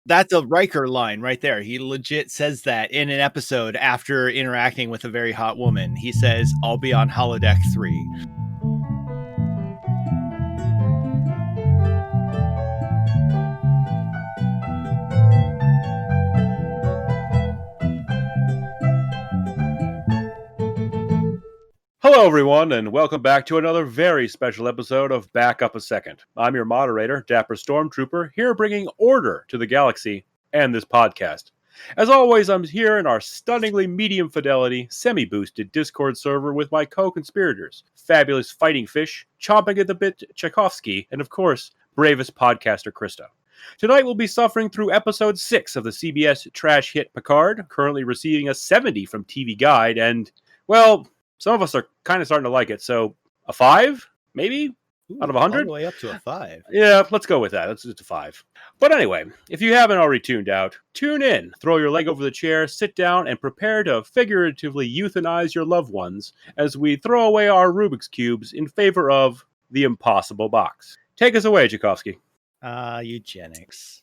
That's a Riker line right there. He legit says that in an episode after interacting with a very hot woman. He says, I'll be on holodeck 3. Hello, everyone, and welcome back to another very special episode of Back Up a Second. I'm your moderator, Dapper Stormtrooper, here bringing order to the galaxy and this podcast. As always, I'm here in our stunningly medium fidelity, semi-boosted Discord server with my co-conspirators, fabulous fighting fish, chomping at the bit Tchaikovsky, and of course, bravest podcaster Krista. Tonight we'll be suffering through episode 6 of the CBS trash hit Picard, currently receiving a 70 from TV Guide, and, well, some of us are kind of starting to like it, so a 5, maybe? Out of 100? All the way up to a 5. Yeah, let's go with that. Let's do a 5. But anyway, if you haven't already tuned out, tune in, throw your leg over the chair, sit down, and prepare to figuratively euthanize your loved ones as we throw away our Rubik's Cubes in favor of the impossible box. Take us away, Tchaikovsky. Eugenics.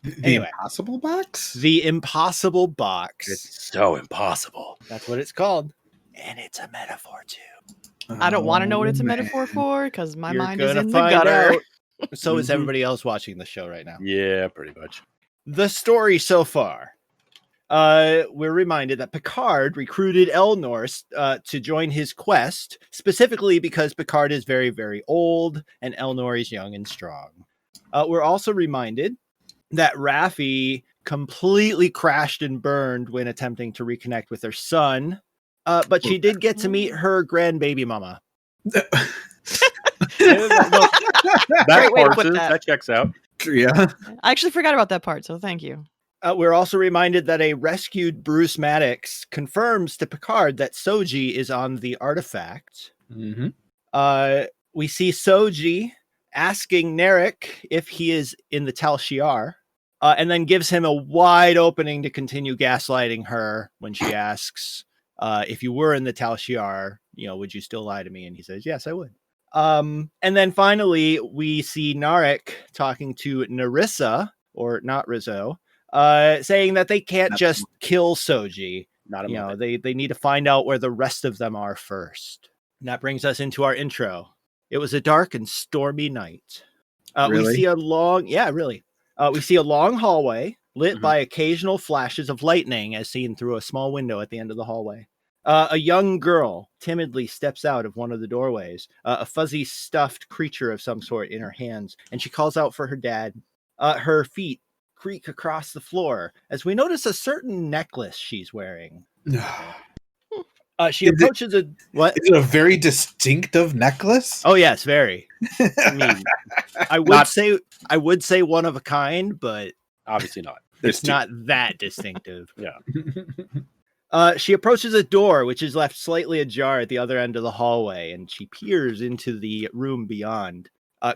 The impossible box? The impossible box. It's so impossible. That's what it's called. And it's a metaphor, too. I don't want to know what it's a metaphor for, because my mind is in the find gutter. out. So is everybody else watching the show right now. Yeah, pretty much. The story so far. We're reminded that Picard recruited Elnor to join his quest, specifically because Picard is very, very old and Elnor is young and strong. We're also reminded that Raffi completely crashed and burned when attempting to reconnect with her son. But she did get to meet her grandbaby mama. That Great way to put parses, that. that checks out. Yeah. I actually forgot about that part, so thank you. We're also reminded that a rescued Bruce Maddox confirms to Picard that Soji is on the artifact. Mm-hmm. We see Soji asking Narek if he is in the Tal Shiar, and then gives him a wide opening to continue gaslighting her when she asks, if you were in the Tal Shiar, would you still lie to me? And he says, yes, I would. And then finally, we see Narek talking to Narissa, or not Rizzo, saying that they can't just kill Soji. Not a They need to find out where the rest of them are first. And that brings us into our intro. It was a dark and stormy night. Really? We see a long, we see a long hallway lit by occasional flashes of lightning as seen through a small window at the end of the hallway. A young girl timidly steps out of one of the doorways, a fuzzy stuffed creature of some sort in her hands, and she calls out for her dad. Her feet creak across the floor as we notice a certain necklace she's wearing. She approaches what? Is it a very distinctive necklace? Oh yes, very. I mean, I would say one of a kind, but Obviously not. it's not that distinctive. Yeah. She approaches a door, which is left slightly ajar at the other end of the hallway, and she peers into the room beyond.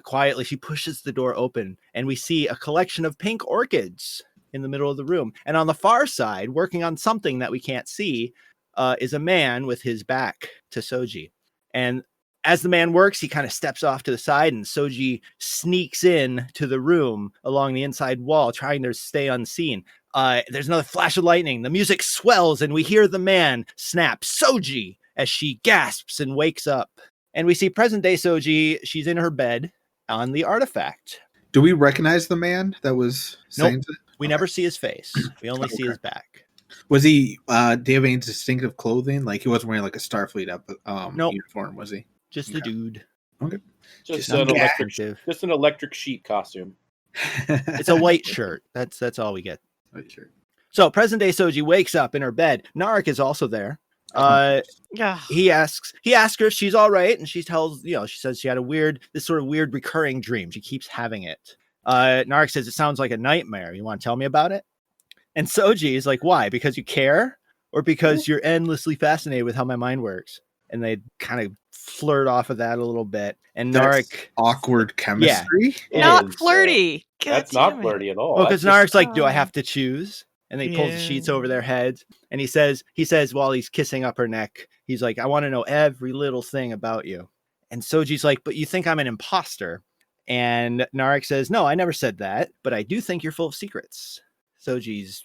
Quietly, she pushes the door open, and we see a collection of pink orchids in the middle of the room. And on the far side, working on something that we can't see, is a man with his back to Soji. And as the man works, he kind of steps off to the side, and Soji sneaks in to the room along the inside wall, trying to stay unseen. There's another flash of lightning. The music swells, and we hear the man snap, Soji, as she gasps and wakes up. And we see present-day Soji. She's in her bed on the artifact. Do we recognize the man that was saying Nope. that? We never see his face. We only see his back. Was he, do you have any distinctive clothing? Like he wasn't wearing like a Starfleet Nope. uniform, was he? Just a dude. Okay. Just Not an electric sheep costume. It's a white shirt. That's all we get. White shirt. So present day Soji wakes up in her bed. Narek is also there. Yeah. He asks her if she's all right, and she tells, she says she had this sort of weird recurring dream. She keeps having it. Narek says it sounds like a nightmare. You want to tell me about it? And Soji is like, why? Because you care, or because you're endlessly fascinated with how my mind works? And they kind of flirt off of that a little bit. And That's Narek, awkward chemistry. Not flirty. God That's not damn it. flirty at all. well, because That's Narek's like, do I have to choose? And they pull the Yeah. sheets over their heads. And he says while he's kissing up her neck, he's like, I want to know every little thing about you. And Soji's like, but you think I'm an imposter? And Narek says, no, I never said that, but I do think you're full of secrets. Soji's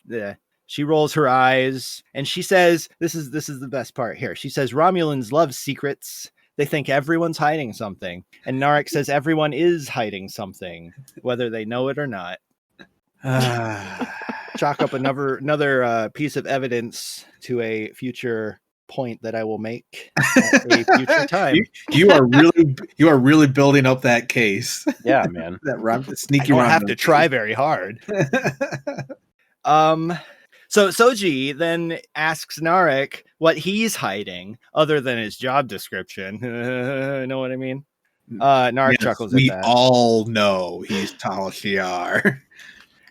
she rolls her eyes and she says, this is the best part here. She says, Romulans love secrets. They think everyone's hiding something. And Narek says everyone is hiding something, whether they know it or not. Chalk up another piece of evidence to a future point that I will make at a future time. You are really building up that case. Yeah, man. That sneaky. I don't have to try very hard. So Soji then asks Narek what he's hiding other than his job description. Know what I mean? Narek chuckles at that. We all know he's Tal Shiar.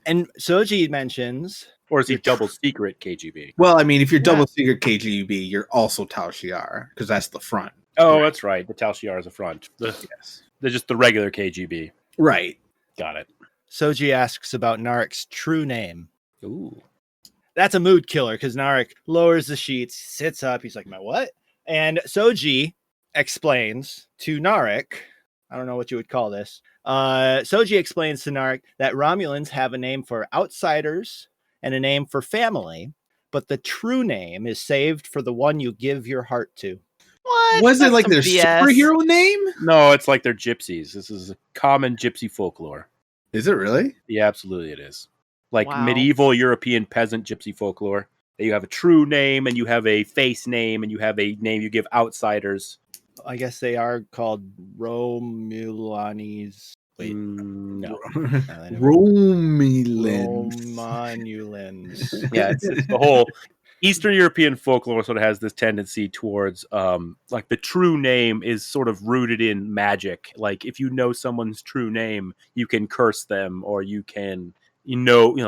And Soji mentions... Or is he double secret KGB? Well, I mean, if you're double secret KGB, you're also Tal Shiar, because that's the front. Oh, right. That's right. The Tal Shiar is the front. Yes. They're just the regular KGB. Right. Got it. Soji asks about Narek's true name. Ooh. That's a mood killer, because Narek lowers the sheets, sits up. He's like, my what? And Soji explains to Narek, I don't know what you would call this. Soji explains to Narek that Romulans have a name for outsiders and a name for family, but the true name is saved for the one you give your heart to. What? Was it like their BS. superhero name? No, it's like they're gypsies. This is a common gypsy folklore. Is it really? Yeah, absolutely it is. Like Wow. medieval European peasant gypsy folklore. That you have a true name and you have a face name and you have a name you give outsiders. I guess they are called Romulanis. Wait, No. Romulans. Romanulans. Yeah, it's the whole Eastern European folklore sort of has this tendency towards like the true name is sort of rooted in magic. Like if you know someone's true name, you can curse them or you can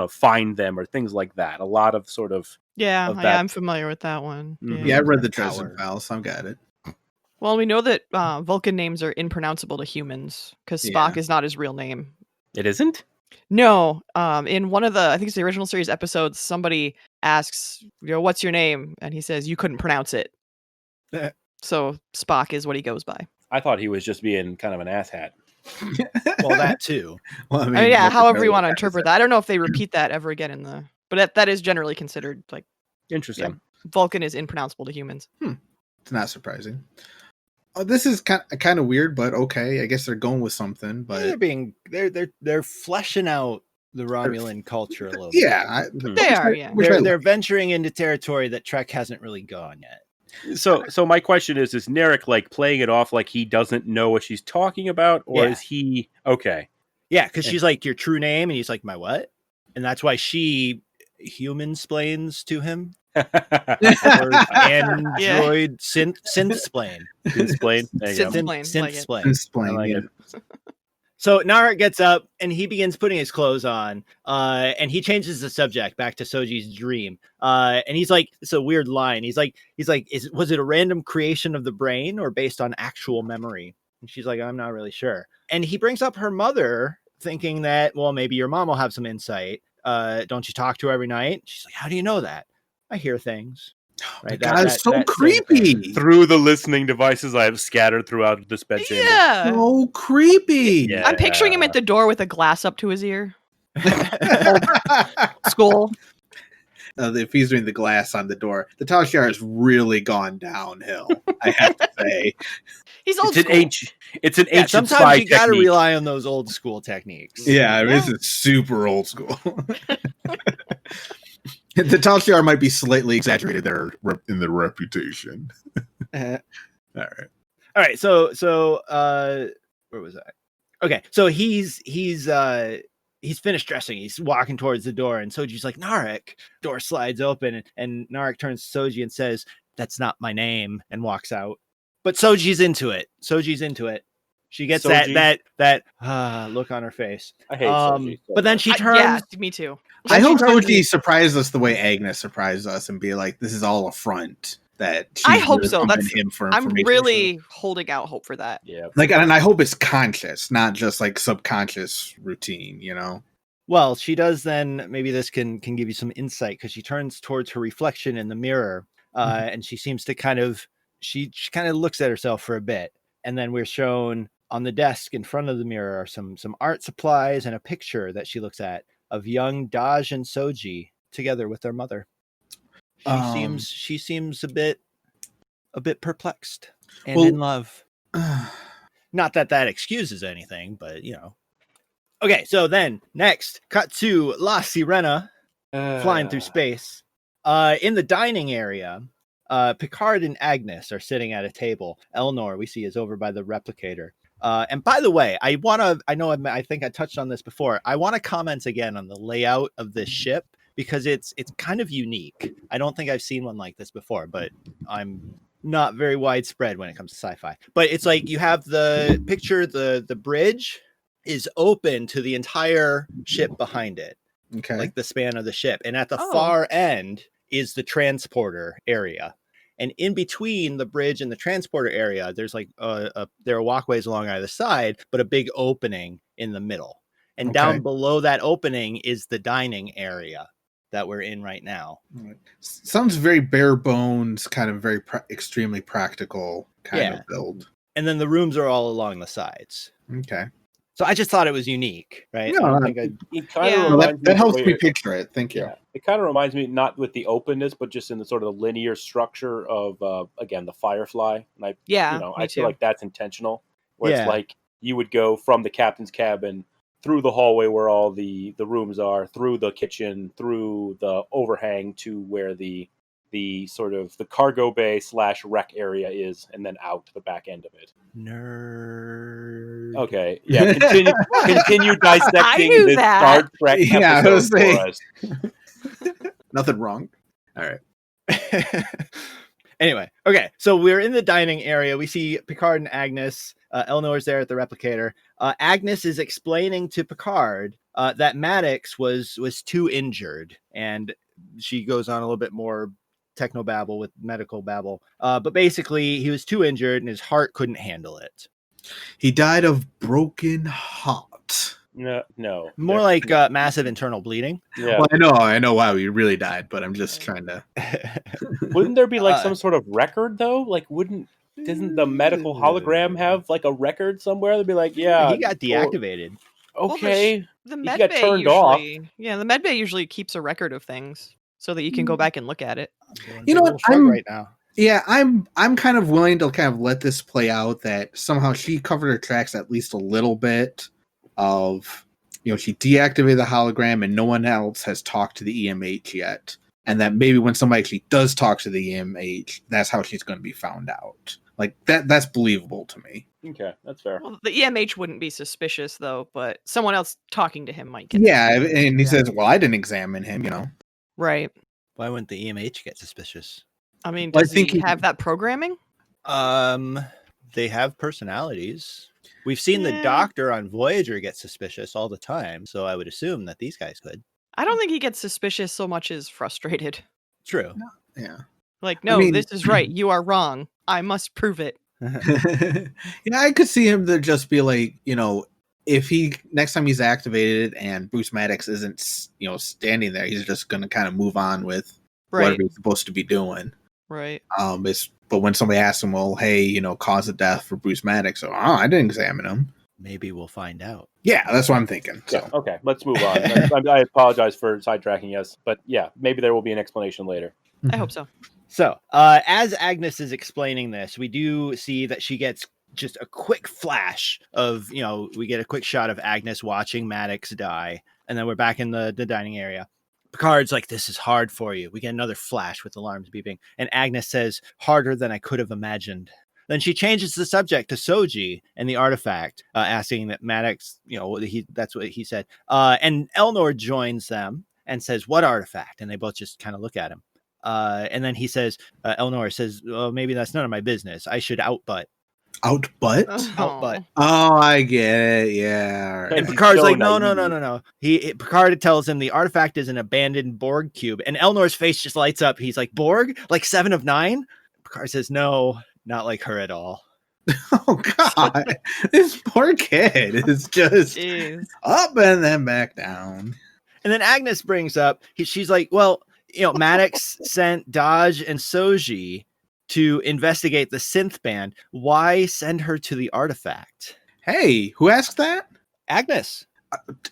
find them or things like that. A lot of sort of Yeah, of that. I'm familiar with that one. Mhm. Yeah, I read the Power. Dresden Files, so I've got it. Well, we know that Vulcan names are impronounceable to humans because Spock is not his real name. It isn't? No, in one of I think it's the original series episodes, somebody asks, what's your name? And he says, you couldn't pronounce it. So Spock is what he goes by. I thought he was just being kind of an asshat. Well, that too. Well, I mean, yeah, however you want to interpret that. I don't know if they repeat that ever again in the... But that is generally considered, like, Interesting. Vulcan is impronounceable to humans. It's not surprising. Oh, this is kind of weird, but okay. I guess they're going with something. But They're fleshing out the Romulan culture a little bit. yeah, They are, yeah. They're venturing into territory that Trek hasn't really gone yet. So my question is Narek like playing it off like he doesn't know what she's talking about, or is he okay? Yeah, because she's like, your true name, and he's like, my what? And that's why she human-splains to him. Or android synth-splain. Synth-splain? There you go. Synth-splain. I like it. So Narek gets up and he begins putting his clothes on, and he changes the subject back to Soji's dream. And he's like, it's a weird line. He's like, was it a random creation of the brain or based on actual memory? And she's like, I'm not really sure. And he brings up her mother, thinking that, well, maybe your mom will have some insight. Don't you talk to her every night? She's like, how do you know that? I hear things. Right? God, it's so creepy. Through the listening devices I have scattered throughout this bedchamber. Yeah. So creepy. Yeah. I'm picturing him at the door with a glass up to his ear. School. If he's doing the glass on the door, the Tal Shiar has really gone downhill. I have to say, He's old It's school. an ancient sometimes spy you got to technique. rely on those old school techniques. yeah, this is super old school. The Tal Shiar might be slightly exaggerated there in their reputation. All right. So where was I? Okay, so he's finished dressing. He's walking towards the door, and Soji's like, Narek. Door slides open, and Narek turns to Soji and says, "That's not my name," and walks out. But Soji's into it. She gets Soji. that look on her face. I hate Soji. But then she turns. Yeah, me too. I hope turns Soji surprised us the way Agnes surprised us and be like, "This is all a front." That she's I hope really so. pumping That's- him for I'm information. really holding out hope for that. Yeah. Like, and I hope it's conscious, not just like subconscious routine. You know. Well, she does then. Maybe this can give you some insight because she turns towards her reflection in the mirror, and she seems to kind of looks at herself for a bit, and then we're shown on the desk in front of the mirror are some art supplies and a picture that she looks at of young Daj and Soji together with their mother. She seems a bit perplexed and in love. Not that excuses anything, but Okay, so then next, cut to La Sirena flying through space. In the dining area, Picard and Agnes are sitting at a table. Elnor, we see, is over by the replicator. And by the way, I think I touched on this before. I want to comment again on the layout of this ship because it's kind of unique. I don't think I've seen one like this before, but I'm not very widespread when it comes to sci-fi. But it's like you have the bridge is open to the entire ship behind it. Okay. Like the span of the ship. And at the far end is the transporter area. And in between the bridge and the transporter area, there's like there are walkways along either side, but a big opening in the middle. And down below that opening is the dining area that we're in right now. Sounds very bare bones, kind of very extremely practical kind of build. And then the rooms are all along the sides. Okay. So I just thought it was unique, right? No, that helps me picture it. Thank you. Yeah. It kind of reminds me, not with the openness, but just in the sort of the linear structure of, again, the Firefly. And I feel like that's intentional. Where it's like you would go from the captain's cabin through the hallway where all the rooms are, through the kitchen, through the overhang to where the sort of the cargo bay / wreck area is, and then out the back end of it. Nerd. Okay, yeah. Continue dissecting this Star Trek episode for us. Nothing wrong. All right. Anyway, okay. So we're in the dining area. We see Picard and Agnes. Elnor's there at the replicator. Agnes is explaining to Picard that Maddox was too injured, and she goes on a little bit more technobabble with medical babble. But basically, he was too injured and his heart couldn't handle it. He died of broken heart. No. More like massive internal bleeding. Yeah. Well, I know how he really died, but I'm just trying to. Wouldn't there be like some sort of record though? Like, doesn't the medical hologram have like a record somewhere? They'd be like, he got deactivated. Okay. Well, the he med got bay turned off. Yeah, the med bay usually keeps a record of things so that you can go back and look at it. You know what? Right now. Yeah, I'm kind of willing to kind of let this play out that somehow she covered her tracks at least a little bit of, she deactivated the hologram and no one else has talked to the EMH yet. And that maybe when somebody actually does talk to the EMH, that's how she's going to be found out. Like that's believable to me. Okay, that's fair. Well, the EMH wouldn't be suspicious though, but someone else talking to him might get. Yeah, and he says, "Well, I didn't examine him," Right. Why wouldn't the EMH get suspicious? I mean, does he have that programming? They have personalities. We've seen the Doctor on Voyager get suspicious all the time, so I would assume that these guys could. I don't think he gets suspicious so much as frustrated. True. No. Yeah. Like, no, this is right. You are wrong. I must prove it. I could see him to just be like, if he next time he's activated and Bruce Maddox isn't, standing there, he's just going to kind of move on with whatever he's supposed to be doing. Right. But when somebody asks him, well, hey, cause of death for Bruce Maddox, I didn't examine him. Maybe we'll find out. Yeah, that's what I'm thinking. So. Yeah, okay, let's move on. I apologize for sidetracking, yes. But yeah, maybe there will be an explanation later. I hope so. So, as Agnes is explaining this, we do see that she gets just a quick flash of, we get a quick shot of Agnes watching Maddox die. And then we're back in the dining area. Picard's like, this is hard for you. We get another flash with alarms beeping. And Agnes says, harder than I could have imagined. Then she changes the subject to Soji and the artifact, asking that Maddox, that's what he said. And Elnor joins them and says, what artifact? And they both just kind of look at him. And then he says, Elnor says, well, maybe that's none of my business. I should outbutt. Outbutt? Outbutt. Oh, I get it. Yeah. And Picard's like, no. Picard tells him the artifact is an abandoned Borg cube. And Elnor's face just lights up. He's like, Borg? Like 7 of 9? Picard says, no, not like her at all. Oh, God. This poor kid is just up and then back down. And then Agnes brings up, she's like, well, Maddox sent Daj and Soji to investigate the synth band. Why send her to the artifact? Hey, who asked that? Agnes.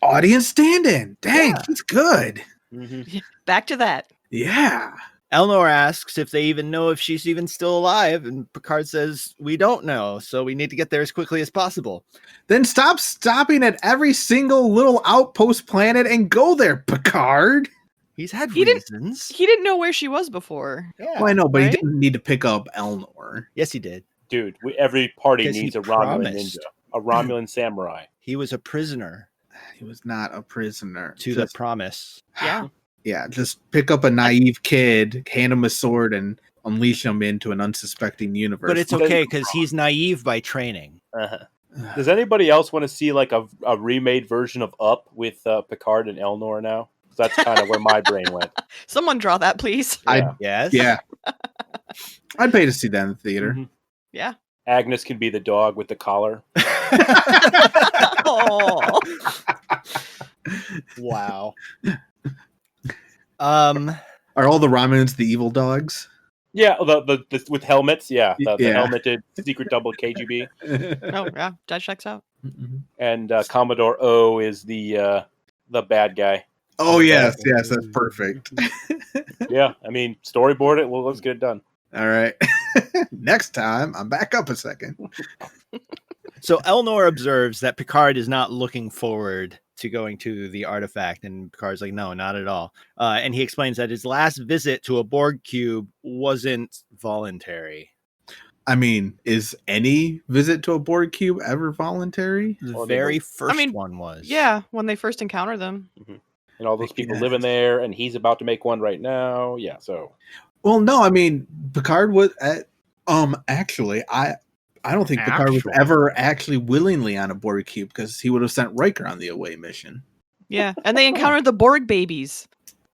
Audience stand-in. Dang, Yeah. he's good. Mm-hmm. Back to that. Yeah. Elnor asks if they even know if she's even still alive, and Picard says, we don't know, so we need to get there as quickly as possible. Then stop stopping at every single little outpost planet and go there, Picard. He's had He didn't- reasons. He didn't know where she was before. Yeah. Well, I know, but Right? he didn't need to pick up Elnor. Yes, he did. Dude, every party 'Cause he needs a Romulan promised. ninja, a Romulan samurai. He was a prisoner He was not a prisoner. to the promise. Yeah. Yeah, just pick up a naive kid, hand him a sword, and unleash him into an unsuspecting universe. But it's okay because he's naive by training. Uh-huh. Does anybody else want to see like a remade version of Up with Picard and Elnor now? That's kind of where my brain went. Someone draw that, please. Yes. Yeah. I'd pay to see that in the theater. Mhm. Yeah. Agnes can be the dog with the collar. Oh. Wow. Are all the Romulans the evil dogs? Yeah, the with helmets. Yeah, the Yeah. helmeted secret double KGB. Oh, yeah. That checks out. And Commodore O is the bad guy. Oh, yes, that's perfect. Yeah, I mean, storyboard it. Well, let's get it done. All right. Next time, I'm back up a second. So Elnor observes that Picard is not looking forward to going to the artifact, and Picard's like, no, not at all. And he explains that his last visit to a Borg cube wasn't voluntary. I mean, is any visit to a Borg cube ever voluntary? The Well, very first mean, one was. Yeah, when they first encounter them. And all those people Yeah. living there, and he's about to make one right now. Yeah, so Well, no, I mean, Picard was actually, I don't think Picard was Actually. ever actually willingly on a Borg cube because he would have sent Riker on the away mission. Yeah. And they encountered the Borg babies.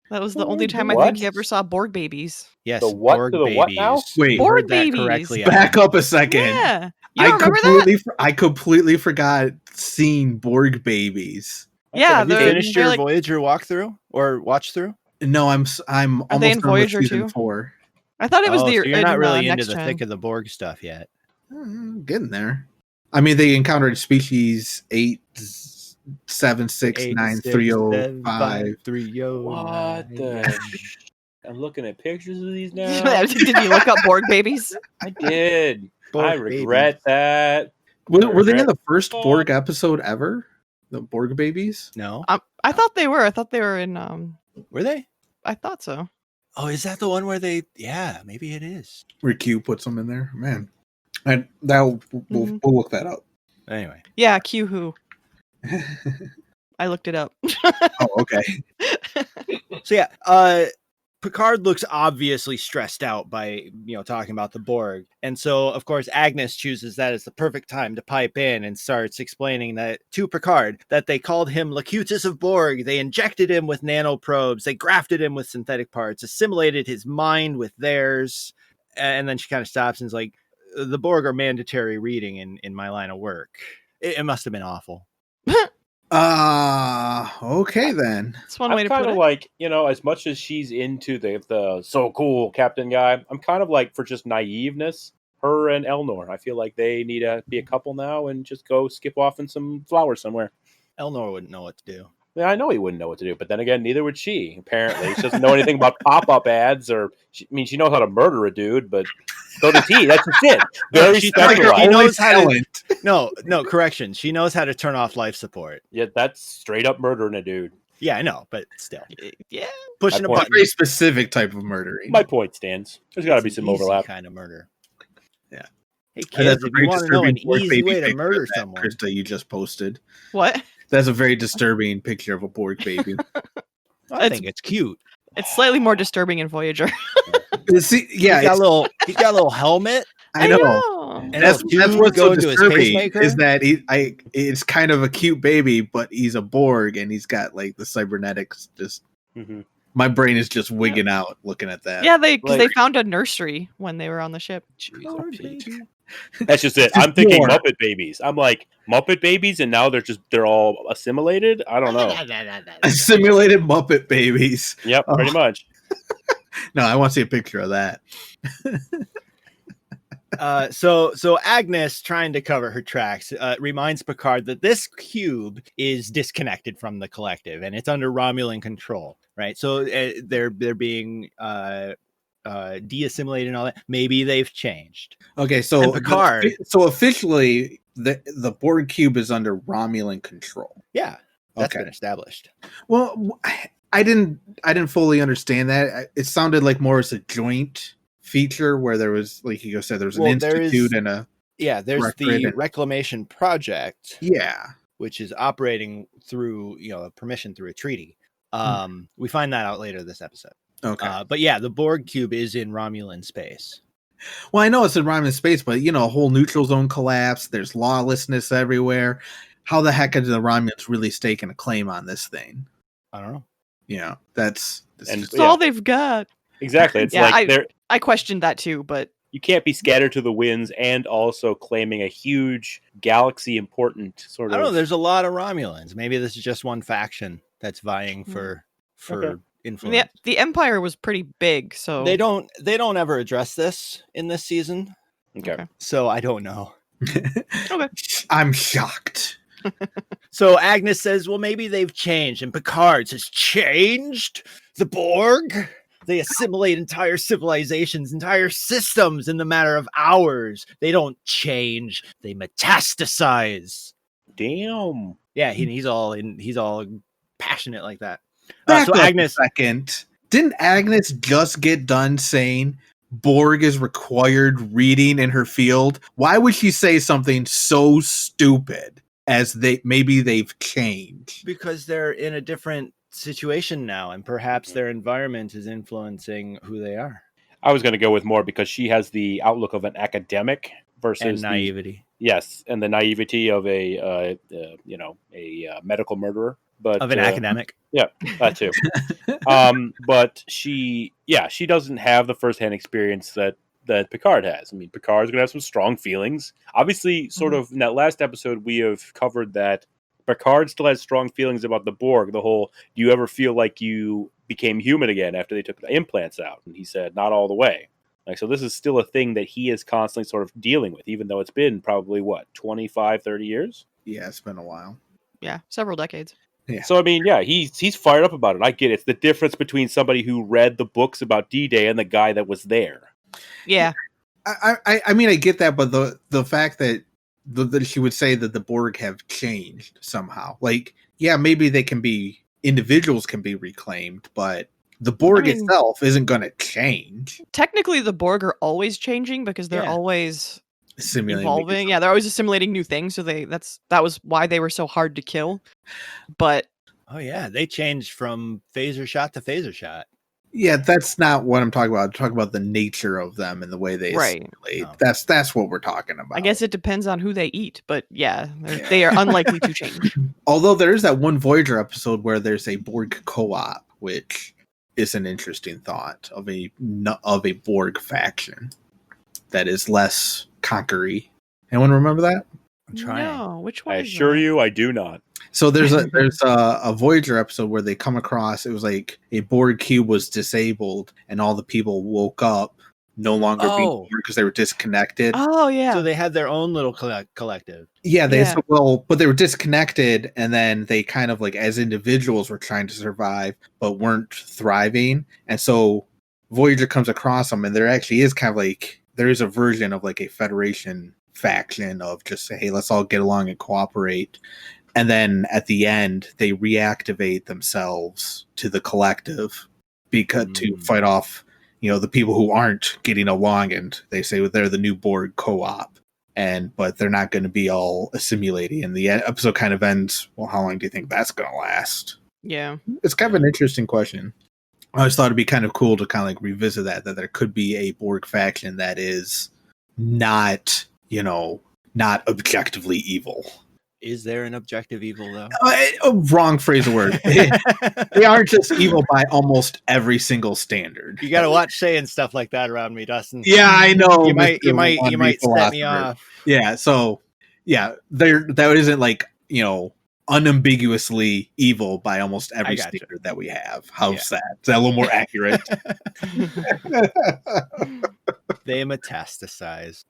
That was the only time I What? think he ever saw Borg babies. Yes. The what Borg to the what now? Wait, You Borg heard that babies. correctly. back up a second. Yeah. You don't remember that? I completely forgot seeing Borg babies. Yeah, Have you they're- finished they're your like- Voyager walkthrough or watch through? No, I'm almost they done in with Voyager season too? 4. I thought it was Oh, the so you're not in, really into Next the Gen. thick of the Borg stuff yet. Getting there. I mean, they encountered species 8769305. 305. What the? I'm looking at pictures of these now. Did you look up Borg babies? I did. Borg I regret that. Were they in the first Borg episode ever? The Borg babies? No, I thought they were. I thought they were in. were they? I thought so. Oh, is that the one where they? Yeah, maybe it is. Where Q puts them in there? Man. And we'll look that up. Anyway, Yeah, Q who. I looked it up. Oh, okay. so yeah, Picard looks obviously stressed out by talking about the Borg, and so of course Agnes chooses that as the perfect time to pipe in and starts explaining that to Picard that they called him Locutus of Borg. They injected him with nanoprobes. They grafted him with synthetic parts, assimilated his mind with theirs, and then she kind of stops and is like, "The Borg are mandatory reading in my line of work." It must have been awful. Okay then. That's one way I'm to put kind it. of like, as much as she's into the so cool captain guy, I'm kind of like, for just naiveness, her and Elnor, I feel like they need to be a couple now and just go skip off in some flowers somewhere. Elnor wouldn't know what to do. Yeah, I know he wouldn't know what to do, but then again, neither would she. Apparently, she doesn't know anything about pop-up ads, she knows how to murder a dude, but so does he. That's just it. Very She specialized. he knows how to- talent. No, correction. She knows how to turn off life support. Yeah, that's straight up murdering a dude. Yeah, I know, but still. Yeah. Pushing a My A button. very specific type of murdering. My point stands. There's got to be It's an some easy overlap. kind of murder. Yeah. Hey And kids, that's a if very you want to know an disturbing Borg easy baby way to picture murder that, someone, Krista, you just posted. What? That's a very disturbing picture of a Borg baby. I think it's cute. It's slightly more disturbing in Voyager. See, yeah, he's got a little helmet. I know. And That's what's so into his disturbing pacemaker. is that it's kind of a cute baby, but he's a Borg and he's got like the cybernetics. Just Mhm. my brain is just wigging out looking at that. Yeah, because they Like- found a nursery when they were on the ship. That's just it. It's just I'm thinking more. Muppet Babies. I'm like Muppet Babies, and now they're all assimilated. I don't know. Simulated Muppet babies. Yep, Oh. pretty pretty much. No, I want to see a picture of that. So yeah, Picard looks obviously stressed out by talking about the Borg, and so of course Agnes chooses that as the perfect time to pipe in and start explaining that to Picard that they called him Locutus of Borg. They injected him with nanoprobes. They grafted him with synthetic parts, assimilated his mind with theirs, and then she kind of stops and is like, "The Borg are mandatory reading in my line of work." So Agnes, trying to cover her tracks, reminds Picard that this cube is disconnected from the collective and it's under Romulan control, right? So they're being de-assimilated and all that. Maybe they've changed. Okay, so And Picard. So officially, the Borg cube is under Romulan control. Yeah, that's Okay. been established. Well, I didn't fully understand that. It sounded like more as a joint feature where there was, like you said, there was an institute and a there's the Reclamation Project. Yeah, which is operating through permission through a treaty. We find that out later this episode. Okay. But yeah, the Borg cube is in Romulan space. Well, I know it's in Romulan space, but a whole neutral zone collapse. There's lawlessness everywhere. How the heck are the Romulans really staking a claim on this thing? I don't know. That's all they've got. Exactly. It's I questioned that too, but you can't be scattered to the winds and also claiming a huge galaxy important sort of. I don't know. There's a lot of Romulans. Maybe this is just one faction that's vying for influence. The Empire was pretty big, so they don't ever address this in this season. Okay. So I don't know. Okay. I'm shocked. So Agnes says, well, maybe they've changed. And Picard says, changed? The Borg? They assimilate entire civilizations, entire systems in the matter of hours. They don't change. They metastasize. Damn. Yeah, he's all passionate like that. So Agnes, second, didn't Agnes just get done saying Borg is required reading in her field? Why would she say something so stupid as they've changed? Because they're in a different situation now, and perhaps their environment is influencing who they are. I was going to go with more because she has the outlook of an academic versus naivety. Yes, and the naivety of a medical murderer, but of an academic. Yeah, that too. But she doesn't have the firsthand experience that Picard has. I mean, Picard's going to have some strong feelings. Obviously, sort of in that last episode, we have covered that Picard still has strong feelings about the Borg. The whole, do you ever feel like you became human again after they took the implants out? And he said, not all the way. So this is still a thing that he is constantly sort of dealing with, even though it's been probably, 25, 30 years? Yeah, it's been a while. Yeah, several decades. Yeah. So, I mean, yeah, he's fired up about it. I get it. It's the difference between somebody who read the books about D-Day and the guy that was there. Yeah. I mean, I get that, but the fact that she would say that the Borg have changed somehow. Maybe individuals can be reclaimed, but the Borg itself isn't going to change. Technically, the Borg are always changing because they're always evolving. Yeah, they're always assimilating new things. So that was why they were so hard to kill. But they changed from phaser shot to phaser shot. Yeah, that's not what I'm talking about. I'm talking about the nature of them and the way they assimilate. Oh. That's what we're talking about. I guess it depends on who they eat, but they are unlikely to change. Although there is that one Voyager episode where there's a Borg co-op, which is an interesting thought of a Borg faction that is less conquery. Anyone remember that? I'm trying. No, which one? I assure you, I do not. So there's a Voyager episode where they come across, it was like a Borg cube was disabled and all the people woke up no longer being Borg because they were disconnected. Oh yeah. So they had their own little collective. Yeah, but they were disconnected, and then they kind of as individuals were trying to survive but weren't thriving. And so Voyager comes across them, and there actually is kind of there is a version of a Federation faction of just say, hey, let's all get along and cooperate. And then at the end, they reactivate themselves to the collective to fight off, the people who aren't getting along. And they say they're the new Borg co-op, but they're not going to be all assimilating. And the episode kind of ends. Well, how long do you think that's going to last? Yeah, it's kind of an interesting question. I always thought it'd be kind of cool to kind of revisit that there could be a Borg faction that is not objectively evil. Is there an objective evil, though? Wrong phrase of word. They aren't just evil by almost every single standard. You got to watch saying stuff like that around me, Dustin. Yeah, I know. You might set me off. Yeah, so that isn't unambiguously evil by almost every standard that we have. How's that? Is that a little more accurate? They metastasize.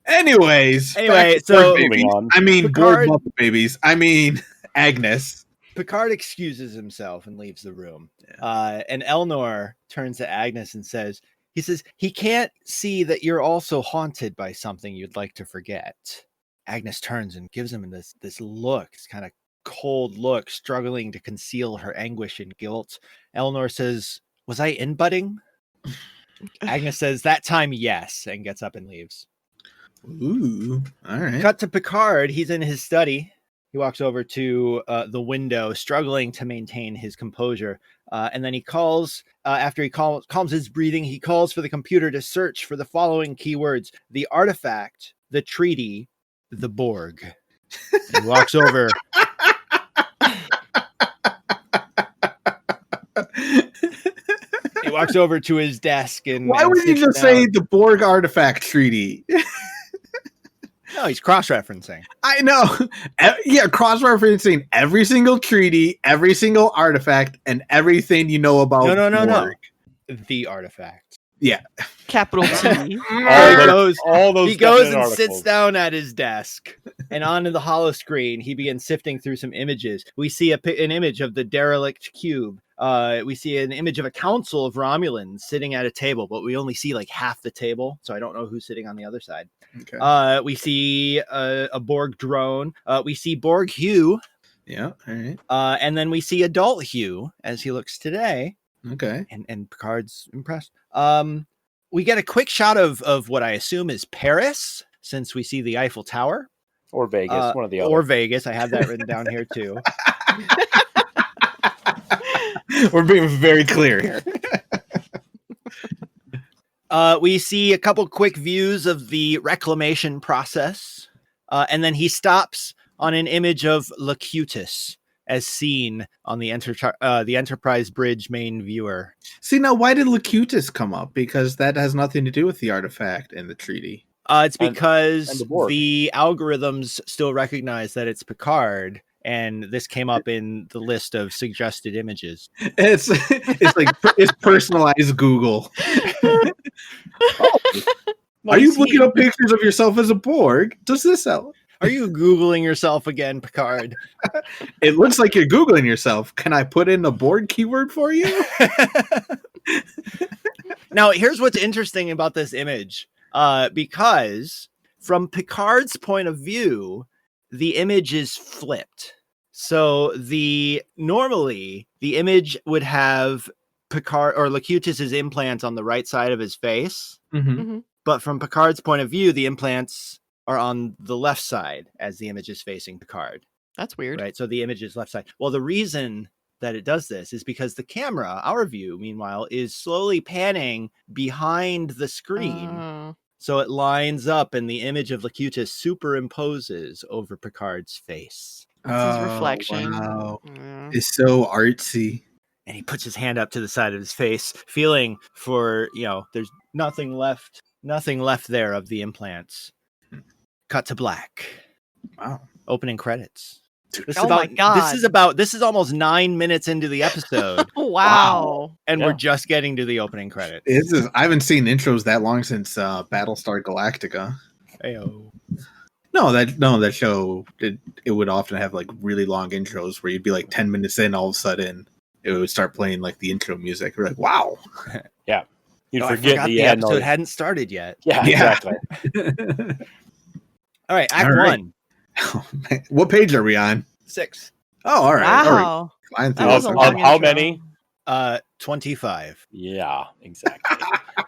Anyways, Anyway, back to so- board Moving babies. on. I mean, Picard- board Muppet babies. I mean, Agnes. Picard excuses himself and leaves the room. And Elnor turns to Agnes and says, he can't see that you're also haunted by something you'd like to forget. Agnes turns and gives him this look, this kind of cold look, struggling to conceal her anguish and guilt. Elnor says, was I inbutting? Agnes says, that time, yes, and gets up and leaves. Ooh, all right. Cut to Picard. He's in his study. He walks over to the window, struggling to maintain his composure. And then he calls, after he calms his breathing, he calls for the computer to search for the following keywords: the artifact, the treaty, the Borg. He walks over. He walks over to his desk and. Why would you just say the Borg artifact treaty? No, he's cross-referencing. I know. Yeah, cross-referencing every single treaty, every single artifact, and everything you know about No. Borg. The artifact. Capital T. All those He goes and articles. sits down at his desk, and onto the hollow screen, he begins sifting through some images. We see an image of the derelict cube. We see an image of a council of Romulans sitting at a table, but we only see like half the table, so I don't know who's sitting on the other side. Okay. We see a Borg drone. We see Borg Hugh. Yeah, all right. And then we see adult Hugh as he looks today. Okay. And Picard's impressed. We get a quick shot of what I assume is Paris, since we see the Eiffel Tower. Or Vegas, one of the other. Or Vegas. I have that written down here too. We're being very clear here. We see a couple quick views of the reclamation process. And then he stops on an image of Locutus, as seen on the Enterprise Bridge main viewer. See, now why did Locutus come up? Because that has nothing to do with the artifact and the treaty. It's And because the Borg. the algorithms still recognize that it's Picard, and this came up in the list of suggested images. It's like it's personalized Google. Are you looking up pictures of yourself as a Borg? Does this help? Are you Googling yourself again, Picard? It looks like you're Googling yourself. Can I put in a Borg keyword for you? Now, here's what's interesting about this image. Because from Picard's point of view, the image is flipped. So normally the image would have Picard or Locutus's implants on the right side of his face. Mm-hmm. But from Picard's point of view, the implants are on the left side as the image is facing Picard. That's weird. Right. So the image is left side. Well, the reason that it does this is because the camera, our view, meanwhile, is slowly panning behind the screen. So it lines up and the image of Locutus superimposes over Picard's face. That's his reflection. Wow. Yeah. It's so artsy. And he puts his hand up to the side of his face, feeling for, there's nothing left there of the implants. Cut to black. Wow. Opening credits. My God. This is almost 9 minutes into the episode. Wow. And Yeah. we're just getting to the opening credits. I haven't seen intros that long since Battlestar Galactica. Ayo. No, that show it would often have like really long intros where you'd be like 10 minutes in, all of a sudden it would start playing like the intro music. You're like, wow. You'd I forget forgot that the you had episode hadn't started yet. Yeah, Yeah. exactly. All right, Act All right. 1. Oh, man. What page are we on? 6. Oh, all right. All right. Wow. Flying through That was this. a long How intro. many? 25. Yeah, exactly.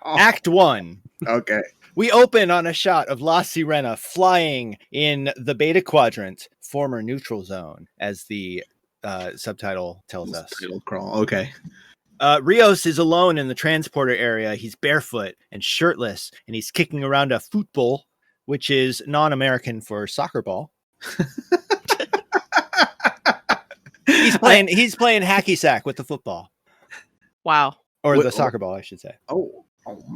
Act 1. Okay. We open on a shot of La Sirena flying in the Beta Quadrant, former neutral zone, as the subtitle tells us. Title crawl. Okay. Rios is alone in the transporter area. He's barefoot and shirtless, and he's kicking around a football, which is non-American for soccer ball. He's playing hacky sack with the football, Wow. or What- the soccer ball, I should say. Oh,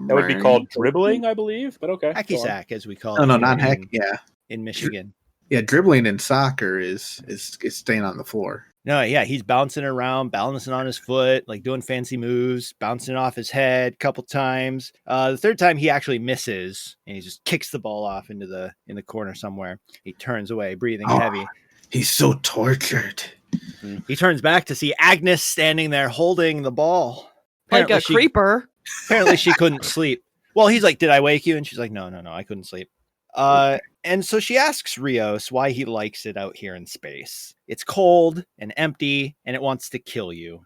That would be called dribbling, I believe, but okay. Hacky go on. sack, as we call No, it. no, here not heck. in- Yeah, in Michigan. yeah. Dribbling in soccer is staying on the floor. No, yeah, he's bouncing around, balancing on his foot, like doing fancy moves, bouncing off his head a couple times. The third time he actually misses, and he just kicks the ball off in the corner somewhere. He turns away, breathing heavy. He's so tortured. He turns back to see Agnes standing there holding the ball. Like a creeper. Apparently she couldn't sleep. Well, he's like, "Did I wake you?" And she's like, "No, I couldn't sleep." And so she asks Rios why he likes it out here in space. It's cold and empty, and it wants to kill you.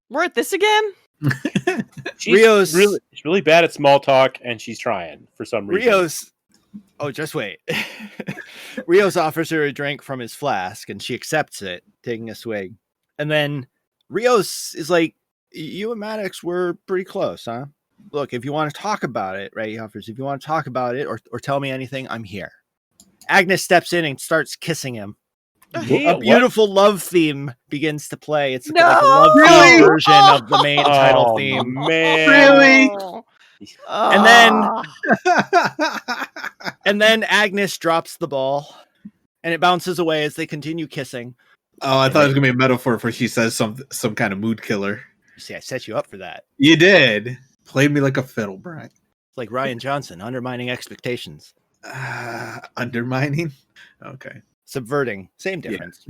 We're at this again? She's really bad at small talk, and she's trying for some reason. Just wait. Rios offers her a drink from his flask, and she accepts it, taking a swig. And then Rios is like, "You and Maddox were pretty close, huh? Look, if you want to talk about it," right? He offers, "if you want to talk about it or tell me anything, I'm here." Agnes steps in and starts kissing him. A beautiful love theme begins to play. It's like a love theme version of the main title theme. Man. Really? And then Agnes drops the ball, and it bounces away as they continue kissing. Oh, I thought it was gonna be a metaphor for she says some kind of mood killer. You see, I set you up for that. You did. Played me like a fiddle, Brian. It's like Ryan Johnson, undermining expectations. Undermining? Okay. Subverting. Same difference.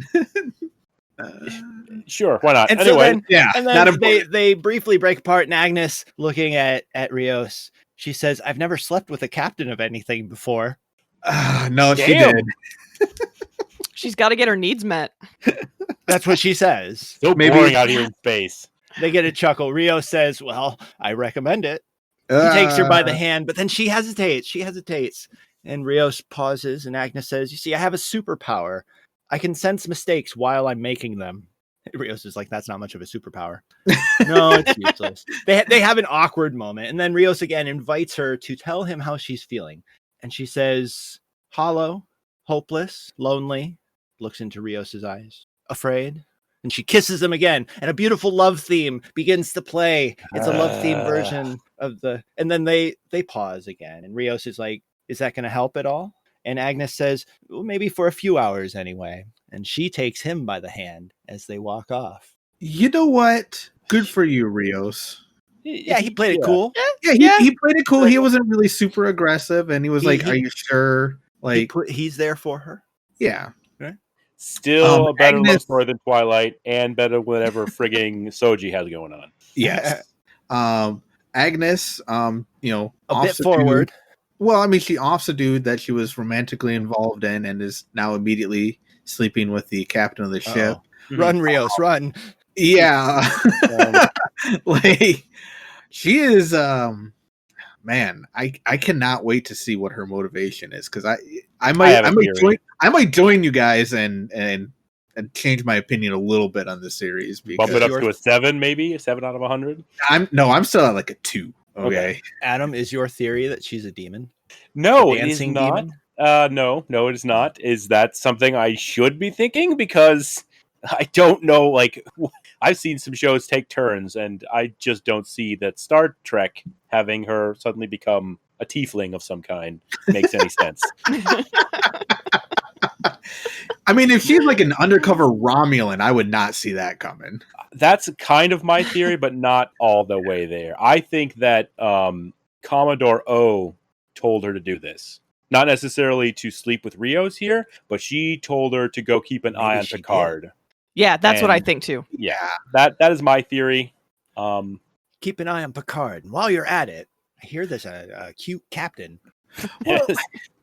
Sure, why not? And anyway, and then they briefly break apart, and Agnes, looking at Rios, she says, "I've never slept with a captain of anything before." No, she did. She's got to get her needs met. That's what she says. So boring out here in space. They get a chuckle. Rios says, "Well, I recommend it." He takes her by the hand, but then she hesitates. And Rios pauses, and Agnes says, "You see, I have a superpower. I can sense mistakes while I'm making them." Rios is like, "That's not much of a superpower." No, it's useless. They have an awkward moment, and then Rios again invites her to tell him how she's feeling. And she says, "Hollow, hopeless, lonely," looks into Rios's eyes, "afraid." And she kisses him again, and a beautiful love theme begins to play. It's a love theme version of and then they pause again, and Rios is like, "Is that going to help at all?" And Agnes says, "Well, maybe for a few hours anyway." And she takes him by the hand as they walk off. You know what? Good for you, Rios. Yeah, he played it cool. Yeah, he played it cool. He wasn't really super aggressive, and he was like, "Are you sure?" Like, he's there for her. Yeah. Still a better love story than Twilight, and better whatever frigging Soji has going on. Yes. Agnes, a bit forward. Well, I mean, she offs a dude that she was romantically involved in, and is now immediately sleeping with the captain of the ship. Run, Rios, run! Yeah, like she is. Man, I cannot wait to see what her motivation is, because I might join you guys and change my opinion a little bit on this series. Bump it up to a 7, maybe a 7 out of 100. I'm still at like a 2. Okay. Adam, is your theory that she's a demon? No, it is not. No, it is not. Is that something I should be thinking? Because I don't know. Like, I've seen some shows take turns, and I just don't see that Star Trek having her suddenly become a tiefling of some kind makes any sense. I mean, if she's like an undercover Romulan, I would not see that coming. That's kind of my theory, but not all the way there. I think that Commodore O told her to do this. Not necessarily to sleep with Rios here, but she told her to go keep an eye on Picard. Yeah, that's what I think too. Yeah, that is my theory. Keep an eye on Picard. And while you're at it, I hear there's a cute captain. Well,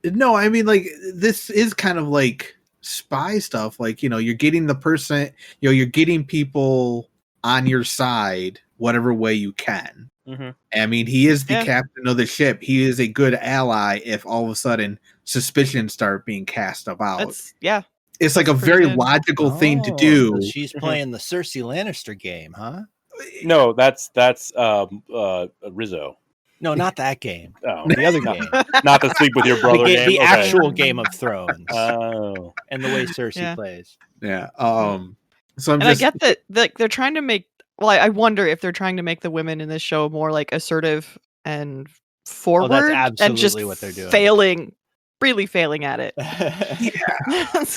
no, I mean, like, this is kind of like spy stuff. Like, you're getting the person, you're getting people on your side whatever way you can. Mm-hmm. I mean, he is the captain of the ship. He is a good ally if all of a sudden suspicions start being cast about. It's like a very logical thing to do. So she's playing the Cersei Lannister game, huh? No, that's Rizzo. No, not that game. Oh. The other game. Not to sleep with your brother game. The actual Game of Thrones. Oh. And the way Cersei plays. Yeah. So I get that they're trying to make. Well, I wonder if they're trying to make the women in this show more like assertive and forward, that's absolutely and just what they're doing. Failing really failing at it.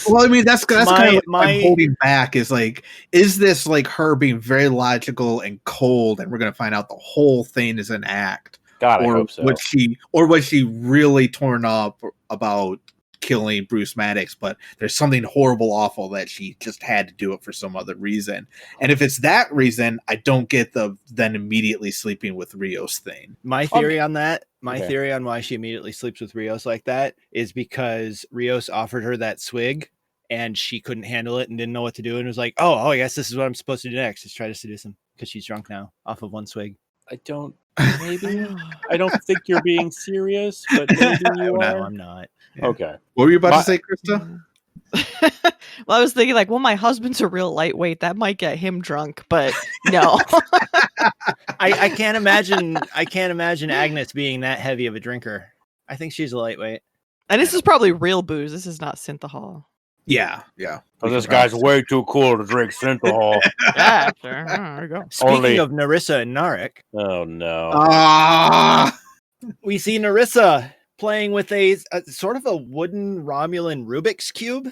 Well, I mean, that's kind of like my- I'm holding back is like, is this like her being very logical and cold, and we're gonna find out the whole thing is an act, God, I or hope so. was she really torn up about killing Bruce Maddox? But there's something horrible, awful that she just had to do it for some other reason. And if it's that reason, I don't get the then immediately sleeping with Rios thing. My theory on that, Okay. theory on why she immediately sleeps with Rios like that is because Rios offered her that swig and she couldn't handle it and didn't know what to do and was like, oh, I guess this is what I'm supposed to do next, is try to seduce him because she's drunk now off of one swig. I don't. Maybe I don't think you're being serious, but maybe you No, are. I'm not. Yeah. Okay. What were you about to say, Krista? Well, I was thinking like, well, my husband's a real lightweight. That might get him drunk, but no. I can't imagine. I can't imagine Agnes being that heavy of a drinker. I think she's a lightweight. And this is probably real booze. This is not synthahol. Yeah. Well, this guy's way too cool to drink synthahol. Yeah, sure. There you go. Speaking Only- of Narissa and Narek, Oh no. we see Narissa playing with a sort of a wooden Romulan Rubik's cube.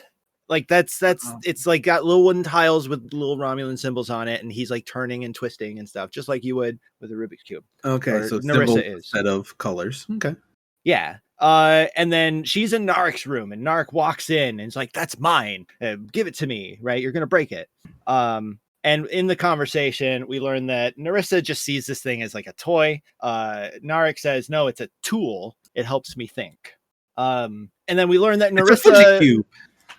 Like that's it's like got little wooden tiles with little Romulan symbols on it, and he's like turning and twisting and stuff, just like you would with a Rubik's cube. Okay, Or so Narissa symbol is. set of colors. Okay. Yeah. And then she's in Narek's room, and Narek walks in and is like, "That's mine. Give it to me, right? You're gonna break it." And in the conversation, we learn that Narissa just sees this thing as like a toy. Narek says, "No, it's a tool. It helps me think." And then we learn that It's a Fujit cube.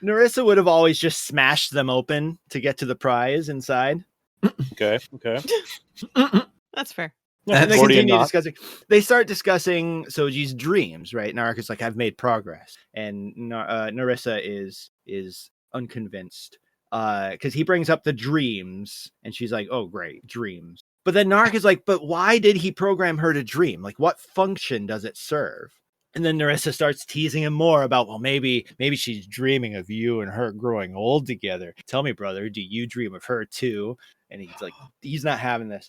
Narissa would have always just smashed them open to get to the prize inside. Okay. That's fair. And they Gordian continue knot. discussing. They start discussing Soji's dreams, right? Narek is like, "I've made progress," and Narissa is unconvinced because he brings up the dreams, and she's like, "Oh, great, dreams." But then Narek is like, "But why did he program her to dream? Like, what function does it serve?" And then Narissa starts teasing him more about, well, maybe she's dreaming of you and her growing old together. Tell me, brother, do you dream of her too? And he's like, he's not having this.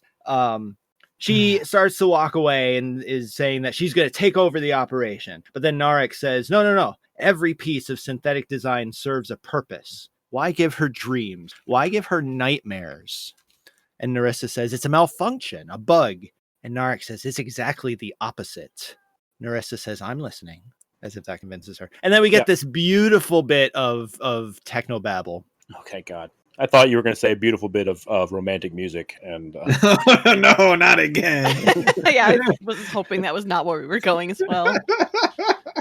She starts to walk away and is saying that she's going to take over the operation. But then Narek says, no. Every piece of synthetic design serves a purpose. Why give her dreams? Why give her nightmares? And Narissa says, it's a malfunction, a bug. And Narek says, it's exactly the opposite. Narissa says, I'm listening, as if that convinces her. And then we get this beautiful bit of technobabble. Okay, God. I thought you were going to say a beautiful bit of romantic music, and No, not again. Yeah, I was hoping that was not where we were going as well.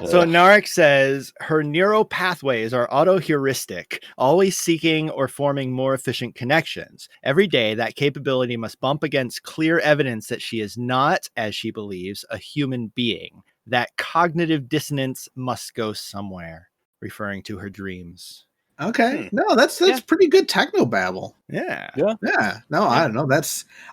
So Narek says her neural pathways are auto-heuristic, always seeking or forming more efficient connections. Every day, that capability must bump against clear evidence that she is not, as she believes, a human being. That cognitive dissonance must go somewhere, referring to her dreams. Okay. No, that's pretty good technobabble. Yeah. Yeah. No, I don't know.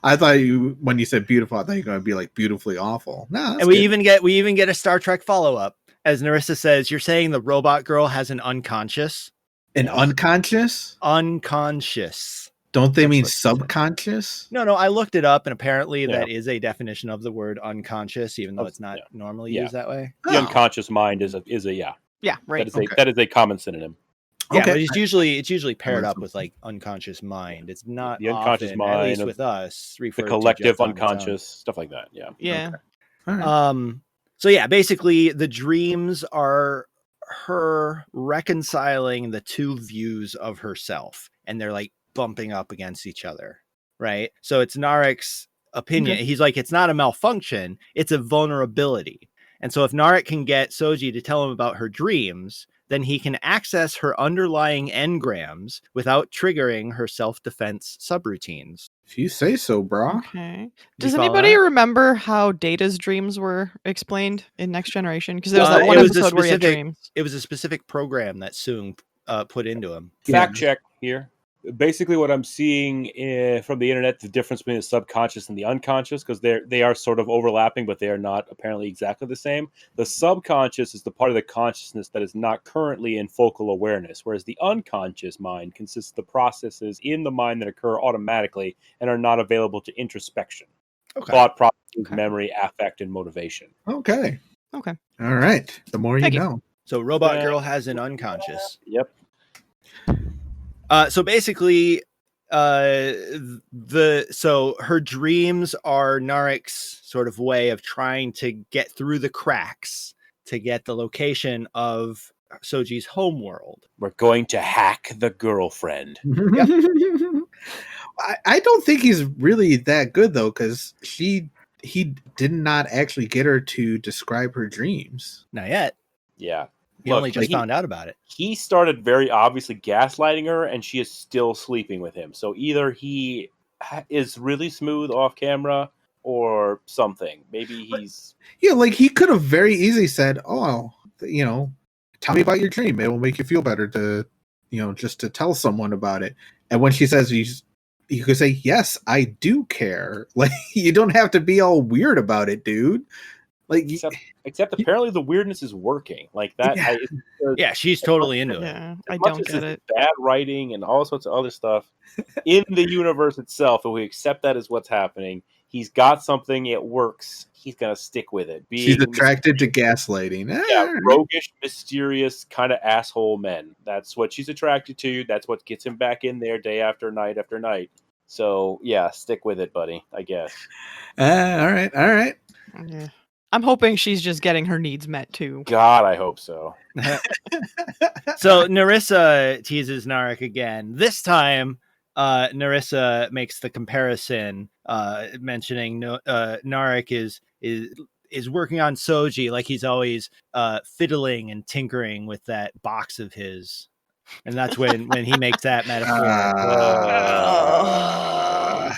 I thought when you said beautiful, I thought you were going to be like beautifully awful. No, that's And we good. even get a Star Trek follow-up. As Narissa says, you're saying the robot girl has an unconscious? An unconscious? Unconscious. Don't they mean what she said. subconscious? No, I looked it up, and apparently that is a definition of the word unconscious, even though it's not normally used that way. the unconscious mind is a Yeah, right. That is a common synonym. Yeah, Okay. but it's usually paired up with like unconscious mind. It's not The unconscious often, mind, at least with us, The referred to collective just on its own. unconscious, stuff like that. Yeah. Yeah. All right. So yeah, basically the dreams are her reconciling the two views of herself, and they're like bumping up against each other, right? So it's Narek's opinion. Okay. He's like, it's not a malfunction, it's a vulnerability. And so if Narek can get Soji to tell him about her dreams, then he can access her underlying engrams without triggering her self-defense subroutines. If you say so, brah. Okay. Do you Does follow anybody that? remember how Data's dreams were explained in Next Generation? Because there was that It one was a episode where he had specific- dreams. It was a specific program that Soong put into him. Fact check here. Basically, what I'm seeing from the internet, the difference between the subconscious and the unconscious, because they are sort of overlapping, but they are not apparently exactly the same. The subconscious is the part of the consciousness that is not currently in focal awareness, whereas the unconscious mind consists of the processes in the mind that occur automatically and are not available to introspection. Okay. Thought processes, Okay. memory, affect, and motivation. Okay. Okay. All right. The more Thank you you. know. So Robot Girl has an unconscious. Yep. So basically, so her dreams are Narek's sort of way of trying to get through the cracks to get the location of Soji's homeworld. We're going to hack the girlfriend. I don't think he's really that good though, because he did not actually get her to describe her dreams. Not yet. Yeah. He only just found out about it. He started very obviously gaslighting her, and she is still sleeping with him. So either he is really smooth off camera or something. Maybe he's... Yeah, like he could have very easily said, oh, tell me about your dream. It will make you feel better to, just to tell someone about it. And when she says, you could say, yes, I do care. Like, you don't have to be all weird about it, dude. Like, except apparently the weirdness is working. Like that. Yeah, she's totally into it. Yeah, I don't get it. Bad writing and all sorts of other stuff in the universe itself, and we accept that as what's happening. He's got something, it works. He's gonna stick with it. She's attracted to gaslighting. Yeah, roguish, mysterious, kind of asshole men. That's what she's attracted to. That's what gets him back in there day after night after night. So yeah, stick with it, buddy. I guess. All right. Yeah. I'm hoping she's just getting her needs met too. God, I hope so. So Narissa teases Narek again. This time, Narissa makes the comparison, mentioning Narek is working on Soji like he's always fiddling and tinkering with that box of his, and that's when he makes that metaphor.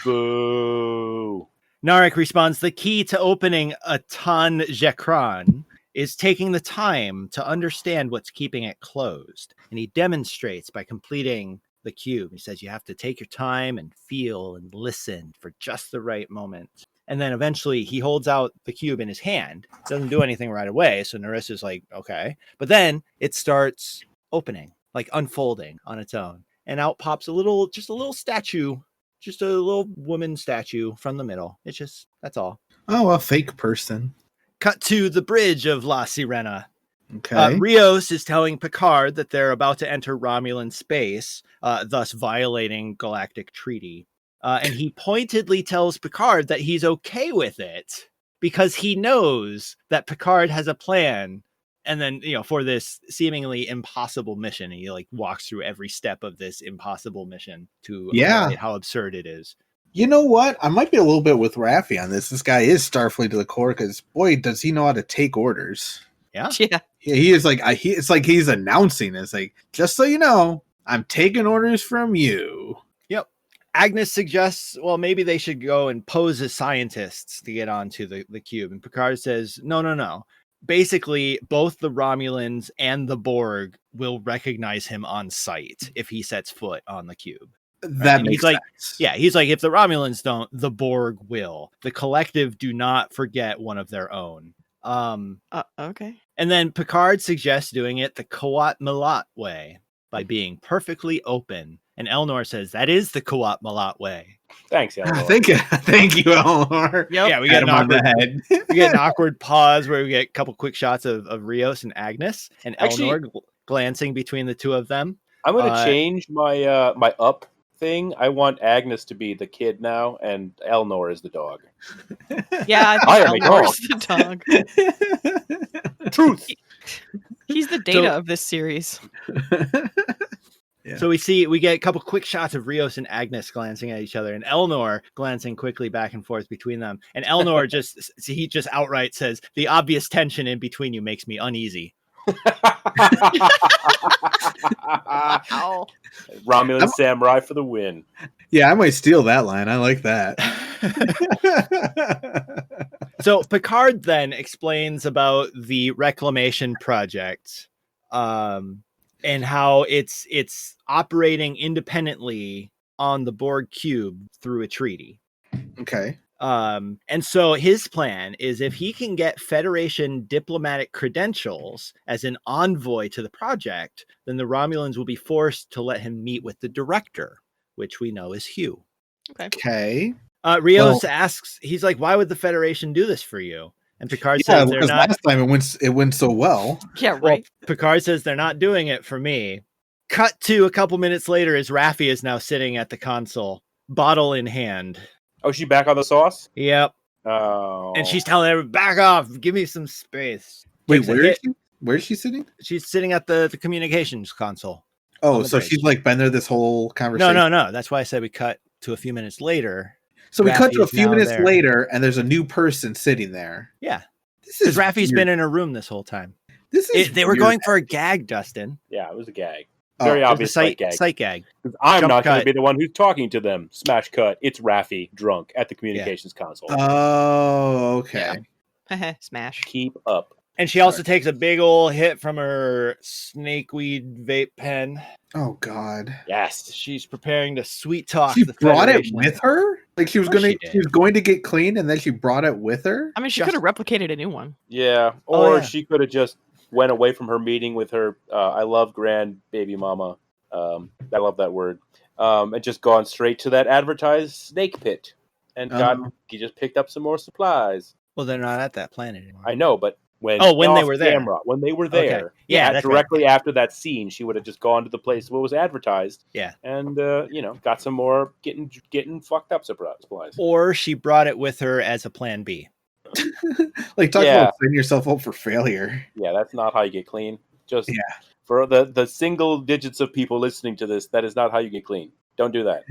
Boo. Narek responds, the key to opening a Tan Zekran is taking the time to understand what's keeping it closed. And he demonstrates by completing the cube. He says you have to take your time and feel and listen for just the right moment. And then eventually he holds out the cube in his hand. Doesn't do anything right away. So Narissa's like, okay. But then it starts opening, like unfolding on its own. And out pops a little statue. Just a little woman statue from the middle. It's just, that's all. Oh, a fake person. Cut to the bridge of La Sirena. Okay. Rios is telling Picard that they're about to enter Romulan space, thus violating galactic treaty. And he pointedly tells Picard that he's okay with it because he knows that Picard has a plan. And then, for this seemingly impossible mission, he walks through every step of this impossible mission to highlight how absurd it is. You know what? I might be a little bit with Raffi on this. This guy is Starfleet to the core because, boy, does he know how to take orders. Yeah. He is it's like he's announcing it. It's like, just so you know, I'm taking orders from you. Yep. Agnes suggests, well, maybe they should go and pose as scientists to get onto the cube. And Picard says, no. Basically, both the Romulans and the Borg will recognize him on sight if he sets foot on the cube. That makes sense. Yeah, he's like, if the Romulans don't, the Borg will. The collective do not forget one of their own. Okay. And then Picard suggests doing it the Kawat Malat way by being perfectly open. And Elnor says that is the Kawat Malat way. Thanks, Elnor. Thank you, Elnor. Yep. Yeah, we get an awkward pause where we get a couple quick shots of Rios and Agnes and Elnor glancing between the two of them. I'm going to change my my up thing. I want Agnes to be the kid now, and Elnor is the dog. Yeah, I am the dog. Truth. He's the Data of this series. Yeah. So we get a couple quick shots of Rios and Agnes glancing at each other, and Elnor glancing quickly back and forth between them. And Elnor just outright says, "The obvious tension in between you makes me uneasy." Romulan samurai for the win. Yeah, I might steal that line. I like that. So Picard then explains about the reclamation project. And how it's operating independently on the Borg cube through a treaty. Okay. And so his plan is if he can get Federation diplomatic credentials as an envoy to the project, then the Romulans will be forced to let him meet with the director, which we know is Hugh. Okay. Rios asks, he's like, why would the Federation do this for you? And Picard Yeah, says they're because not. last time it went so well. Yeah, Well, right. Picard says they're not doing it for me. Cut to a couple minutes later as Raffi is now sitting at the console, bottle in hand. Oh, she back on the sauce? Yep. Oh. And she's telling everyone, back off, give me some space. Wait, Takes a where is hit. she? Where is she sitting? She's sitting at the communications console. Oh, the so bridge. she's like been there this whole conversation. No. That's why I said we cut to a few minutes later. So we cut Raffi to a is few now minutes there. later, and there's a new person sitting there. Yeah. This Because is Raffi's weird. been in her room this whole time. This is They were weird. going for a gag, Dustin. Yeah, it was a gag. Oh, Very it was It was obvious a sight gag. sight gag. 'Cause I'm Jump not going cut. to be the one who's talking to them. Smash cut. It's Raffi drunk at the communications console. Oh, okay. Smash. Keep up. And she also takes a big old hit from her snakeweed vape pen. Oh God. Yes. She's preparing to sweet talk. She the brought it Federation. with her. Like she was Of course gonna, she did. she was going to get clean, and then she brought it with her. I mean, she Just- could have replicated a new one. Yeah. Oh, Or yeah. she could have just went away from her meeting with her I love grand baby mama. I love that word. And just gone straight to that advertised snake pit and he just picked up some more supplies. Well, they're not at that planet anymore. I know, but when Oh, when they off were there. camera, when they were there, Okay. Yeah, that's right. directly after that scene, she would have just gone to the place where was advertised. Yeah. And got some more getting fucked up supplies. Or she brought it with her as a plan B. Like talk Yeah. about setting yourself up for failure. Yeah, that's not how you get clean. Just Yeah. for the single digits of people listening to this, that is not how you get clean. Don't do that.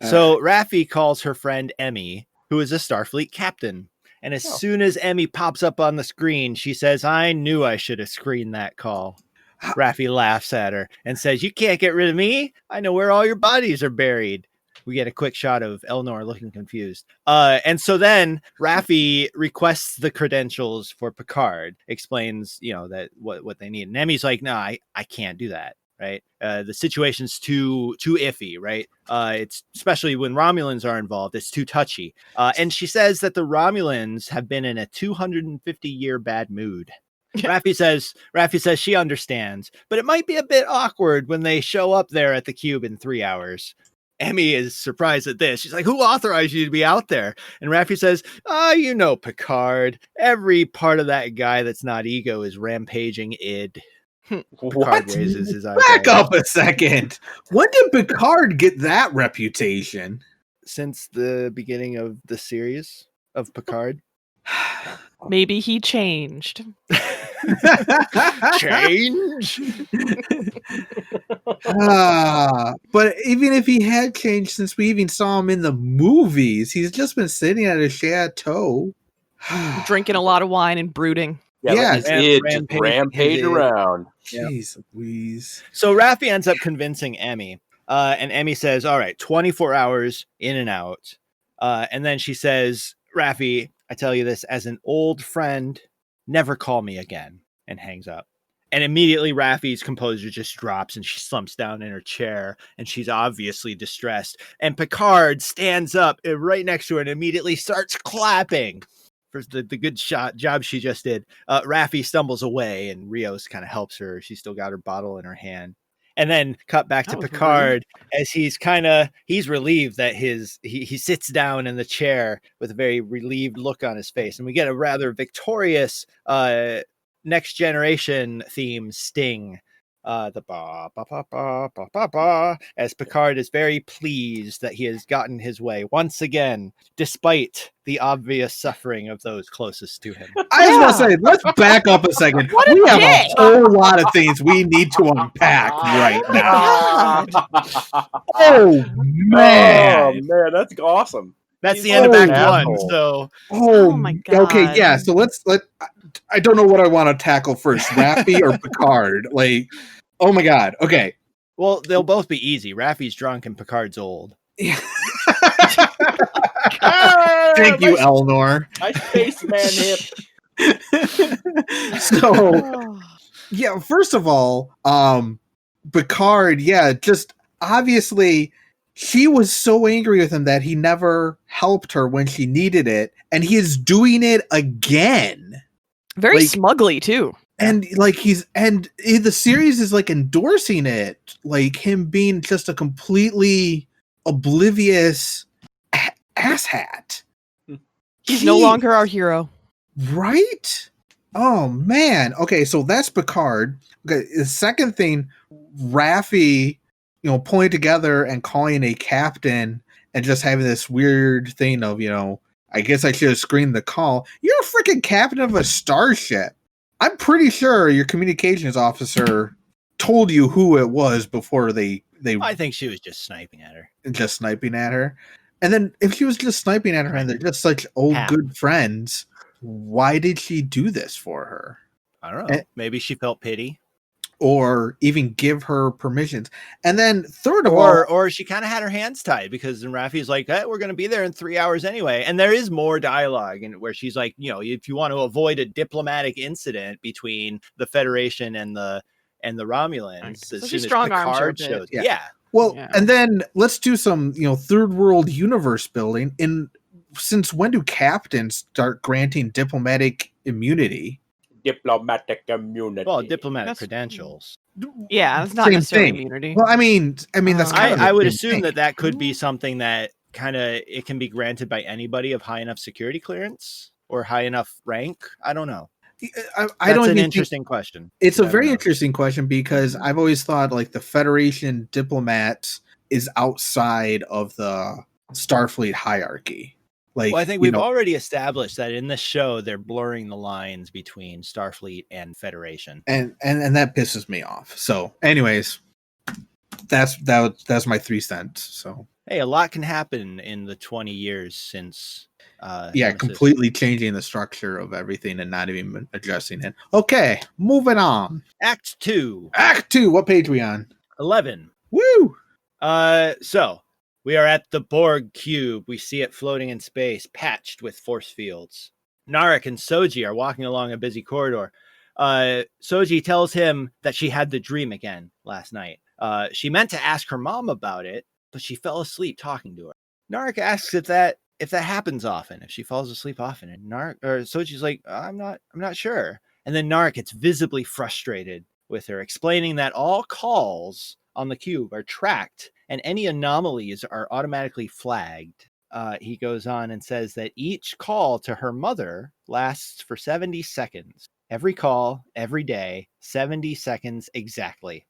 So Raffi calls her friend Emmy, who is a Starfleet captain. And as soon as Emmy pops up on the screen, she says, I knew I should have screened that call. Raffi laughs at her and says, you can't get rid of me. I know where all your bodies are buried. We get a quick shot of Elnor looking confused. And so then Raffi requests the credentials for Picard, explains, that what they need. And Emmy's like, no, I can't do that. Right. The situation's too iffy. Right. It's especially when Romulans are involved. It's too touchy. And she says that the Romulans have been in a 250-year bad mood. Raffi says she understands, but it might be a bit awkward when they show up there at the cube in 3 hours. Emmy is surprised at this. She's like, who authorized you to be out there? And Raffi says, Picard. Every part of that guy that's not ego is rampaging id. Picard What? raises his Back eyebrows. up a second. When did Picard get that reputation? Since the beginning of the series of Picard. Maybe he changed. Change. But even if he had changed since we even saw him in the movies, he's just been sitting at a chateau. Drinking a lot of wine and brooding. Yeah, his id just rampage- rampage his id. around. Jeez Louise. So Raffi ends up convincing Emmy. And Emmy says, all right, 24 hours in and out. And then she says, Raffi, I tell you this as an old friend, never call me again, and hangs up. And immediately Raffi's composure just drops and she slumps down in her chair and she's obviously distressed. And Picard stands up right next to her and immediately starts clapping for the good job she just did. Raffi stumbles away and Rios kind of helps her. She's still got her bottle in her hand. And then cut back to That was Picard as he's relieved that he sits down in the chair with a very relieved look on his face. And we get a rather victorious Next Generation theme sting. The ba ba ba ba ba ba ba, as Picard is very pleased that he has gotten his way once again, despite the obvious suffering of those closest to him. I was going to say, let's back up a second. What a We have dick. a whole lot of things we need to unpack right now. Oh, man. Oh man, that's awesome. That's the He's end of an Act asshole. 1. So Oh, Oh my Okay, God. yeah. So I don't know what I want to tackle first, Raffi or Picard. Like, oh my God. Okay. well, they'll both be easy. Raffi's drunk and Picard's old. Thank you, Elnor. I spaceman hip. So Oh. yeah, first of all, Picard, just obviously she was so angry with him that he never helped her when she needed it, and he is doing it again. Very Like- smugly, too. And the series is like endorsing it, like him being just a completely oblivious asshat. He's no longer our hero. Right? Oh man. Okay, so that's Picard. Okay, the second thing, Raffi, pulling together and calling a captain and just having this weird thing of, I guess I should have screened the call. You're a freaking captain of a starship. I'm pretty sure your communications officer told you who it was before they I think she was just sniping at her. Just sniping at her. And then if she was just sniping at her and they're just such old good friends, why did she do this for her? I don't know. Maybe she felt pity. Or even give her permissions. And then third of all... Or she kind of had her hands tied because then Raffi's like, we're going to be there in 3 hours anyway. And there is more dialogue where she's like, if you want to avoid a diplomatic incident between the Federation and the Romulans. So she's strong-armed her a bit. Yeah. Well, and then let's do some, third world universe building. Since when do captains start granting diplomatic immunity? Diplomatic immunity. Well, diplomatic credentials. Yeah, it's not necessarily immunity. Well, I mean, that's kind of I would assume that could be something that it can be granted by anybody of high enough security clearance or high enough rank. I don't know. That's an interesting question. It's a very interesting question because I've always thought like the Federation diplomat is outside of the Starfleet hierarchy. Like, I think we've already established that in this show they're blurring the lines between Starfleet and Federation, and that pisses me off. So, anyways, that's my 3 cents. So, hey, a lot can happen in the 20 years since. Completely changing the structure of everything and not even addressing it. Okay, moving on. Act 2. What page are we on? 11. Woo! So we are at the Borg cube. We see it floating in space, patched with force fields. Narek and Soji are walking along a busy corridor. Soji tells him that she had the dream again last night. She meant to ask her mom about it, but she fell asleep talking to her. Narek asks if that happens often, if she falls asleep often, and Soji's like, I'm not sure. And then Narek gets visibly frustrated with her, explaining that all calls on the cube are tracked and any anomalies are automatically flagged. He goes on and says that each call to her mother lasts for 70 seconds. Every call, every day, 70 seconds exactly.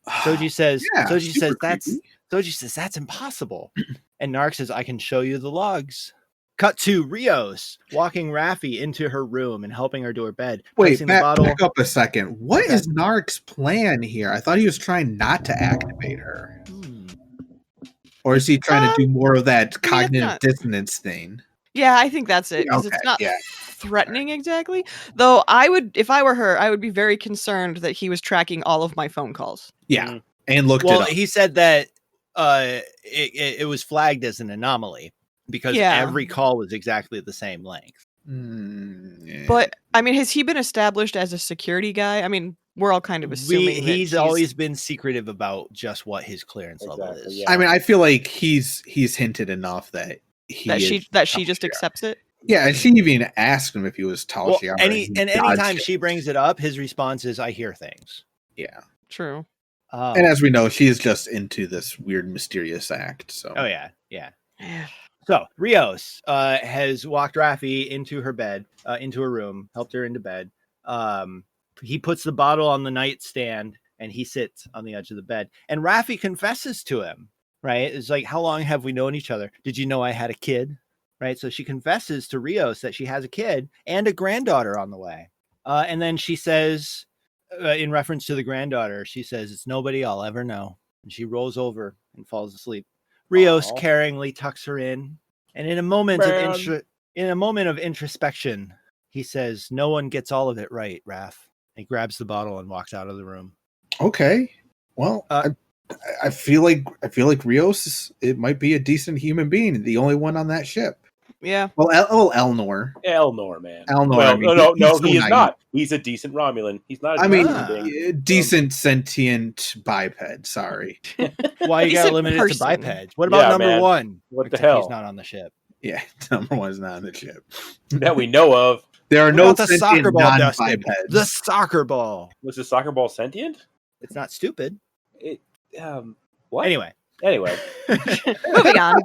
Soji says, Soji says that's impossible. And Narek says, I can show you the logs. Cut to Rios walking Raffi into her room and helping her to her bed. Wait, back up a second. What is Narek's plan here? I thought he was trying not to activate her. Or is he trying to do more of that cognitive dissonance thing? Yeah, I think that's it. Because it's not threatening exactly. Though if I were her, I would be very concerned that he was tracking all of my phone calls. Yeah. And looked it up. He said that it was flagged as an anomaly because every call was exactly the same length. But I mean, has he been established as a security guy? I mean, we're all kind of assuming he's always been secretive about just what his clearance level is. Yeah. I mean, I feel like he's hinted enough that she just accepts it. Yeah, and she even asked him if he was Tal Shiar. Anytime she brings it up, his response is, "I hear things." Yeah, true. And as we know, she is just into this weird, mysterious act. So, yeah. So Rios has walked Raffi into her bed, into her room, helped her into bed. He puts the bottle on the nightstand and he sits on the edge of the bed. And Raffi confesses to him, right? It's like, how long have we known each other? Did you know I had a kid? Right? So she confesses to Rios that she has a kid and a granddaughter on the way. And then she says, in reference to the granddaughter, she says, it's nobody I'll ever know. And she rolls over and falls asleep. Rios caringly tucks her in. And in a moment of introspection, he says, no one gets all of it right, Raph. He grabs the bottle and walks out of the room. Okay. Well, I feel like Rios it might be a decent human being, the only one on that ship. Yeah. Well, Elnor. Elnor, man. Elnor. Well, no, he is not. He's a decent Romulan. He's not. Decent sentient biped. Sorry. Why you gotta limit it to bipeds? What about number one? What the hell? He's not on the ship. Yeah, number one's not on the ship that we know of. There are no the soccer ball, non-bipeds. The soccer ball. Was the soccer ball sentient? It's not stupid. What? Anyway. Moving on.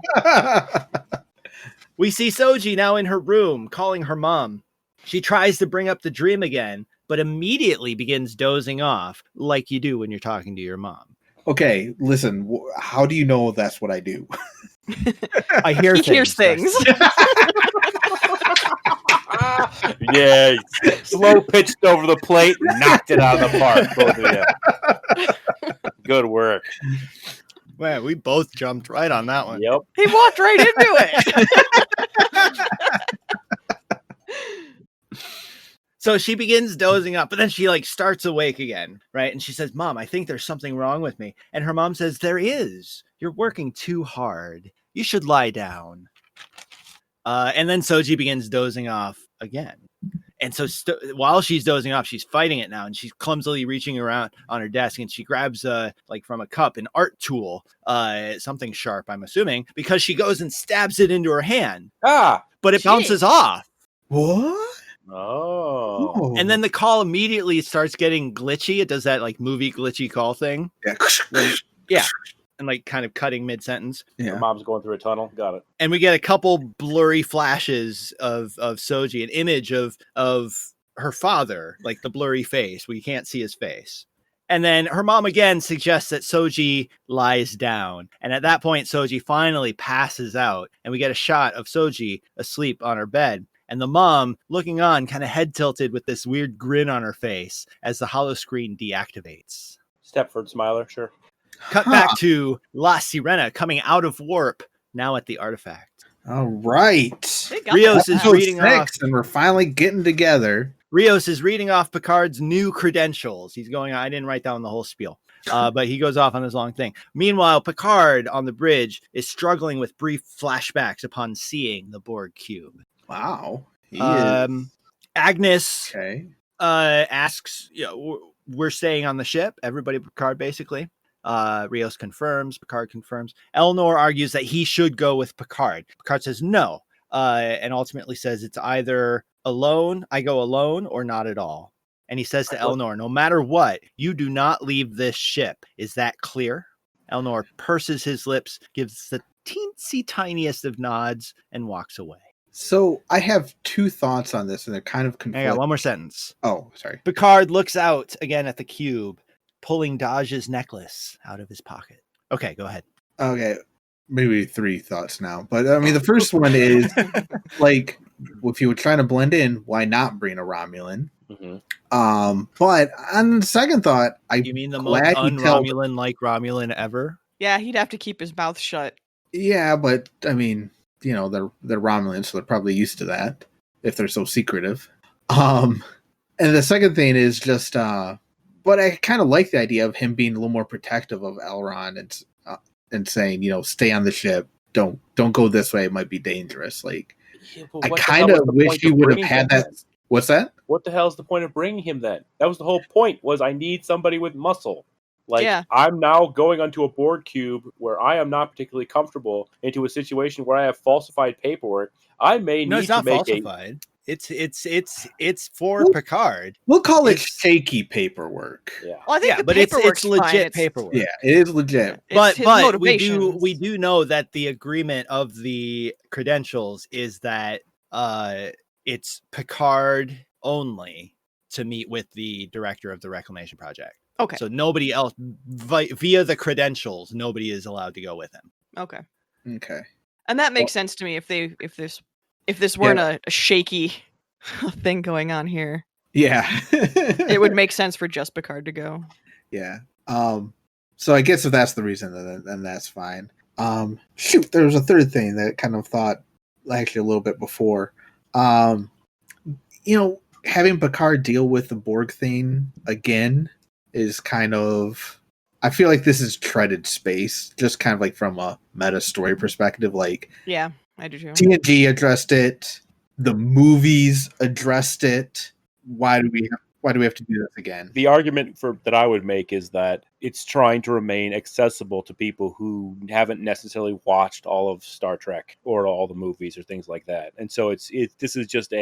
We see Soji now in her room calling her mom. She tries to bring up the dream again, but immediately begins dozing off like you do when you're talking to your mom. Okay, listen, how do you know that's what I do? I hear He things. hears things. Yeah, slow pitched over the plate, knocked it out of the park, both of you. Good work. Man, we both jumped right on that one. Yep. He walked right into it. So she begins dozing up, but then she like starts awake again, right? And she says, Mom, I think there's something wrong with me. And her mom says, there is. You're working too hard. You should lie down. And then Soji begins dozing off again. And so while she's dozing off, she's fighting it now. And she's clumsily reaching around on her desk and she grabs like from a cup, an art tool, something sharp, I'm assuming, because she goes and stabs it into her hand. Ah. But it bounces off. What? Oh. And then the call immediately starts getting glitchy. It does that like movie glitchy call thing. Yeah. Yeah. And like kind of cutting mid-sentence. Her mom's going through a tunnel. Got it. And we get a couple blurry flashes of Soji, an image of her father, like the blurry face where you can't see his face. And then her mom again suggests that Soji lies down. And at that point, Soji finally passes out. And we get a shot of Soji asleep on her bed. And the mom looking on, kind of head tilted with this weird grin on her face as the hollow screen deactivates. Stepford Smiler, sure. Cut back to La Sirena coming out of warp, now at the artifact. All right. Rios is reading off. And we're finally getting together. Rios is reading off Picard's new credentials. He's going, I didn't write down the whole spiel, but he goes off on this long thing. Meanwhile, Picard on the bridge is struggling with brief flashbacks upon seeing the Borg cube. Wow. Agnes asks, we're staying on the ship. Everybody, Picard, basically. Rios confirms. Picard confirms. Elnor argues that he should go with Picard. Picard says no, and ultimately says it's either I go alone, or not at all. And he says to Elnor, no matter what, you do not leave this ship. Is that clear? Elnor purses his lips, gives the teensy tiniest of nods, and walks away. So I have two thoughts on this, and they're kind of conflicting. I got one more sentence. Oh, sorry. Picard looks out again at the cube, pulling Daj's necklace out of his pocket. Okay, go ahead. Okay, maybe three thoughts now. But I mean, the first one is, like, if you were trying to blend in, why not bring a Romulan? Mm-hmm. But on the second thought, You mean the most un-Romulan-like Romulan ever? Yeah, he'd have to keep his mouth shut. Yeah, but, I mean, they're Romulans, so they're probably used to that, if they're so secretive. And the second thing is just... but I kind of like the idea of him being a little more protective of Elrond and saying, stay on the ship. Don't go this way. It might be dangerous. Like, I kind of wish he would have had that. What's that? What the hell is the point of bringing him then? That was the whole point, was I need somebody with muscle. Like, I'm now going onto a Borg cube where I am not particularly comfortable into a situation where I have falsified paperwork. I may need to make falsified. It's for Picard. We'll call it shaky paperwork. Yeah, well, I think but it's legit paperwork. Yeah, it is legit. But we do know that the agreement of the credentials is that it's Picard only to meet with the director of the Reclamation Project. Okay. So nobody else via the credentials, nobody is allowed to go with him. Okay. And that makes sense to me if this weren't a shaky thing going on here. Yeah. It would make sense for just Picard to go. Yeah. So I guess if that's the reason, then that's fine. There was a third thing that I kind of thought actually a little bit before. Having Picard deal with the Borg thing again is kind of... I feel like this is treaded space, just kind of like from a meta story perspective. Like, yeah, I do too. TNG addressed it. The movies addressed it. Why do we have to do this again? The argument that I would make is that it's trying to remain accessible to people who haven't necessarily watched all of Star Trek or all the movies or things like that. And so this is just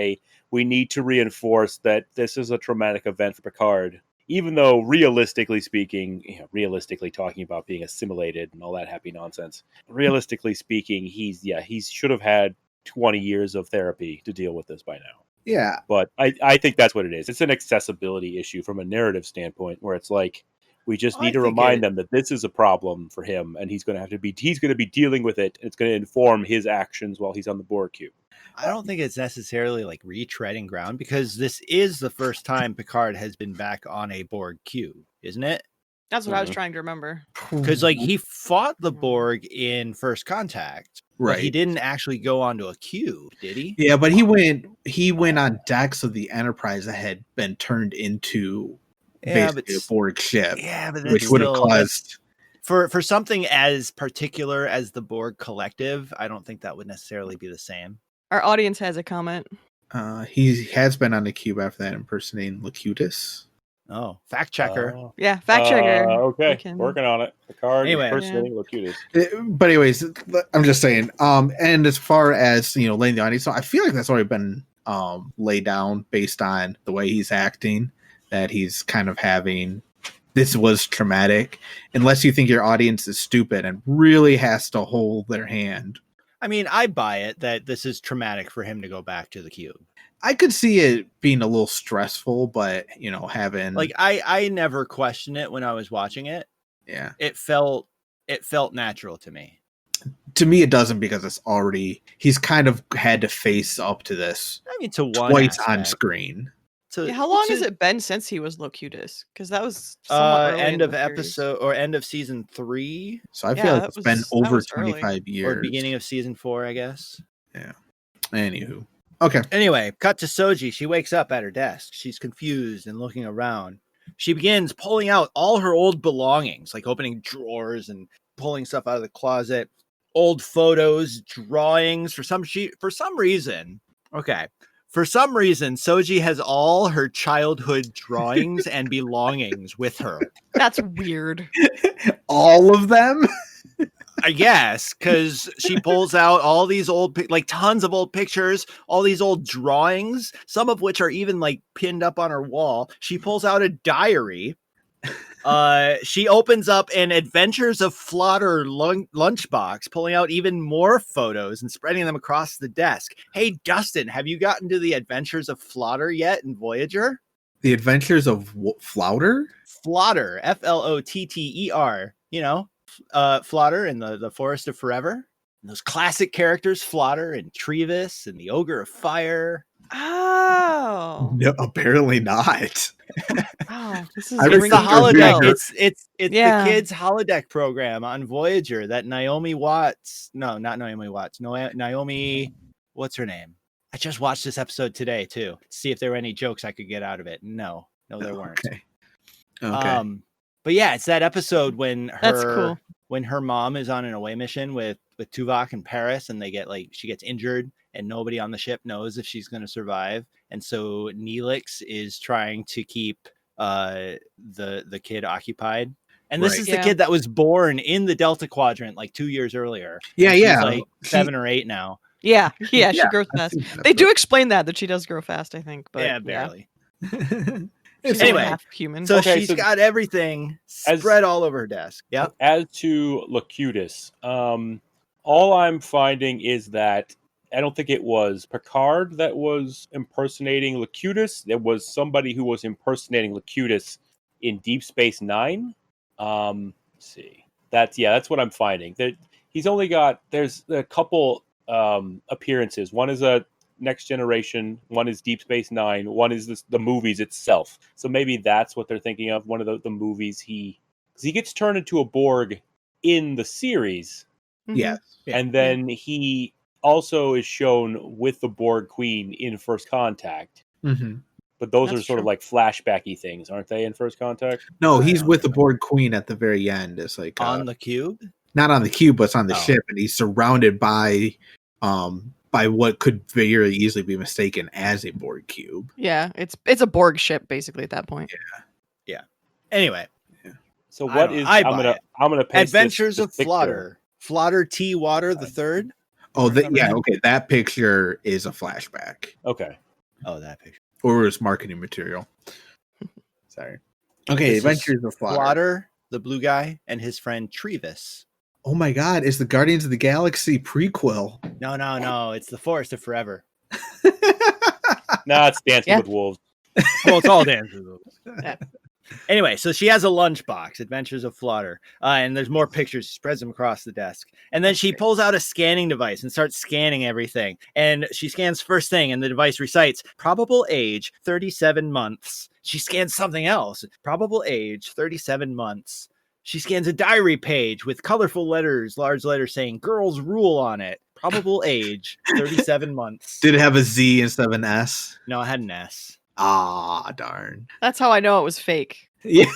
we need to reinforce that this is a traumatic event for Picard. Even though realistically speaking, realistically talking about being assimilated and all that happy nonsense, realistically speaking, he should have had 20 years of therapy to deal with this by now. Yeah. But I think that's what it is. It's an accessibility issue from a narrative standpoint, where it's like we just need to remind them that this is a problem for him, and he's going to be dealing with it. And it's going to inform his actions while he's on the Borg cube. I don't think it's necessarily like retreading ground, because this is the first time Picard has been back on a Borg cube, isn't it? That's what I was trying to remember. Because like he fought the Borg in First Contact, Right. but he didn't actually go onto a cube, did he? Yeah, but he went on decks of the Enterprise that had been turned into basically a Borg ship. Yeah, but which would have caused for something as particular as the Borg collective, I don't think that would necessarily be the same. Our audience has a comment. He has been on the cube after that, impersonating Locutus. Oh, fact checker. Yeah, fact checker. Okay, working on it. Picard Anyway. impersonating Locutus. But anyways, I'm just saying. And as far as laying the audience, so I feel like that's already been laid down based on the way he's acting. That he's kind of having this was traumatic, unless you think your audience is stupid and really has to hold their hand. I mean, I buy it that this is traumatic for him to go back to the cube. I could see it being a little stressful, but having like I never questioned it when I was watching it. Yeah, it felt natural to me. To me, it doesn't, because he's kind of had to face up to this. I mean, to one twice aspect. On screen. How long has it been since he was Locutus? Because that was end of episode or end of season 3. So I feel like it's been over 25 years. Or beginning of season 4, I guess. Yeah. Anywho. Okay. Anyway, cut to Soji. She wakes up at her desk. She's confused and looking around. She begins pulling out all her old belongings, like opening drawers and pulling stuff out of the closet. Old photos, drawings. For some reason, Soji has all her childhood drawings and belongings with her. That's weird. All of them? I guess, because she pulls out all these tons of old pictures, all these old drawings, some of which are even like pinned up on her wall. She pulls out a diary. She opens up an Adventures of Flotter lunchbox, pulling out even more photos and spreading them across the desk. Hey, Dustin, have you gotten to the Adventures of Flotter yet in Voyager? The Adventures of Flouter? Flotter, Flotter. Flotter in the Forest of Forever. And those classic characters, Flotter and Trevis and the Ogre of Fire. Oh. No, apparently not. Oh, this is it's the holodeck. It's the kids' holodeck program on Voyager that Naomi Watts. No, not Naomi Watts. No, Naomi. What's her name? I just watched this episode today too. See if there were any jokes I could get out of it. No, there weren't. Okay. But yeah, it's that episode when her mom is on an away mission with Tuvok and Paris, and she gets injured, and nobody on the ship knows if she's going to survive, and so Neelix is trying to keep the kid occupied. And this is the kid that was born in the Delta Quadrant like 2 years earlier. Yeah, she's like 7 or 8 now. Yeah, she grows fast. They do explain that she does grow fast, I think. But yeah, barely. She's anyway, half human. So she's got everything spread all over her desk. Yep. As to Locutus, all I'm finding is that I don't think it was Picard that was impersonating Locutus. There was somebody who was impersonating Locutus in Deep Space Nine. Let's see. That's what I'm finding. There's a couple appearances. One is a Next Generation, one is Deep Space Nine, one is the movies itself. So maybe that's what they're thinking of. One of the movies he gets turned into a Borg in the series. Yes. And then he also is shown with the Borg Queen in First Contact. Mm-hmm. But those are sort of like flashbacky things, aren't they, in First Contact? No, he's with the Borg Queen at the very end. It's like on the cube? Not on the cube, but it's on the ship, and he's surrounded by what could very easily be mistaken as a Borg cube. Yeah, it's a Borg ship basically at that point. Yeah. Anyway, so what is I'm gonna paste Adventures of Flotter. Flotter T. Water the Third. Oh, okay. That picture is a flashback. Okay. Oh, that picture. Or it's marketing material. Sorry. Okay, Adventures of Flotter. Flotter, the blue guy, and his friend Trevis. Oh my God! It's the Guardians of the Galaxy prequel. No. It's the Forest of Forever. Nah, it's Dancing Yeah. with Wolves. Well, it's all dances. Yeah. Anyway, so she has a lunchbox, Adventures of Flaughter, and there's more pictures, spreads them across the desk. And then she pulls out a scanning device and starts scanning everything. And she scans first thing, and the device recites probable age 37 months. She scans something else, probable age 37 months. She scans a diary page with colorful letters, large letters saying girls rule on it. Probable age 37 months. Did it have a Z instead of an S? No, it had an S. Ah, darn. That's how I know it was fake. Yeah.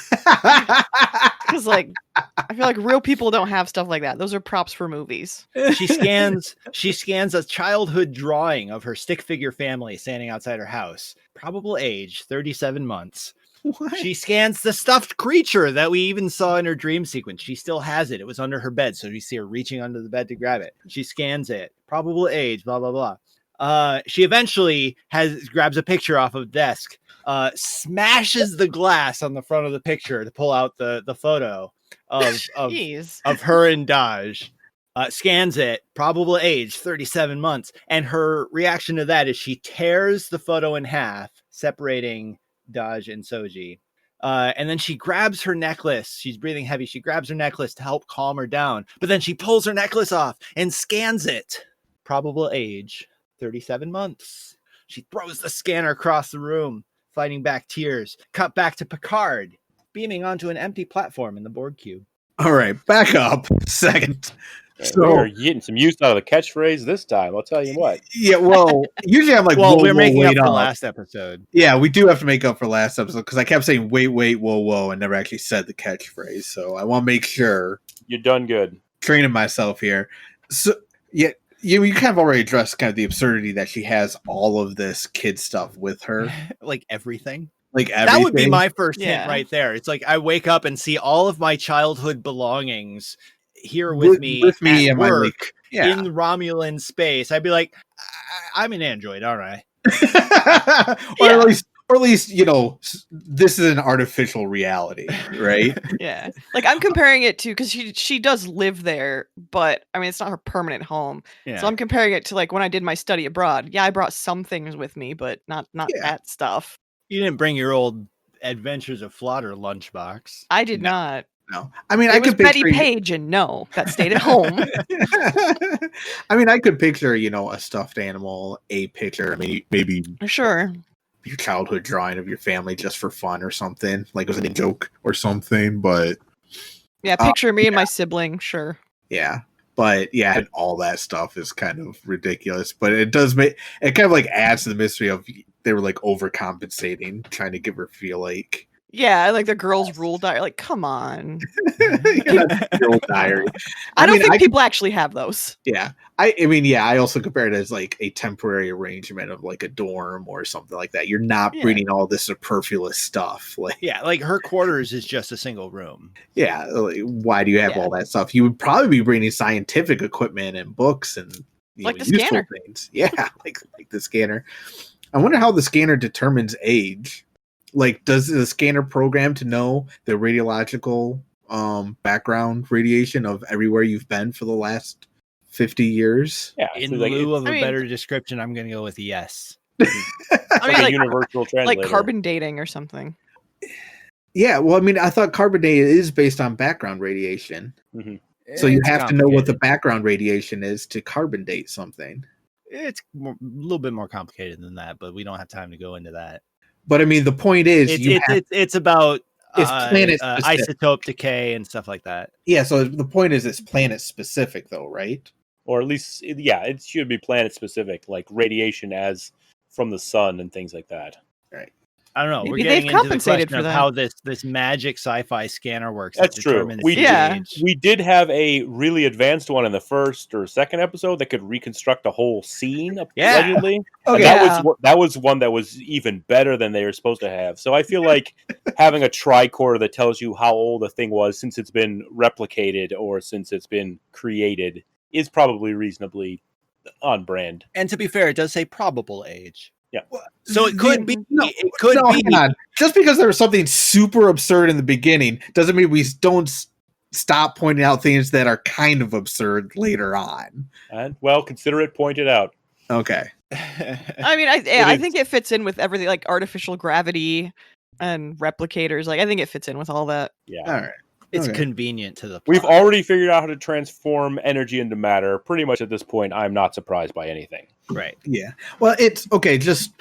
Because like, I feel like real people don't have stuff like that. Those are props for movies. She scans a childhood drawing of her stick figure family standing outside her house. Probable age 37 months. What? She scans the stuffed creature that we even saw in her dream sequence. She still has it. It was under her bed, so we see her reaching under the bed to grab it. She scans it. Probable age, blah blah blah. She eventually grabs a picture off of desk, smashes the glass on the front of the picture to pull out the photo of Jeez. her and Dodge. Scans it, probable age 37 months, and her reaction to that is she tears the photo in half, separating Dodge and Soji. And then she grabs her necklace. She's breathing heavy. She grabs her necklace to help calm her down, but then she pulls her necklace off and scans it. Probable age 37 months. She throws the scanner across the room, fighting back tears. Cut back to Picard, beaming onto an empty platform in the board cube. All right, back up a second. We're getting some use out of the catchphrase this time. I'll tell you what. Yeah, well, usually I'm like, Well, whoa, we're whoa, making up wait for up. last episode. Yeah, we do have to make up for last episode because I kept saying wait, whoa, and never actually said the catchphrase. So I want to make sure. You're done good. Training myself here. So yeah, you kind of already addressed kind of the absurdity that she has all of this kid stuff with her. Like everything. Like everything. That would be my first Yeah. hint right there. It's like I wake up and see all of my childhood belongings here with me at and my work like, yeah. in Romulan space. I'd be like, I'm an android, aren't I? or at least, you know, this is an artificial reality, right? Yeah. Like I'm comparing it to, because she does live there, but I mean it's not her permanent home. Yeah. So I'm comparing it to like when I did my study abroad. Yeah, I brought some things with me, but not Yeah. that stuff. You didn't bring your old Adventures of Flaughter lunchbox. I did not. No, I mean, It I was could Betty picture. Page, and no, that stayed at home. I mean, I could picture, you know, a stuffed animal, a picture. I mean, maybe Sure. your childhood drawing of your family just for fun or something, like it was a joke or something. But Yeah, picture me and my sibling. Sure. yeah, but yeah, and all that stuff is kind of ridiculous. But it does make it kind of like adds to the mystery of they were like overcompensating, trying to give her feel like Yeah, like the girls' rule diary. Like, come on. girl diary. I don't mean, think people actually have those. Yeah. I mean, yeah, I also compare it as like a temporary arrangement of like a dorm or something like that. You're not Yeah. bringing all this superfluous stuff. Like, Yeah, like her quarters is just a single room. yeah, like, why do you have Yeah. all that stuff? You would probably be bringing scientific equipment and books and Like the useful scanner. things. Yeah, like the scanner. I wonder how the scanner determines age. Like, does the scanner program to know the radiological background radiation of everywhere you've been for the last 50 years? Yeah. In so like, lieu of I a mean- better description, I'm going to go with yes. I it's mean, like a like, universal translator. like carbon dating or something. Yeah, well, I mean, I thought carbon dating is based on background radiation. So you It's have to know what the complicated. background radiation is to carbon date something. It's a little bit more complicated than that, but we don't have time to go into that. But I mean, the point is, It's about It's planet-specific. isotope decay and stuff like that. yeah. So the point is, it's planet specific, though, right? Or at least, yeah, it should be planet specific, like radiation as from the sun and things like that. I don't know. We're Maybe getting they've into the compensated question for of that. how this magic sci-fi scanner works. That's that true. determines We- the Yeah. age. We did have a really advanced one in the first or second episode that could reconstruct a whole scene, Yeah. allegedly. And Okay. Yeah. that was one that was even better than they were supposed to have. So I feel like having a tricorder that tells you how old a thing was since it's been replicated or since it's been created is probably reasonably on brand. And to be fair, it does say probable age. Yeah. So it could be. No, It could no, be. hang on. Just because there was something super absurd in the beginning doesn't mean we don't stop pointing out things that are kind of absurd later on. And well, consider it pointed out. Okay. I mean, I think it fits in with everything, like artificial gravity and replicators. Like, I think it fits in with all that. Yeah. All right. It's Okay. convenient to the plot. We've already figured out how to transform energy into matter. Pretty much at this point, I'm not surprised by anything. Right. Yeah. Well, it's okay. Just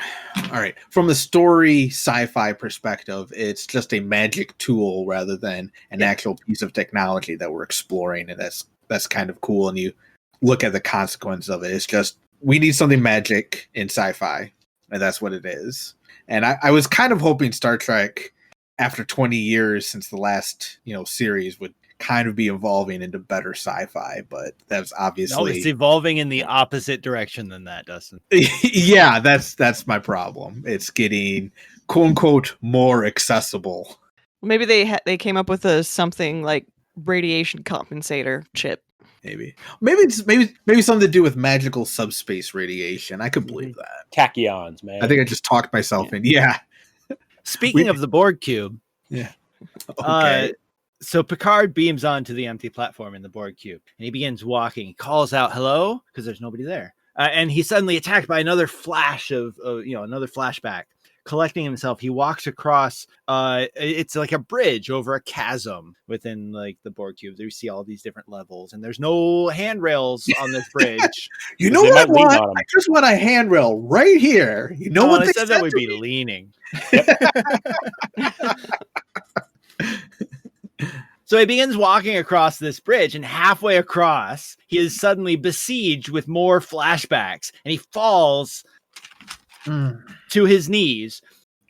all right. From the story sci-fi perspective, it's just a magic tool rather than an actual piece of technology that we're exploring, and that's kind of cool. And you look at the consequence of it. It's just we need something magic in sci-fi, and that's what it is. And I was kind of hoping Star Trek, after 20 years since the last series, would kind of be evolving into better sci-fi, but that's obviously No, it's evolving in the opposite direction than that, Dustin. Yeah, that's my problem. It's getting quote unquote more accessible. Maybe they came up with something like radiation compensator chip. Maybe it's something to do with magical subspace radiation. I could believe that. Tachyons, man. I think I just talked myself in. Yeah. Speaking of the Borg cube, Yeah. Okay. So Picard beams onto the empty platform in the Borg cube, and he begins walking. He calls out "hello" because there's nobody there, and he's suddenly attacked by another flash of another flashback. Collecting himself, he walks across. It's like a bridge over a chasm within like the Borg cube. You see all these different levels, and there's no handrails on this bridge. You know what I want? I just want a handrail right here. You know what they said that would be leaning. So he begins walking across this bridge, and halfway across, he is suddenly besieged with more flashbacks, and he falls to his knees,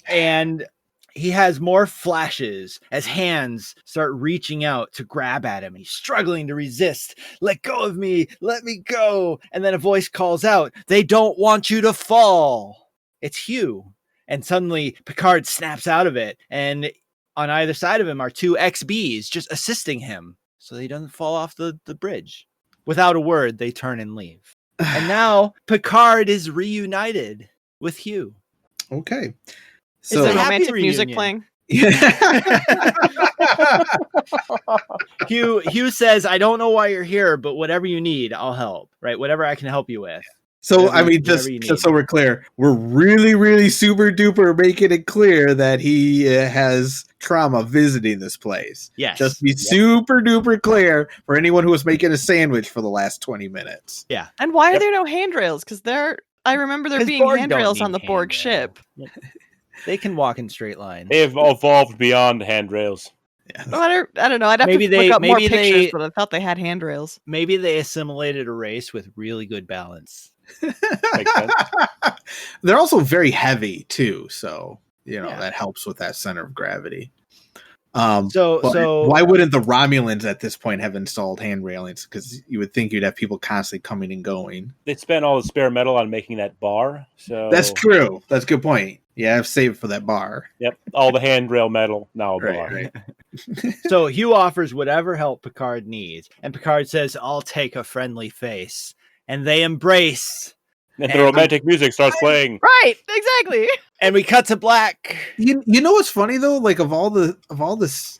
and he has more flashes as hands start reaching out to grab at him. He's struggling to resist. Let go of me. Let me go. And then a voice calls out, "They don't want you to fall." It's Hugh. And suddenly Picard snaps out of it, and on either side of him are two XBs just assisting him so he doesn't fall off the bridge. Without a word, they turn and leave. And now Picard is reunited with Hugh. Okay. So, is the romantic music playing? Hugh says, "I don't know why you're here, but whatever you need, I'll help. Right? Whatever I can help you with." So, I mean, just so we're clear, we're really, really super duper making it clear that he has trauma visiting this place. Yes. Just to be super duper clear for anyone who was making a sandwich for the last 20 minutes. Yeah. And why are there no handrails? Because I remember there being handrails on the Borg ship. They can walk in straight lines. They have evolved beyond handrails. Yeah. Well, I don't know. I'd have to look up more pictures, but I thought they had handrails. Maybe they assimilated a race with really good balance. Makes sense. They're also very heavy too, so that helps with that center of gravity. So why wouldn't the Romulans at this point have installed hand railings? Because you would think you'd have people constantly coming and going. They spent all the spare metal on making that bar. So that's true. That's a good point. Yeah, I've saved for that bar. Yep, all the handrail metal now a bar. Right. So Hugh offers whatever help Picard needs, and Picard says, "I'll take a friendly face." And they embrace. And the romantic music starts playing. Right, exactly. And we cut to black. You know what's funny though? Like of all the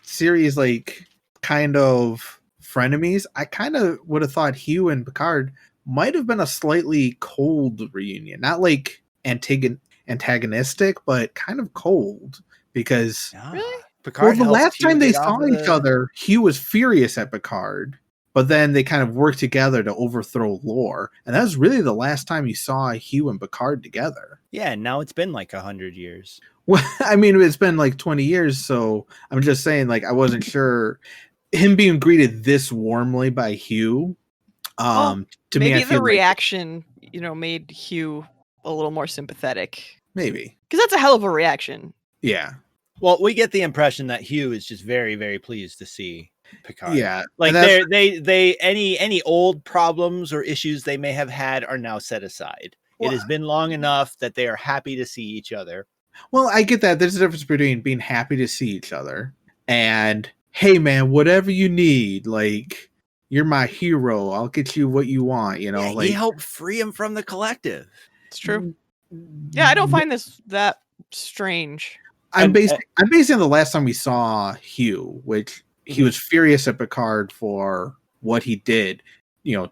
series, like kind of frenemies, I kind of would have thought Hugh and Picard might have been a slightly cold reunion, not like antagonistic, but kind of cold because really? Picard. Well, the last time they saw each other, Hugh was furious at Picard. But then they kind of worked together to overthrow Lore. And that was really the last time you saw Hugh and Picard together. Yeah, and now it's been like 100 years. Well, I mean, it's been like 20 years, so I'm just saying, like, I wasn't sure. Him being greeted this warmly by Hugh, to me, I feel the reaction, made Hugh a little more sympathetic. Maybe. Because that's a hell of a reaction. Yeah. Well, we get the impression that Hugh is just very, very pleased to see Picard. Yeah, like they any old problems or issues they may have had are now set aside. Well, it has been long enough that they are happy to see each other. Well, I get that. There's a difference between being happy to see each other and, hey man, whatever you need, like you're my hero. I'll get you what you want. Yeah, like he helped free him from the collective. It's true. Yeah, I don't find this that strange. I'm basing on the last time we saw Hugh, which he was furious at Picard for what he did,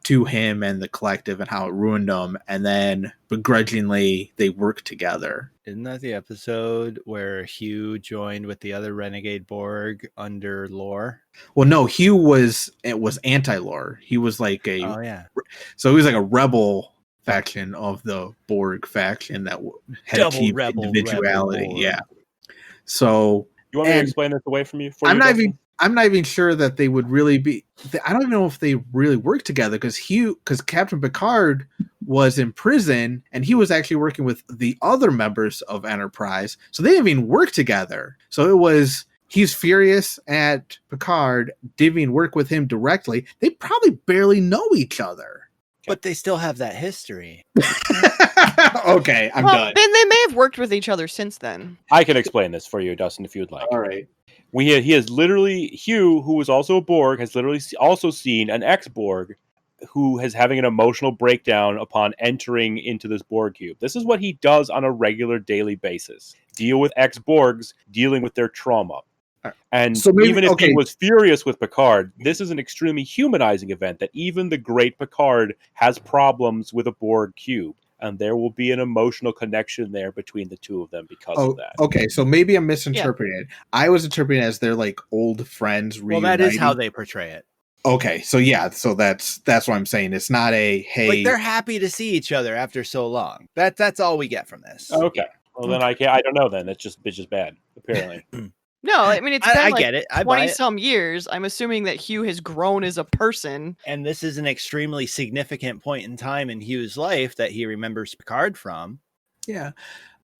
to him and the collective and how it ruined them. And then begrudgingly they worked together. Isn't that the episode where Hugh joined with the other renegade Borg under Lore? Well, no, Hugh was anti-Lore. He was like so he was like a rebel faction of the Borg faction that had Double achieved rebel individuality. Borg. Yeah. So You want me to explain this away from you? I'm not even sure that they would really be. I don't even know if they really work together because Captain Picard was in prison and he was actually working with the other members of Enterprise, so they didn't even work together. So it was he's furious at Picard, didn't even work with him directly. They probably barely know each other, but they still have that history. Okay, I'm done. Then they may have worked with each other since then. I can explain this for you, Dustin, if you'd like. All right. He has literally, Hugh, who was also a Borg, has literally also seen an ex-Borg who is having an emotional breakdown upon entering into this Borg cube. This is what he does on a regular daily basis. Deal with ex-Borgs, dealing with their trauma. And so even if he was furious with Picard, this is an extremely humanizing event that even the great Picard has problems with a Borg cube. And there will be an emotional connection there between the two of them because of that. Okay, so maybe I'm misinterpreting it. I was interpreting it as they're like old friends reuniting. Well, that is how they portray it. Okay, so yeah, so that's what I'm saying. It's not a hey. Like they're happy to see each other after so long. That's all we get from this. Okay. Well, then I don't know. Then it's just bad. Apparently. No, I mean, it's been I get it. 20-some years. I'm assuming that Hugh has grown as a person. And this is an extremely significant point in time in Hugh's life that he remembers Picard from. Yeah.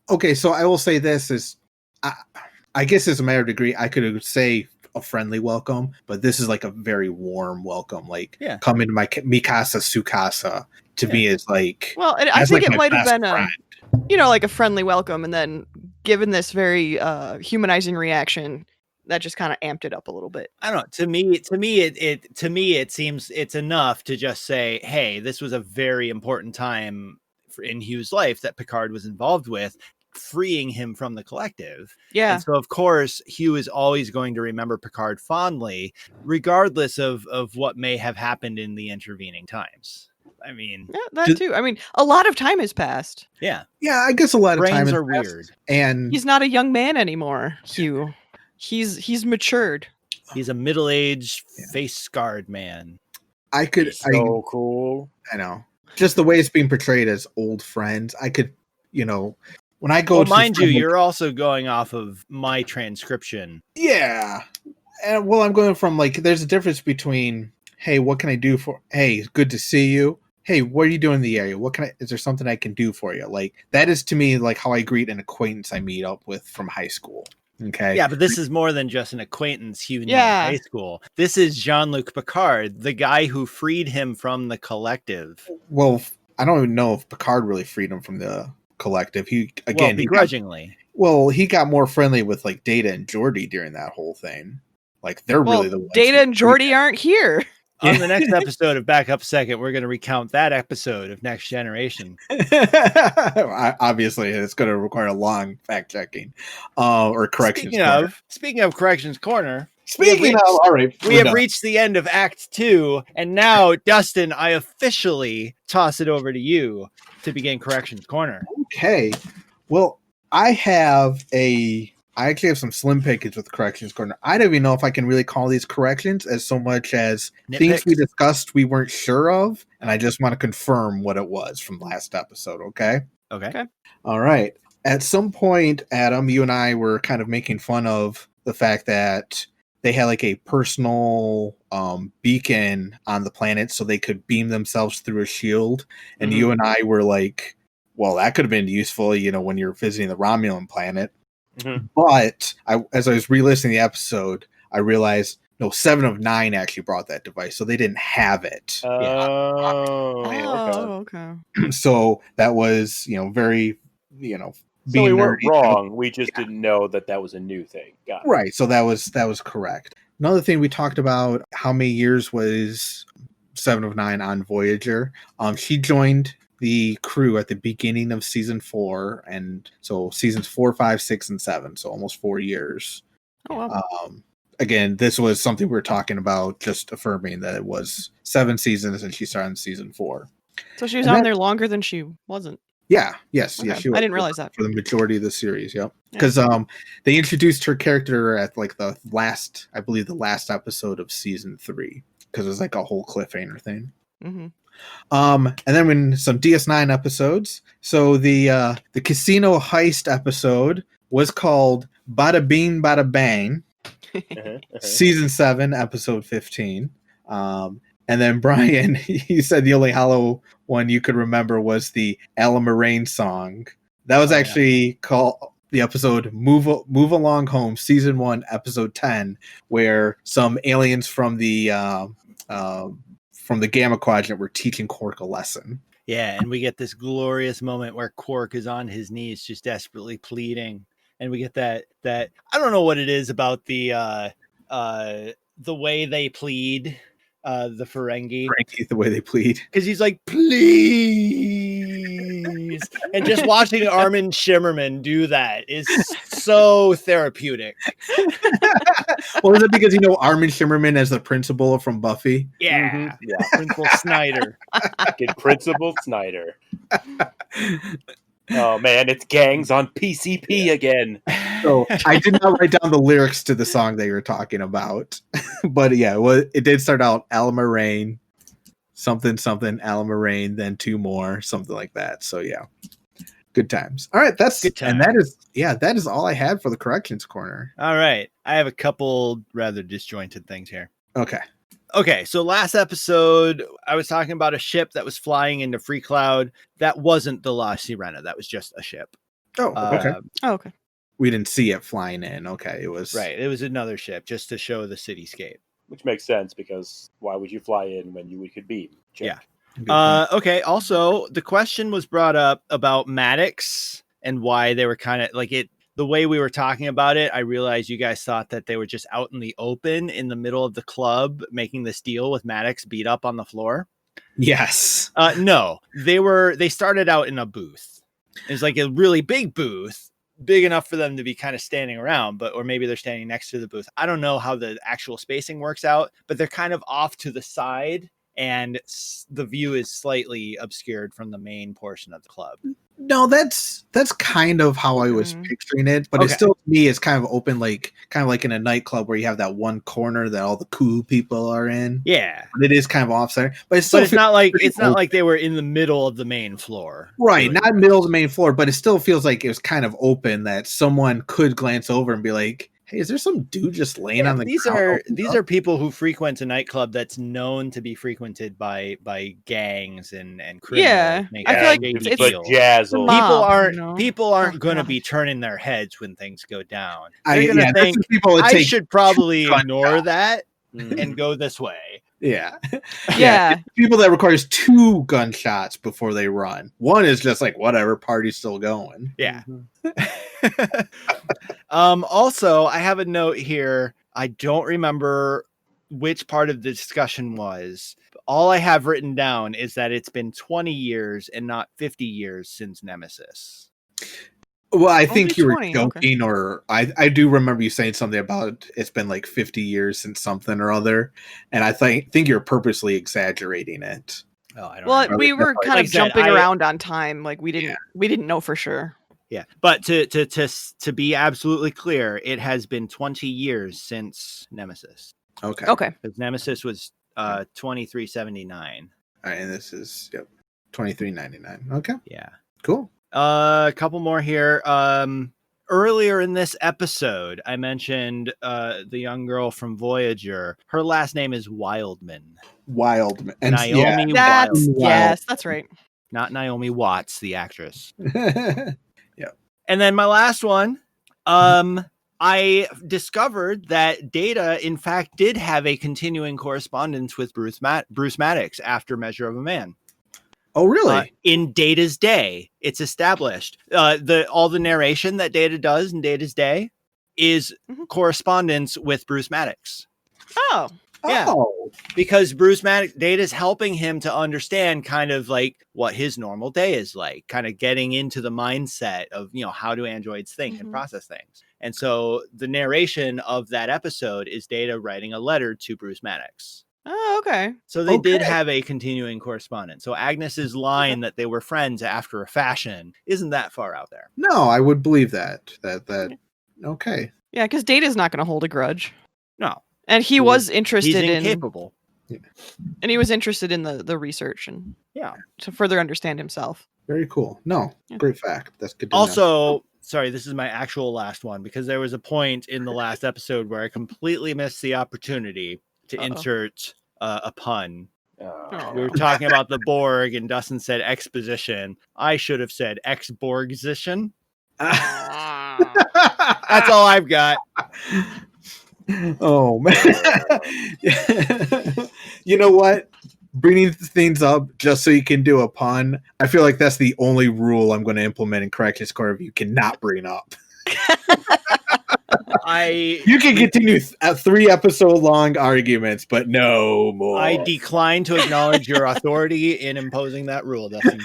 Okay, so I will say this is, I guess it's a matter of degree. I could say a friendly welcome, but this is like a very warm welcome. Like, come into my Mikasa Sukasa to me is like... Well, I think it might have been like a friendly welcome, and then given this very humanizing reaction, that just kind of amped it up a little bit. I don't know. To me, it seems it's enough to just say, "Hey, this was a very important time in Hugh's life that Picard was involved with, freeing him from the collective." Yeah. And so, of course, Hugh is always going to remember Picard fondly, regardless of what may have happened in the intervening times. I mean, that too. I mean, a lot of time has passed. Yeah. Yeah, I guess a lot of time are weird. And he's not a young man anymore, Hugh. He's matured. He's a middle-aged, face-scarred man. Cool. I know. Just the way it's being portrayed as old friends. I could, when I go to mind you, you're also going off of my transcription. Yeah. And well, I'm going from there's a difference between, hey, what can I do for, hey, good to see you. Hey, what are you doing in the area? Is there something I can do for you? Like, that is to me like how I greet an acquaintance I meet up with from high school. Okay. Yeah, but this is more than just an acquaintance you knew in high school. This is Jean-Luc Picard, the guy who freed him from the collective. Well, I don't even know if Picard really freed him from the collective. Begrudgingly. He got more friendly with Data and Geordi during that whole thing. Like, they're really the ones. Data and Geordi aren't here. On the next episode of Back Up Second, we're going to recount that episode of Next Generation. Obviously, it's going to require a long fact checking or corrections. Speaking of Corrections Corner. All right, we have reached the end of Act 2, and now, Dustin, I officially toss it over to you to begin Corrections Corner. Okay. Well, I actually have some slim pickings with Corrections Corner. I don't even know if I can really call these corrections as so much as things we discussed we weren't sure of, and I just want to confirm what it was from last episode, okay? Okay. All right. At some point, Adam, you and I were kind of making fun of the fact that they had a personal beacon on the planet so they could beam themselves through a shield, and you and I were like, well, that could have been useful, when you're visiting the Romulan planet. Mm-hmm. But as I was re-listening to the episode, I realized, no, 7 of 9 actually brought that device, so they didn't have it. Okay. So that was, very, so we weren't wrong. We just didn't know that was a new thing. Got it. Right. So that was correct. Another thing we talked about, how many years was 7 of 9 on Voyager? She joined the crew at the beginning of season 4, and so seasons 4, 5, 6, and 7, so almost 4 years. Oh, wow. again, this was something we were talking about, just affirming that it was 7 seasons and she started in season 4. So she was And on then- there longer than she wasn't. Yeah, yes, Okay. she was. I didn't realize that. For the majority of the series, yep. Yeah. Because they introduced her character at like the last episode of season 3, because it was like a whole cliffhanger thing. Mm-hmm. And then when some DS9 episodes. So the casino heist episode was called Bada Bing Bada Bang, season 7, episode 15. And then Brian, you said the only Hollow one you could remember was the Ala Moraine song. That was actually called the episode Move Along Home, season 1, episode 10, where some aliens from the Gamma Quadrant were teaching Quark a lesson. Yeah, and we get this glorious moment where Quark is on his knees, just desperately pleading, and we get that I don't know what it is about the way they plead, the Ferengi. Frankie, the way they plead, because he's like, please, and just watching Armin Shimmerman do that is so therapeutic. Well, is it because Armin Shimmerman as the principal from Buffy? Yeah, Yeah. Principal Snyder. Get Principal Snyder. Oh man, it's gangs on PCP again. So I did not write down the lyrics to the song that you were talking about, but yeah, it did start out Ala Moraine, something Ala Moraine, then 2 more, something like that. So yeah, good times. All right, that's Good and that is all I had for the corrections corner. All right, I have a couple rather disjointed things here. Okay, So last episode, I was talking about a ship that was flying into Free Cloud. That wasn't the La Sirena. That was just a ship. oh okay, Oh, okay. we didn't see it flying in. Okay, it was Right. It was another ship just to show the cityscape. Which makes sense, because why would you fly in when you could beam? Check. Yeah. Good point. Okay. Also, the question was brought up about Maddox and why they were kind of like it. The way we were talking about it, I realized you guys thought that they were just out in the open in the middle of the club making this deal with Maddox beat up on the floor. Yes. No, they started out in a booth. It was like a really big booth, big enough for them to be kind of standing around, or maybe they're standing next to the booth. I don't know how the actual spacing works out, but they're kind of off to the side, and the view is slightly obscured from the main portion of the club. No, that's kind of how I was picturing it, but Okay. it's still, to me, it's kind of open, like kind of like in a nightclub where you have that one corner that all the cool people are in. Yeah, But it is kind of off center, but it's not like pretty it's not like they were in the middle of the main floor. right, Really. not middle of the main floor, but it still feels like it was kind of open that someone could glance over and be like, "Hey, is there some dude just laying on the These ground?" are people who frequent a nightclub that's known to be frequented by gangs and criminals. Yeah, making I feel like shady it's deals. Jazzle. Mob. People aren't Oh, going to God. be turning their heads when things go down. I, They're going to yeah, that's think, what people would I take. should probably gunshots. ignore that Mhm. and go this way. Yeah. Yeah. People that requires 2 gunshots before they run. One is just like, whatever, party's still going. Yeah. Mhm. Also, I have a note here. I don't remember which part of the discussion was. All I have written down is that it's been 20 years and not 50 years since Nemesis. Well, I Only think you were 20, joking, or I do remember you saying something about it's been like 50 years since something or other, and I think you're purposely exaggerating it. Oh, I don't Well, remember. we were kind Like of I said, jumping I- around on time. Like we didn't know for sure. Yeah, but to be absolutely clear, it has been 20 years since Nemesis. Okay. Okay. Because Nemesis was 2379. All right, and this is $23.99. Okay, Yeah. cool. A couple more here. Earlier in this episode, I mentioned the young girl from Voyager. Her last name is Wildman, Wild and Naomi That's Wild, yes, that's right. not Naomi Watts, the actress. Yeah. And then my last one, I discovered that Data, in fact, did have a continuing correspondence with Bruce Maddox after Measure of a Man. Oh, really? In Data's day, it's established. All the narration that Data does in Data's day is correspondence with Bruce Maddox. Oh. Yeah. Oh, Because Data's helping him to understand kind of like what his normal day is like, kind of getting into the mindset of, how do androids think and process things. And so the narration of that episode is Data writing a letter to Bruce Maddox. Oh, okay. So they did have a continuing correspondence. So Agnes's line that they were friends after a fashion isn't that far out there. No, I would believe that. Okay. Yeah, because Data's not going to hold a grudge. No. And he was interested He's incapable. And he was interested in the research and to further understand himself. Very cool. No, great fact. That's good to know. Also, sorry, this is my actual last one, because there was a point in the last episode where I completely missed the opportunity to insert a pun. We were talking about the Borg, and Dustin said exposition. I should have said ex-Borgposition. That's all I've got. Oh, man. You know what? Bringing things up just so you can do a pun, I feel like that's the only rule I'm going to implement in Corrections Corps. You cannot bring up. You can continue 3 episode long arguments, but no more. I decline to acknowledge your authority in imposing that rule, Dustin.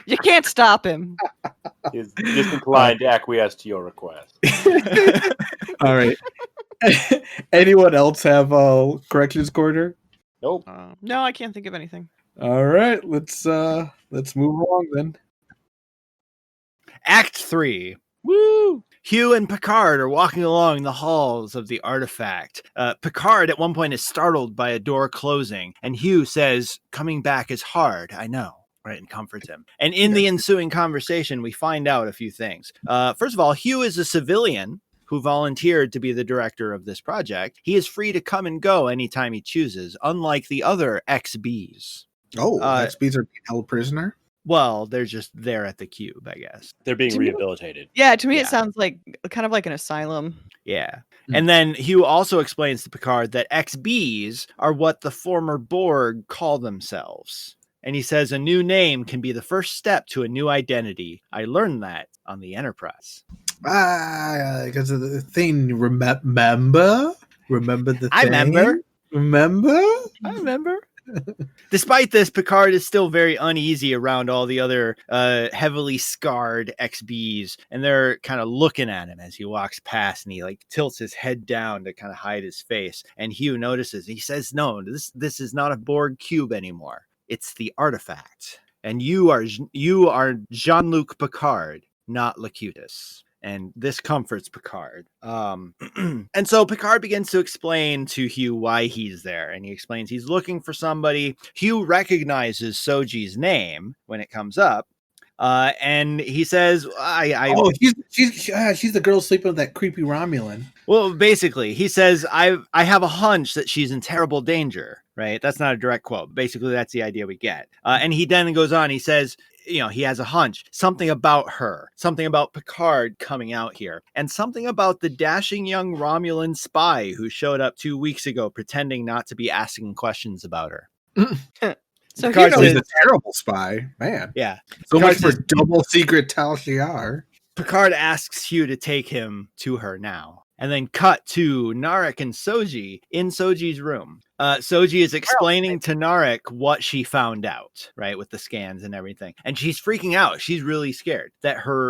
You can't stop him. He's disinclined to acquiesce to your request. All right. Anyone else have a corrections corner? Nope. No, I can't think of anything. All right, let's move along then. Act 3. Woo! Hugh and Picard are walking along the halls of the artifact. Picard at one point is startled by a door closing, and Hugh says, "Coming back is hard, I know." Right, and comforts him. And in the ensuing conversation, we find out a few things. First of all, Hugh is a civilian who volunteered to be the director of this project. He is free to come and go anytime he chooses, unlike the other XBs. Oh, XBs are being held prisoner? Well, they're just there at the cube, I guess. They're being rehabilitated. Yeah, to me it sounds like kind of like an asylum. Yeah. And then Hugh also explains to Picard that XBs are what the former Borg call themselves. And he says a new name can be the first step to a new identity. I learned that on the Enterprise. Because of the thing. Remember the thing? I remember. I remember. Despite this, Picard is still very uneasy around all the other heavily scarred XBs, and they're kind of looking at him as he walks past, and he like tilts his head down to kind of hide his face. And Hugh notices. He says, "No, this is not a Borg cube anymore. It's the artifact, and you are Jean-Luc Picard, not Locutus." And this comforts Picard. And so Picard begins to explain to Hugh why he's there. And he explains he's looking for somebody. Hugh recognizes Soji's name when it comes up. And he says, she's the girl sleeping with that creepy Romulan. Well, basically, he says, I have a hunch that she's in terrible danger, right? That's not a direct quote. Basically, that's the idea we get. And he then goes on, he says, he has a hunch, something about her, something about Picard coming out here, and something about the dashing young Romulan spy who showed up 2 weeks ago pretending not to be asking questions about her. So he's a terrible spy, man. Yeah. So much for double secret Tal Shiar. Picard asks Hugh to take him to her now. And then cut to Narek and Soji in Soji's room. Soji is explaining to Narek what she found out, right, with the scans and everything. And she's freaking out. She's really scared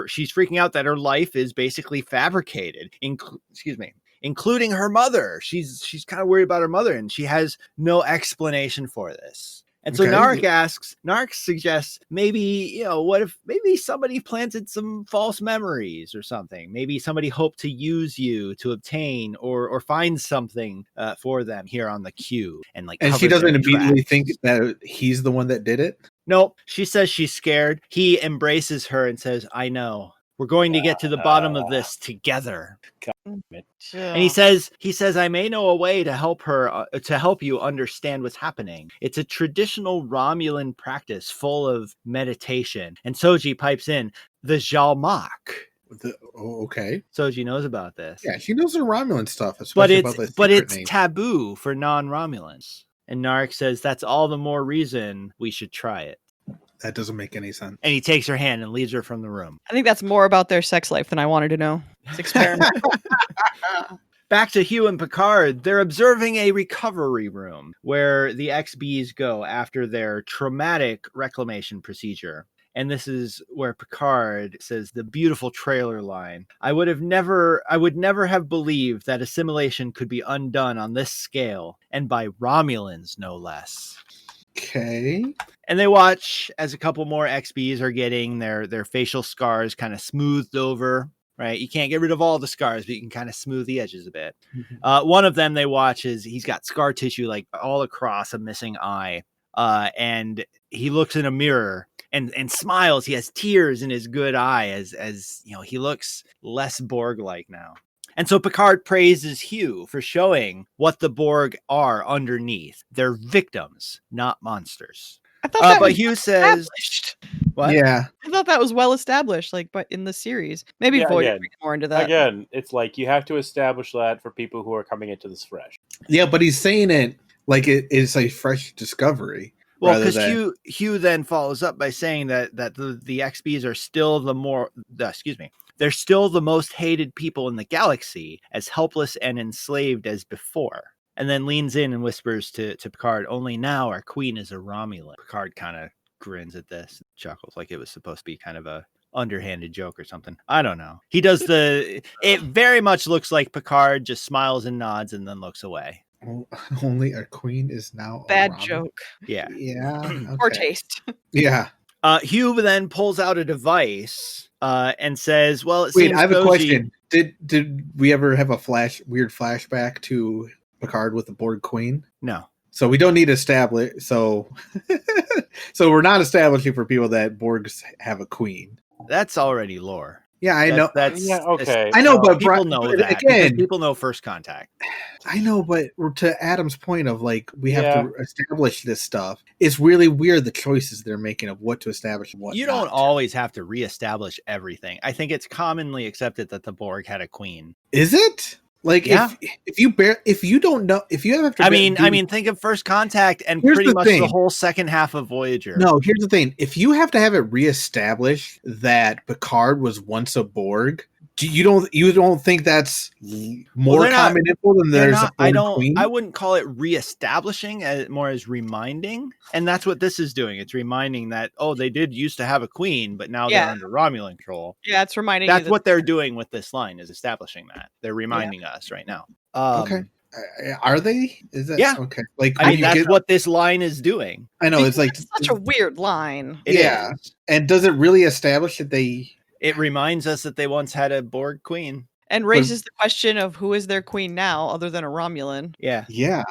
she's freaking out that her life is basically fabricated, including her mother. She's kind of worried about her mother, and she has no explanation for this. And so Narek suggests maybe, what if maybe somebody planted some false memories or something? Maybe somebody hoped to use you to obtain or find something for them here on the queue. And she doesn't immediately think that he's the one that did it? Nope. She says she's scared. He embraces her and says, "I know. We're going to get to the bottom of this together." And he says, "I may know a way to help her, to help you understand what's happening. It's a traditional Romulan practice full of meditation." And Soji pipes in, "The Jalmak." Okay. Soji knows about this. Yeah, she knows the Romulan stuff, but it's taboo for non-Romulans. And Narek says that's all the more reason we should try it. That doesn't make any sense. And he takes her hand and leads her from the room. I think that's more about their sex life than I wanted to know. It's experiment. Back to Hugh and Picard, they're observing a recovery room where the XBs go after their traumatic reclamation procedure. And this is where Picard says the beautiful trailer line. I would never have believed that assimilation could be undone on this scale, and by Romulans, no less. Okay. And they watch as a couple more XBs are getting their facial scars kind of smoothed over, right? You can't get rid of all the scars, but you can kind of smooth the edges a bit. One of them they watch is he's got scar tissue like all across a missing eye. And he looks in a mirror and smiles. He has tears in his good eye as you know, he looks less Borg-like now. And so Picard praises Hugh for showing what the Borg are underneath. They're victims, not monsters. I thought that But was Hugh says, "What? Yeah. I thought that was well established, like, but in the series, maybe Yeah, Voyager again. brings more into that. Again, it's like you have to establish that for people who are coming into this fresh. Yeah, but he's saying it like it is a fresh discovery. Well, rather because than- Hugh then follows up by saying that the XBs are still they're still the most hated people in the galaxy, as helpless and enslaved as before." And then leans in and whispers to Picard, "Only now our queen is a Romulan." Picard kind of grins at this, chuckles like it was supposed to be kind of a underhanded joke or something. I don't know. He does it very much looks like Picard just smiles and nods and then looks away. Only our queen is now Bad a Romulan. joke. Yeah. Yeah. Poor okay. taste. Yeah. Hugh then pulls out a device and says, "Well, it Wait, seems I have a Soji-" question. Did we ever have a weird flashback to Picard with the Borg Queen? No. So we don't need to establish. So we're not establishing for people that Borgs have a queen. That's already lore. Yeah, I know. That's Yeah, okay. I know, so- but people know but that because again. people know First Contact. I know, but to Adam's point of like we have Yeah. to establish this stuff. It's really weird the choices they're making of what to establish and what You not don't to. always have to reestablish everything. I think it's commonly accepted that the Borg had a queen. Is it? Like Yeah. if you don't know if you have to I mean, think of First Contact and Here's pretty the much the thing. whole second half of Voyager. No, here's the thing. If you have to have it reestablished that Picard was once a Borg, you don't think that's more they're not- common info than They're there's not- a Borg queen? I wouldn't call it reestablishing, more as reminding, and that's what this is doing. It's reminding that they did used to have a queen, but now Yeah. they're under Romulan control. Yeah, it's reminding That's you that what they're doing with this line, is establishing that. They're reminding us right now. Okay. Are they? Is that Yeah. okay? Like I when mean, you that's get- what this line is doing. I know. It's like it's such a weird line. It Yeah. is. And does it really establish that they? It reminds us that they once had a Borg queen. And raises the question of who is their queen now, other than a Romulan. Yeah. Yeah.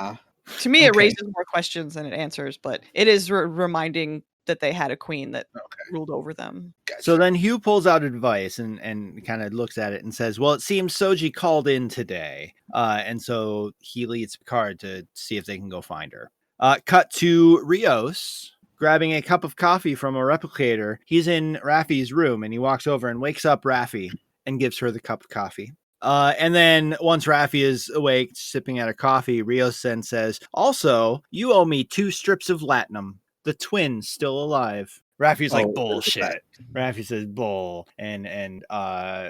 To me, it Okay. raises more questions than it answers, but it is reminding that they had a queen that ruled over them. Gotcha. So then Hugh pulls out a device and kind of looks at it and says, "Well, it seems Soji called in today." And so he leads Picard to see if they can go find her. Cut to Rios grabbing a cup of coffee from a replicator. He's in Raffi's room and he walks over and wakes up Raffi and gives her the cup of coffee. And then once Raffi is awake, sipping at her coffee, Rios then says, "Also, you owe me 2 strips of latinum. The twin's still alive." Raffi's like, "Bullshit." Raffi says, "Bull." And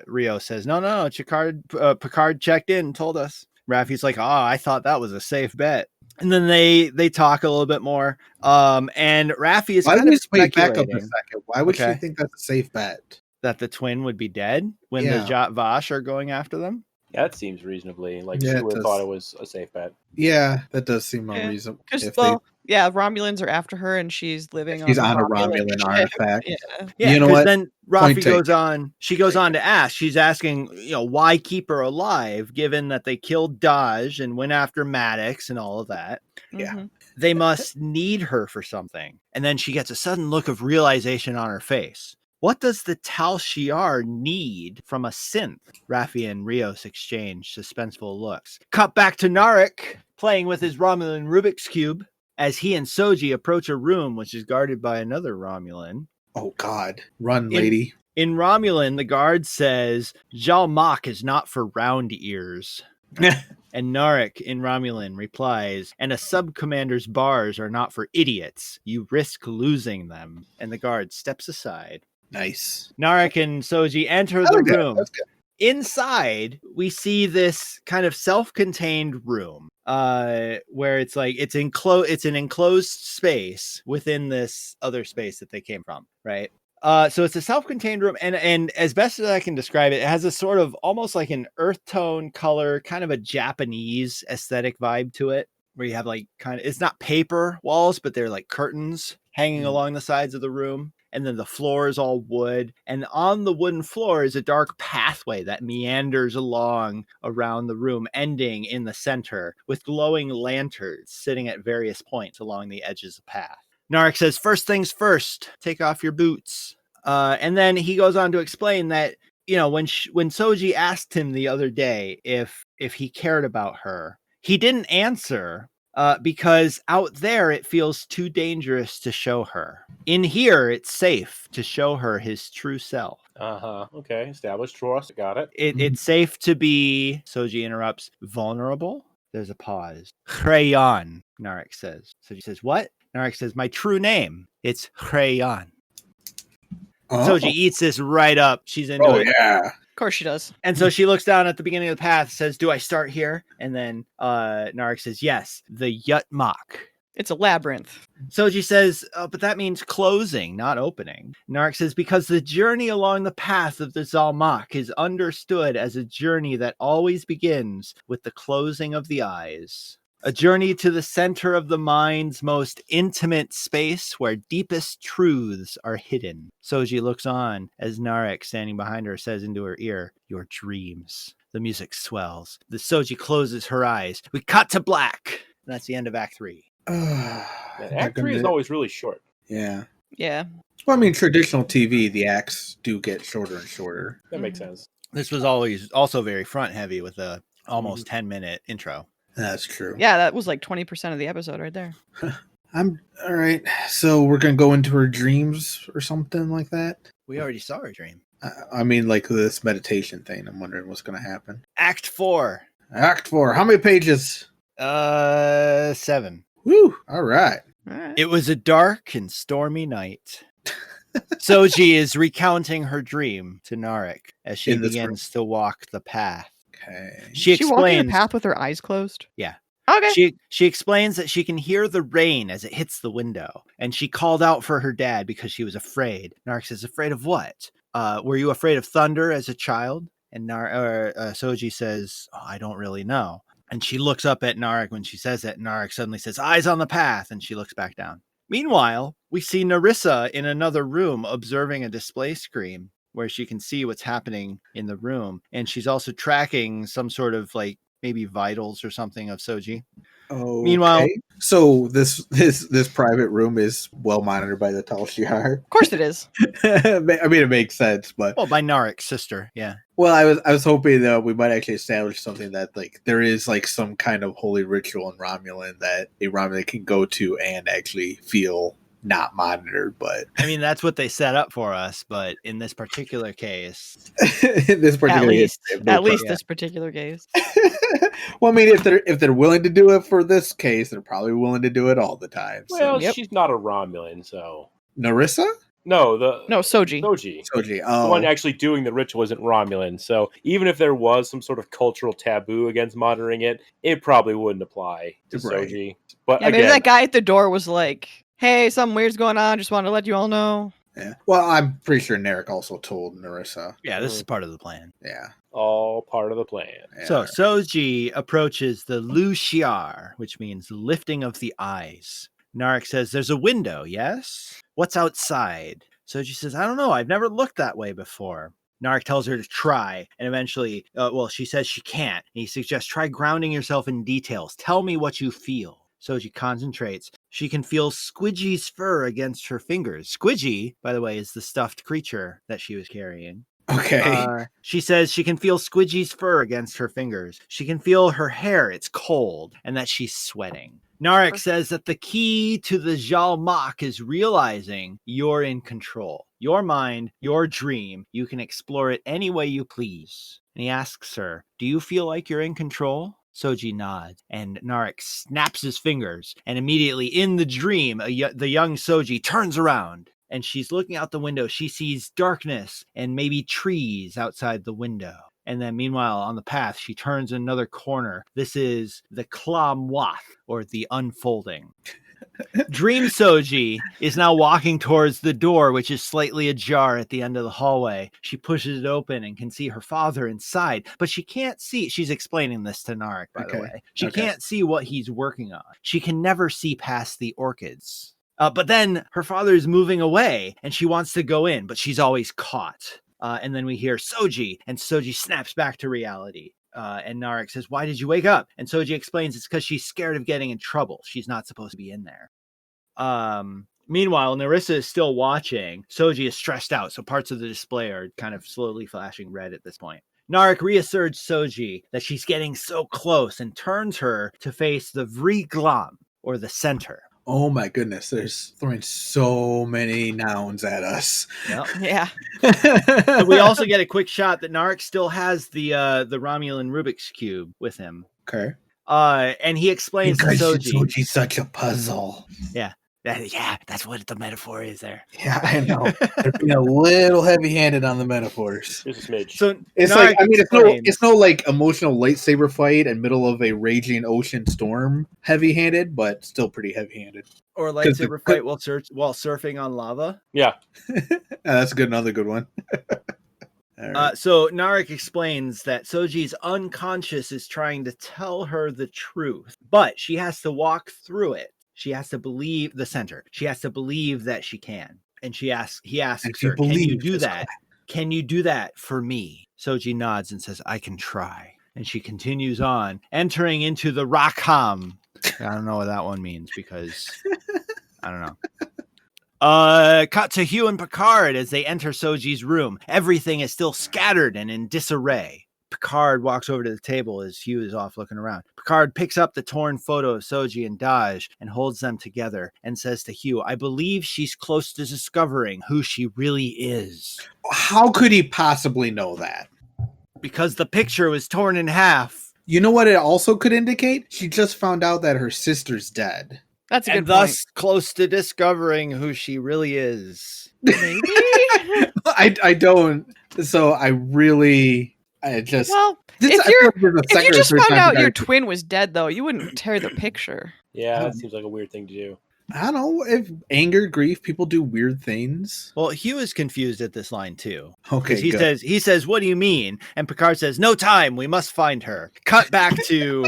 Rios says, No, Picard checked in and told us. Raffi's like, I thought that was a safe bet. And then they talk a little bit more. And Raffi is Why kind would of you wait back up a speculating second? Why would Okay. she think that's a safe bet? that the twin would be dead when Yeah. the Jat Vash are going after them. That seems reasonably like Yeah, she it would have does. thought it was a safe bet. Yeah, that does seem Yeah, unreasonable. Because If Romulans are after her, and she's living she's on a Romulan Romulan ship. artifact. Yeah. Yeah, You know 'cause what? then Point Raffi taken. goes on. She goes on to ask. She's asking, why keep her alive, given that they killed Daj and went after Maddox and all of that. Yeah. Mhm. They must need her for something. And then she gets a sudden look of realization on her face. What does the Tal Shiar need from a synth? Raffi and Rios exchange suspenseful looks. Cut back to Narek, playing with his Romulan Rubik's Cube, as he and Soji approach a room which is guarded by another Romulan. Oh God, run, lady! In Romulan, the guard says, "Jalmak is not for round ears." And Narek in Romulan replies, "And a sub-commander's bars are not for idiots. You risk losing them." And the guard steps aside. Nice. Narek and Soji enter That the was good. room. That's good. Inside, we see this kind of self-contained room, where it's like it's an enclosed space within this other space that they came from, right? So it's a self-contained room, and as best as I can describe it, it has a sort of almost like an earth tone color, kind of a Japanese aesthetic vibe to it, where you have like it's not paper walls, but they're like curtains hanging along the sides of the room. And then the floor is all wood. And on the wooden floor is a dark pathway that meanders along around the room, ending in the center with glowing lanterns sitting at various points along the edges of the path. Narek says, first things first, take off your boots. And then he goes on to explain that, when Soji asked him the other day if he cared about her, he didn't answer because out there it feels too dangerous to show her. In here, it's safe to show her his true self. Okay, established trust. Got it. It's safe to be, Soji interrupts, vulnerable. There's a pause. Crayon, Narek says. Soji says, what? Narek says, my true name. It's Crayon. Soji eats this right up. She's into it. Yeah. Of course she does. And so she looks down at the beginning of the path, says, do I start here? And then Narek says, yes, the Yutmok. It's a labyrinth. Soji says, but that means closing, not opening. Narek says, because the journey along the path of the Zalmak is understood as a journey that always begins with the closing of the eyes. A journey to the center of the mind's most intimate space where deepest truths are hidden. Soji looks on as Narek, standing behind her, says into her ear, your dreams. The music swells. The Soji closes her eyes. We cut to black. And that's the end of Act 3. Act 3 is always really short. Yeah. Yeah. Well, I mean, traditional TV, the acts do get shorter and shorter. That makes sense. This was always also very front heavy with a almost 10-minute intro. That's true. Yeah, that was like 20% of the episode right there. I'm all right. So we're gonna go into her dreams or something like that. We already saw her dream. I mean, like this meditation thing. I'm wondering what's gonna happen. Act 4. Act 4. How many pages? 7. Woo! All right. All right. It was a dark and stormy night. Soji is recounting her dream to Narek as she begins to walk the path. Okay. She She walking explains the path with her eyes closed? Yeah. Okay. She explains that she can hear the rain as it hits the window, and she called out for her dad because she was afraid. Narek says, afraid of what? Were you afraid of thunder as a child? And Soji says, I don't really know. And she looks up at Narek when she says that. Narek suddenly says, eyes on the path, and she looks back down. Meanwhile, we see Narissa in another room observing a display screen where she can see what's happening in the room. And she's also tracking some sort of like maybe vitals or something of Soji. Oh, Meanwhile, so this private room is well monitored by the Tal Shiar. Of course it is. I mean, it makes sense, but by Narek's sister, yeah. Well, I was hoping that we might actually establish something that like there is like some kind of holy ritual in Romulan that a Romulan can go to and actually feel not monitored, but I mean that's what they set up for us. But in this particular case, this particular case. Well, I mean, if they're willing to do it for this case, they're probably willing to do it all the time. So. Well, she's not a Romulan, so Narissa? No, Soji. Soji. Oh. The one actually doing the ritual isn't Romulan. So even if there was some sort of cultural taboo against monitoring it, it probably wouldn't apply to Soji. But maybe that guy at the door was like, hey, something weird's going on. Just wanted to let you all know. Yeah. Well, I'm pretty sure Narek also told Narissa. Yeah, this is part of the plan. Yeah. All part of the plan. Yeah. So Soji approaches the Lu Shiar, which means lifting of the eyes. Narek says, there's a window, yes? What's outside? Soji says, I don't know. I've never looked that way before. Narek tells her to try, and eventually, she says she can't. And he suggests, try grounding yourself in details. Tell me what you feel. Soji concentrates. She can feel Squidgy's fur against her fingers. Squidgy, by the way, is the stuffed creature that she was carrying. Okay. She says she can feel Squidgy's fur against her fingers. She can feel her hair, it's cold, and that she's sweating. Narek says that the key to the Zalmak is realizing you're in control. Your mind, your dream, you can explore it any way you please. And he asks her, do you feel like you're in control? Soji nods, and Narek snaps his fingers, and immediately in the dream, the young Soji turns around, and she's looking out the window. She sees darkness and maybe trees outside the window. And then meanwhile, on the path, she turns another corner. This is the Kla Mwath, or the unfolding. Dream Soji is now walking towards the door, which is slightly ajar at the end of the hallway. She pushes it open and can see her father inside, but she can't see. She's explaining this to Narek, by the way. She can't see what he's working on. She can never see past the orchids. But then her father is moving away and she wants to go in, but she's always caught. And then we hear Soji, and Soji snaps back to reality. And Narek says, "Why did you wake up?" And Soji explains it's because she's scared of getting in trouble. She's not supposed to be in there. Meanwhile, Narissa is still watching. Soji is stressed out, so parts of the display are kind of slowly flashing red at this point. Narek reasserts Soji that she's getting so close and turns her to face the Vriglam, or the center. Oh my goodness, there's throwing so many nouns at us. Yep. Yeah. We also get a quick shot that Narek still has the Romulan Rubik's Cube with him. Okay. And he explains to Soji. Soji's such a puzzle. Yeah, that's what the metaphor is there. Yeah, I know. They're being a little heavy-handed on the metaphors. Just a smidge. So It's Narek like, I mean, explains- it's no like emotional lightsaber fight in middle of a raging ocean storm, heavy-handed, but still pretty heavy-handed. or 'cause lightsaber the- fight while surfing on lava. Yeah. That's another good one. All right. So Narek explains that Soji's unconscious is trying to tell her the truth, but she has to walk through it. She has to believe the center. She has to believe that she can. And he asks she her, "Can you believes do this that? Can you do that for me?" Soji nods and says, "I can try." And she continues on, entering into the Rakham. I don't know what that one means because I don't know. Cut to Hugh and Picard as they enter Soji's room. Everything is still scattered and in disarray. Picard walks over to the table as Hugh is off looking around. Picard picks up the torn photo of Soji and Daj and holds them together and says to Hugh, "I believe she's close to discovering who she really is." How could he possibly know that? Because the picture was torn in half. You know what it also could indicate? She just found out that her sister's dead. That's a And good point. thus close to discovering who she really is. Maybe. I don't. So I just. Well, This- if I feel you're like this is the if second you or just third found time out Picard- your twin was dead, though, you wouldn't tear the picture. Yeah, that seems like a weird thing to do. I don't know, if anger, grief, people do weird things. Well, Hugh is confused at this line too. Okay, Because he says, "What do you mean?" And Picard says, "No time. We must find her." Cut back to.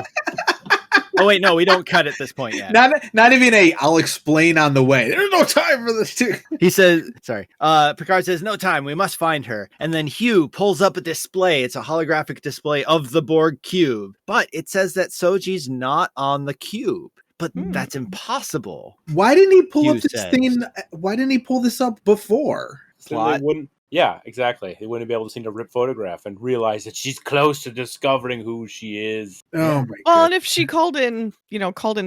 Oh wait, no, we don't cut at this point yet. Not even I'll explain on the way. There's no time for this too. He says, "Sorry." Picard says, "No time. We must find her." And then Hugh pulls up a display. It's a holographic display of the Borg cube, but it says that Soji's not on the cube. But that's impossible. Why didn't he pull Hugh up this says. thing? Why didn't he pull this up before? So Plot. they wouldn't. Yeah, exactly. They wouldn't be able to see the rip photograph and realize that she's close to discovering who she is. Oh my Well, god! and if she called in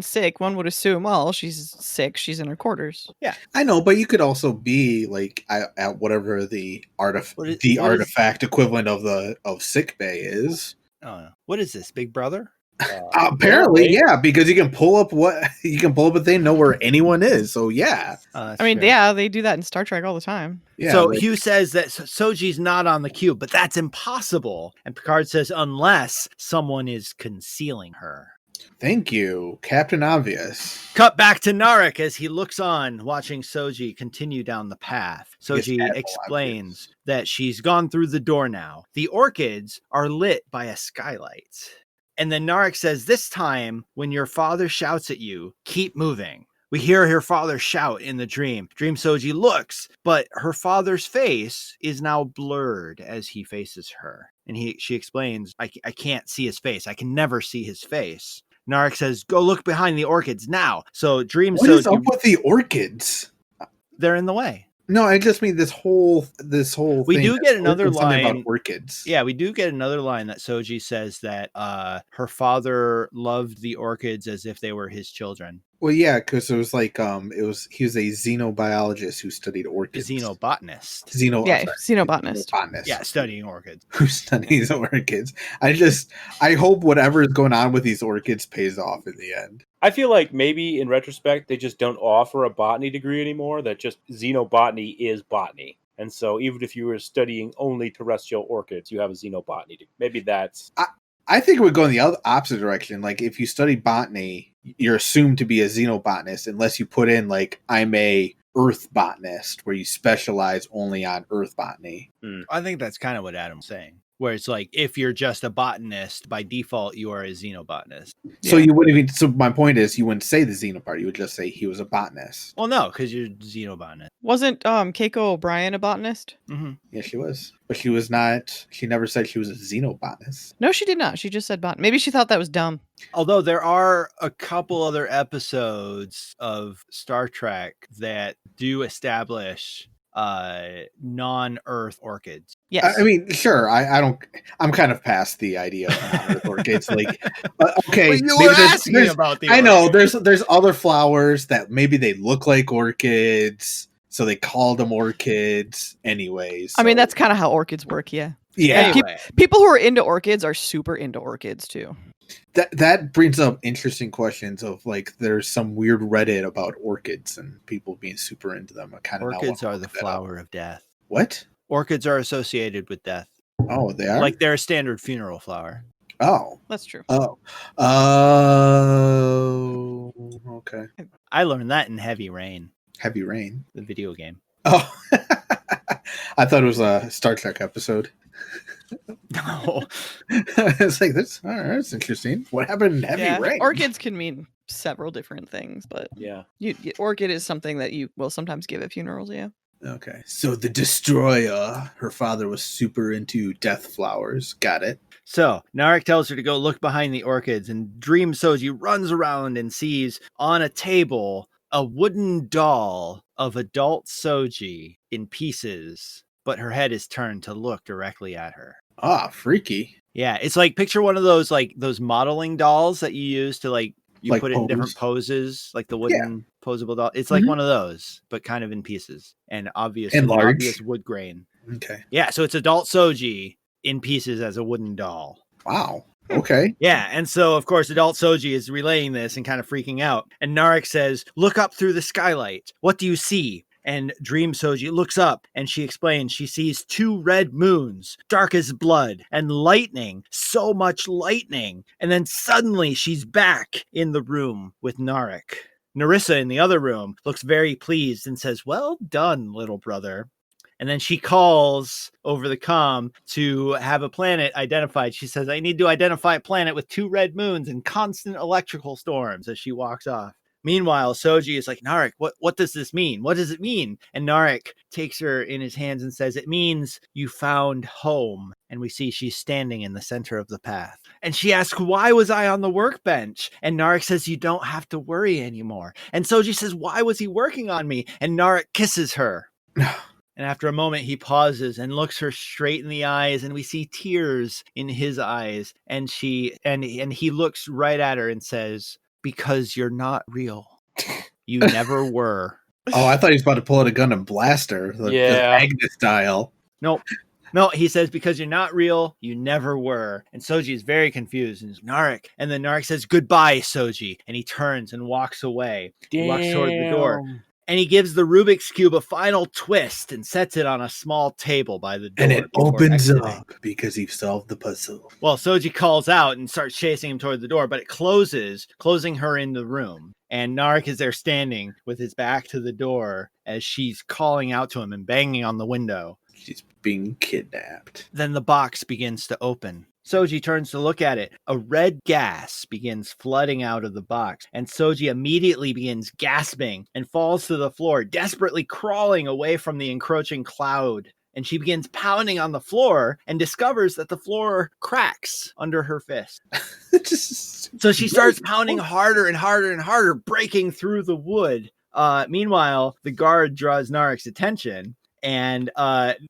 sick, one would assume, well, she's sick. She's in her quarters. I know, but you could also be like at whatever the What is- artifact equivalent of sick bay is. Oh, what is this, Big Brother? Apparently, yeah, because you can pull up a thing, know where anyone is. So yeah, I mean, yeah, they do that in Star Trek all the time. yeah. So like- Hugh says that Soji's not on the cube, but that's impossible. And Picard says, unless someone is concealing her. Thank you, Captain Obvious. Cut back to Narek as he looks on, watching Soji continue down the path. Soji Admiral explains that she's gone through the door now. The orchids are lit by a skylight. And then Narek says, this time, when your father shouts at you, keep moving. We hear her father shout in the dream. Dream Soji looks, but her father's face is now blurred as he faces her. And she explains, I can't see his face. I can never see his face. Narek says, go look behind the orchids now. So Dream What is Soji, up with the orchids? they're in the way. No, I just mean this whole. We thing do that's get another something line. about orchids. Yeah, we do get another line that Soji says that her father loved the orchids as if they were his children. Well, yeah, because it was like he was a xenobiologist who studied orchids. Xenobotanist. Xenobotanist. Xenobotanist. Yeah, studying orchids. Who studies orchids. I hope whatever is going on with these orchids pays off in the end. I feel like maybe in retrospect they just don't offer a botany degree anymore. That just xenobotany is botany. And so even if you were studying only terrestrial orchids, you have a xenobotany degree. Maybe that's... I think it would go in the opposite direction. Like if you study botany, you're assumed to be a xenobotanist unless you put in like I'm a Earth botanist, where you specialize only on Earth botany. I think that's kind of what Adam's saying. Where it's like, if you're just a botanist, by default, you are a xenobotanist. So you wouldn't even. So my point is, you wouldn't say the xenopart. You would just say he was a botanist. Well, no, because you're xenobotanist. Wasn't Keiko O'Brien a botanist? Mm-hmm. Yeah, she was, but she was not. She never said she was a xenobotanist. No, she did not. She just said bot. Maybe she thought that was dumb. Although there are a couple other episodes of Star Trek that do establish non-Earth orchids. Yes. I mean, sure. I don't. I'm kind of past the idea of non-Earth orchids. Like, okay, Well, you maybe were there's- asking there's- about the I know orchids. there's other flowers that maybe they look like orchids, so they called them orchids. Anyways, I mean, so- that's kind of how orchids work. Yeah. yeah. Anyway, People who are into orchids are super into orchids too. That brings up interesting questions of like there's some weird Reddit about orchids and people being super into them. I kind of orchids are the flower of death. What? Orchids are associated with death. Oh, they are. Like they're a standard funeral flower. Oh. That's true. Oh. Okay. I learned that in Heavy Rain, Heavy Rain. the video game. Oh. I thought it was a Star Trek episode. No. It's like that's all right. That's interesting. What happened in Heavy Rain? Orchids can mean several different things, but Yeah. orchid is something that you will sometimes give at funerals. Yeah. Okay. So the Destroyer, her father was super into death flowers. Got it. So Narek tells her to go look behind the orchids, and Dream Soji runs around and sees on a table a wooden doll of adult Soji in pieces, but her head is turned to look directly at her. Ah, freaky. Yeah, it's like picture one of those like those modeling dolls that you use to like you Like put it in different pose. poses, like the wooden posable doll. It's like Mhm. one of those, but kind of in pieces and obvious And large. obvious wood grain. Okay. Yeah, so it's adult Soji in pieces as a wooden doll. Wow. Okay. Yeah, and so of course adult Soji is relaying this and kind of freaking out. And Narek says, "Look up through the skylight. What do you see?" And Dream Soji looks up and she explains she sees 2 red moons, dark as blood, and lightning, so much lightning. And then suddenly she's back in the room with Narek. Narissa in the other room looks very pleased and says, "Well done, little brother." And then she calls over the comm to have a planet identified. She says, "I need to identify a planet with 2 red moons and constant electrical storms," as she walks off. Meanwhile, Soji is like, "Narek, what does this mean? What does it mean?" And Narek takes her in his hands and says, "It means you found home." And we see she's standing in the center of the path. And she asks, "Why was I on the workbench?" And Narek says, "You don't have to worry anymore." And Soji says, "Why was he working on me?" And Narek kisses her. And after a moment, he pauses and looks her straight in the eyes, and we see tears in his eyes. And he looks right at her and says, "Because you're not real. You never were." Oh, I thought he was about to pull out a gun and blast her. The Agnes style. Nope. No, he says, "Because you're not real, you never were." And Soji is very confused and is Narek. And then Narek says, "Goodbye, Soji." And he turns and walks away. He walks toward the door. And he gives the Rubik's Cube a final twist and sets it on a small table by the door. And it before opens exiting. up because he solved the puzzle. Well, Soji calls out and starts chasing him toward the door, but it closes, closing her in the room. And Narek is there standing with his back to the door as she's calling out to him and banging on the window. She's being kidnapped. Then the box begins to open. Soji turns to look at it. A red gas begins flooding out of the box, and Soji immediately begins gasping and falls to the floor, desperately crawling away from the encroaching cloud. And she begins pounding on the floor and discovers that the floor cracks under her fist. So she starts pounding harder and harder and harder, breaking through the wood. Meanwhile, the guard draws Narek's attention. And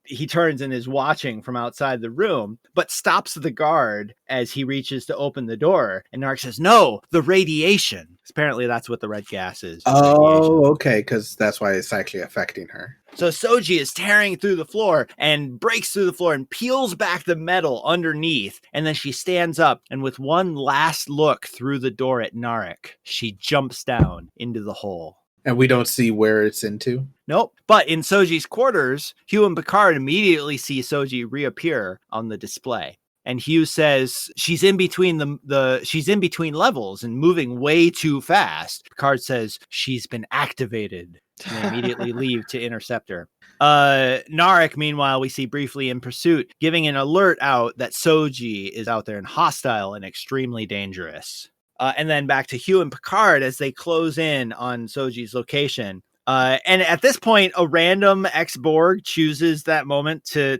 he turns and is watching from outside the room, but stops the guard as he reaches to open the door. And Narek says, "No, the radiation." Apparently that's what the red gas is. Oh, okay, because that's why it's actually affecting her. So Soji is tearing through the floor and breaks through the floor and peels back the metal underneath. And then she stands up and with one last look through the door at Narek, she jumps down into the hole. And we don't see where it's into? Nope. But in Soji's quarters, Hugh and Picard immediately see Soji reappear on the display. And Hugh says she's in between she's in between levels and moving way too fast. Picard says she's been activated. And they immediately leave to intercept her. Narek, meanwhile, we see briefly in pursuit, giving an alert out that Soji is out there and hostile and extremely dangerous. And then back to Hugh and Picard as they close in on Soji's location. And at this point, a random ex-Borg chooses that moment to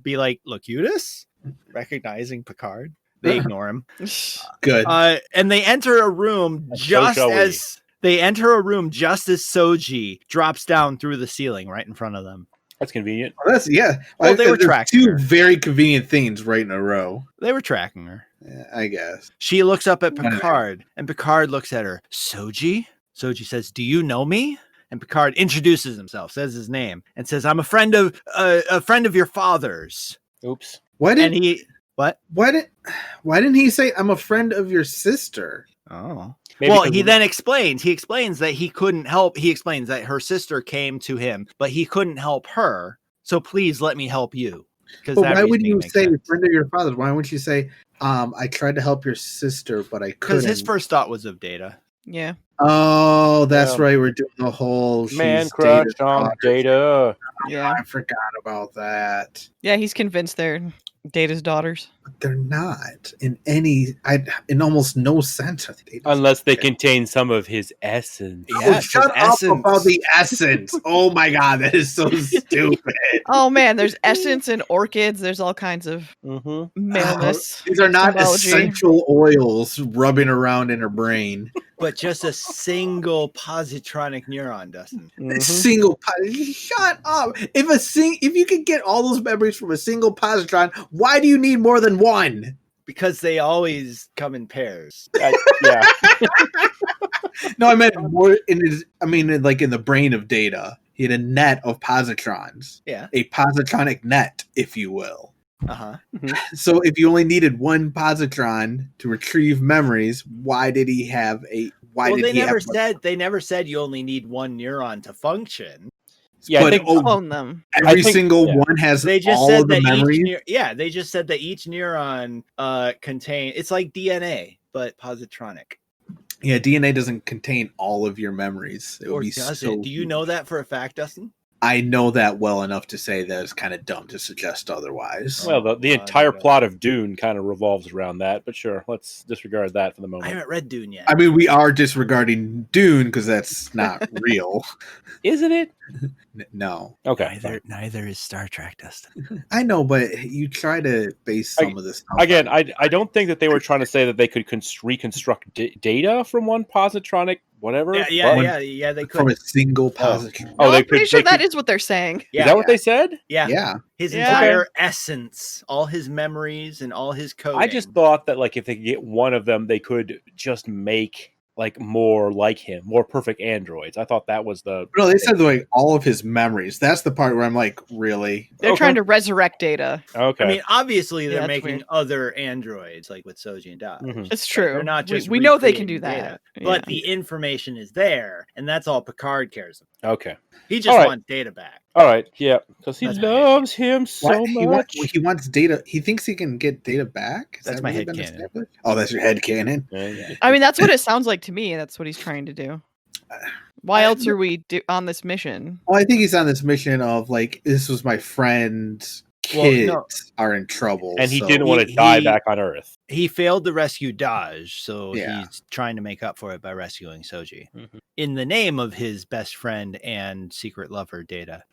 be like, Locutus? Recognizing Picard. They ignore him. Good. And they enter a room just as Soji drops down through the ceiling right in front of them. That's convenient. Well, Well, they were tracking two her. very convenient things right in a row. They were tracking her. Yeah, I guess. She looks up at Picard, and Picard looks at her. Soji? Soji says, "Do you know me?" And Picard introduces himself, says his name, and says, "I'm a friend of your father's." Oops. Why didn't he say, "I'm a friend of your sister"? Oh. Maybe well, because he then explains. He explains that he couldn't help. He explains that her sister came to him, but he couldn't help her. So please let me help you. But why would you say friend of your father's? Why wouldn't you say, I tried to help your sister, but I couldn't? Because his first thought was of Data. Yeah. Oh, that's right. We're doing the whole man crush on Data. Yeah. I forgot about that. Yeah, he's convinced they're Data's daughters. But they're not in almost no sense. Unless they contain some of his essence. Oh, shut up about the essence. Oh my god, that is so stupid. Oh man, there's essence in orchids. There's all kinds of maleness. These are not symbology. essential oils rubbing around in her brain. But just a single positronic neuron, Dustin. Shut up. If you could get all those memories from a single positron, why do you need more than one? Because they always come in pairs. Yeah. No, I meant more in the brain of Data. He had a net of positrons. Yeah. A positronic net, if you will. Uh-huh. So if you only needed one positron to retrieve memories, why did he have they never said you only need one neuron to function. Yeah, but, I think Clone them. every single one has They just all said of the that memories. they just said that each neuron contain. It's like DNA, but positronic. Yeah, DNA doesn't contain all of your memories. It would Or be does so. it? Do you know that for a fact, Dustin? I know that well enough to say that it's kind of dumb to suggest otherwise. Well, the entire plot of Dune kind of revolves around that, but sure, let's disregard that for the I moment. haven't read Dune yet. I mean, we are disregarding Dune because that's not real. Isn't it? No, Okay. Neither is Star Trek, Dustin. I know, but you try to base some of this stuff Again, on- I don't think that they were trying to say that they could reconstruct data from one positronic whatever. Yeah, they from could. a single positron. Oh, No, they I'm pretty could. sure They that could- is what they're saying. Yeah, Is that what they said? yeah. Yeah. His Yeah. entire essence, all his memories and all his coding. I just thought that if they could get one of them, they could just make more like him, more perfect androids. I thought that was the. No, they said all of his memories. That's the part where I'm like, really? They're Okay. trying to resurrect Data. Okay. I mean, obviously they're that's making weird. other androids like with Soji and Dot. Mhm. It's true. They're not just we know they can do recreating that. data, but the information is there, and that's all Picard cares about. Okay. He just All right. wants Data back. All right. Yeah, because he That's my loves him so much. He wants Data. He thinks he can get Data back? Is That's that my really been headcanon. established? Oh, that's your headcanon? Yeah. I mean, that's what it sounds like to me. That's what he's trying to do. Why else are we on this mission? Well, I think he's on this mission of this was my friend's kids no. are in trouble. And he so- didn't want to die back on Earth. He failed to rescue Daj, so Yeah. he's trying to make up for it by rescuing Soji Mhm. in the name of his best friend and secret lover, Data.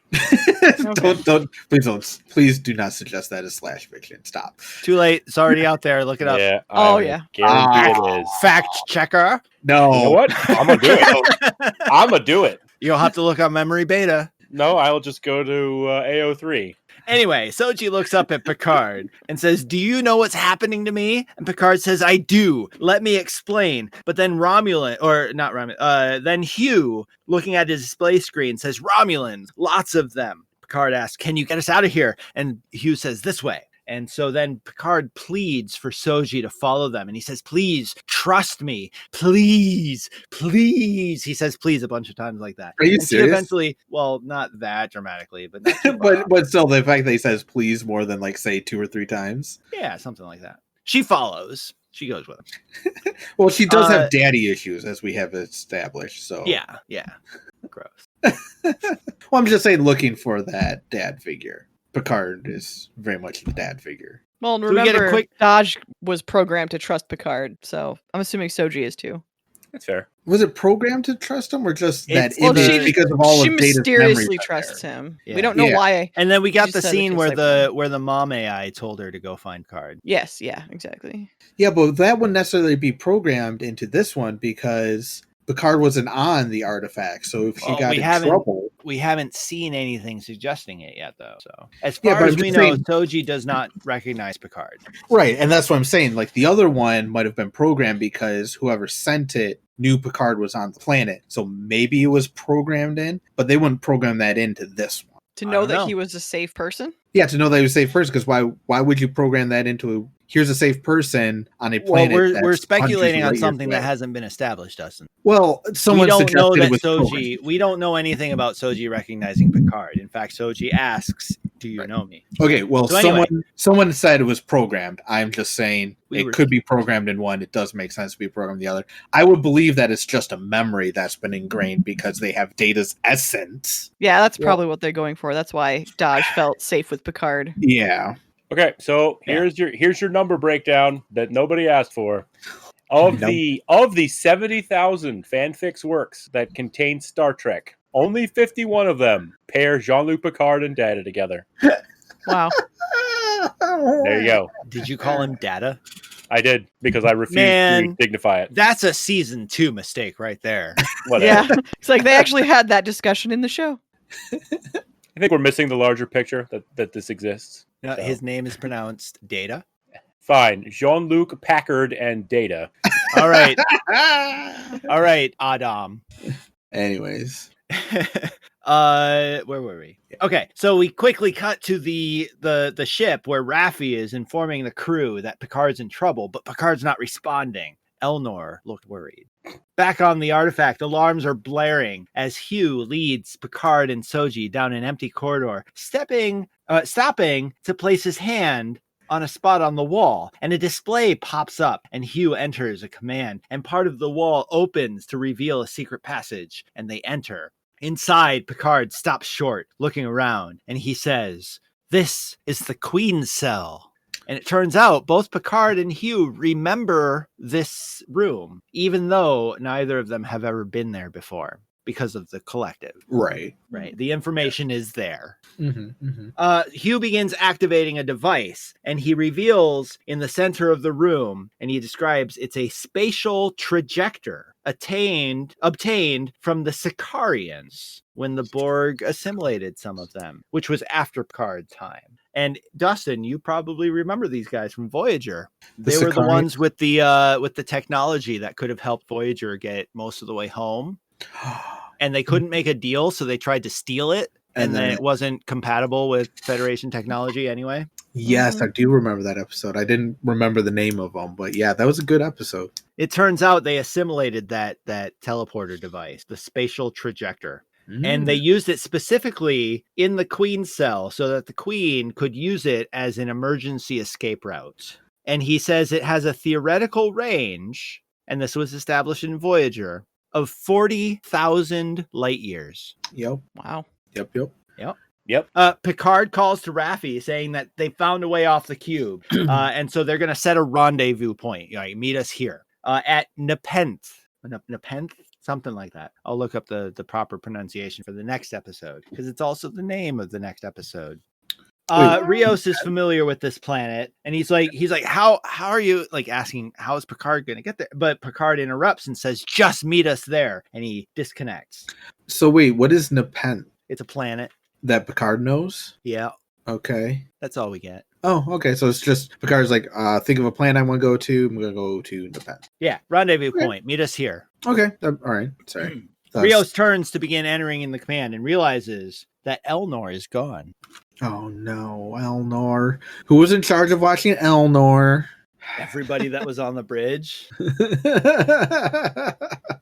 please do not suggest that as slash fiction. Stop. Too late. It's already out there. Look it up. Yeah. Oh, I yeah. Guarantee it is. Fact checker. No. You know what? I'm gonna do it. I'm gonna do it. You'll have to look on Memory Beta. No, I'll just go to AO3. Anyway, Soji looks up at Picard and says, "Do you know what's happening to me?" And Picard says, "I do. Let me explain." But then then Hugh, looking at his display screen, says, "Romulans, lots of them." Picard asks, "Can you get us out of here?" And Hugh says, "This way." And so then Picard pleads for Soji to follow them. And he says, please trust me. Please, please. He says please a bunch of times like that. Are you and serious? She eventually, well, not that dramatically, but not too far off. but still, the fact that he says please more than like say 2 or 3 times. Yeah, something like that. She follows. She goes with him. Well, she does have daddy issues, as we have established. So yeah. Gross. Well, I'm just saying, looking for that dad figure. Picard is very much the dad figure. Well, and So we get a remember, Dodge was programmed to trust Picard, so I'm assuming Soji is too. That's fair. Was it programmed to trust him, or just that Well, image because of all she of Data's mysteriously memories trusts there? him. Yeah. We don't know why. And then we got She the said scene it's where like the mom AI told her to go find Picard. Yes, yeah, exactly. Yeah, but that wouldn't necessarily be programmed into this one because Picard wasn't on the artifact. So if she got in trouble, we haven't seen anything suggesting it yet, though. So as Yeah, far but as I'm we just know, saying- Soji does not recognize Picard. right? And that's what I'm saying. Like the other one might have been programmed because whoever sent it knew Picard was on the planet. So maybe it was programmed in, but they wouldn't program that into this one. To I know don't that know. he was a safe person? Yeah, to know that he was safe first, because why would you program that into here's a safe person on a Well, planet? we're that's speculating hundreds on of light something years that away? hasn't been established, Dustin. Well, someone we don't suggested know that it was Soji. programmed. We don't know anything about Soji recognizing Picard. In fact, Soji asks, "Do you know me?" Okay, well, So anyway. someone said it was programmed. I'm just saying We it were- could be programmed in one. It does make sense to be programmed in the other. I would believe that it's just a memory that's been ingrained because they have Data's essence. Yeah, that's probably what they're going for. That's why Dodge felt safe with Picard. Yeah. Okay, so here's your number breakdown that nobody asked for. Of the 70,000 fanfics works that contain Star Trek, only 51 of them pair Jean-Luc Picard and Data together. Wow. There you go. Did you call him Data? I did because I refused to Man. dignify it. That's a season 2 mistake right there. Whatever. Yeah. It's like they actually had that discussion in the show. I think we're missing the larger picture that this exists. No, So. his name is pronounced Data. Fine. Jean-Luc Packard and Data. All right, all right, Adam. Anyways. Where were we? Okay, so we quickly cut to the ship where Raffi is informing the crew that Picard's in trouble, but Picard's not responding. Elnor looked worried. Back on the artifact, alarms are blaring as Hugh leads Picard and Soji down an empty corridor, stopping to place his hand on a spot on the wall, and a display pops up, and Hugh enters a command, and part of the wall opens to reveal a secret passage, and they enter. Inside, Picard stops short, looking around, and he says, "This is the Queen's cell." And it turns out both Picard and Hugh remember this room, even though neither of them have ever been there before because of the collective. Right. Right. The information is there. Mm-hmm, mm-hmm. Hugh begins activating a device, and he reveals in the center of the room, and he describes it's a spatial trajector obtained from the Sicarians when the Borg assimilated some of them, which was after Picard's time. And Dustin, you probably remember these guys from Voyager. They were the ones with the technology that could have helped Voyager get most of the way home. And they couldn't make a deal, so they tried to steal it, and then it wasn't compatible with Federation technology anyway. Yes, I do remember that episode. I didn't remember the name of them, but yeah, that was a good episode. It turns out they assimilated that teleporter device, the spatial trajector. And they used it specifically in the Queen's cell so that the Queen could use it as an emergency escape route. And he says it has a theoretical range, and this was established in Voyager, of 40,000 light years. Yep. Wow. Yep. Picard calls to Raffi saying that they found a way off the cube. And so they're going to set a rendezvous point. Like, meet us here at Nepenthe. Nepenthe? Something like that. I'll look up the proper pronunciation for the next episode because it's also the name of the next episode. Rios is familiar with this planet, and he's like, how are you, like, asking how is Picard going to get there? But Picard interrupts and says, just meet us there, and he disconnects. So wait, what is Nepenthe? It's a planet. That Picard knows? Yeah, Okay. that's all we get. Oh, okay. So it's just Picard's like, think of a planet I want to go to. I'm going to go to Nepenthe. Yeah, rendezvous Okay. point. Meet us here. Okay. All right. Sorry. Rios turns to begin entering in the command and realizes that Elnor is gone. Oh no, Elnor. Elnor. Who was in charge of watching Elnor? Everybody that was on the bridge.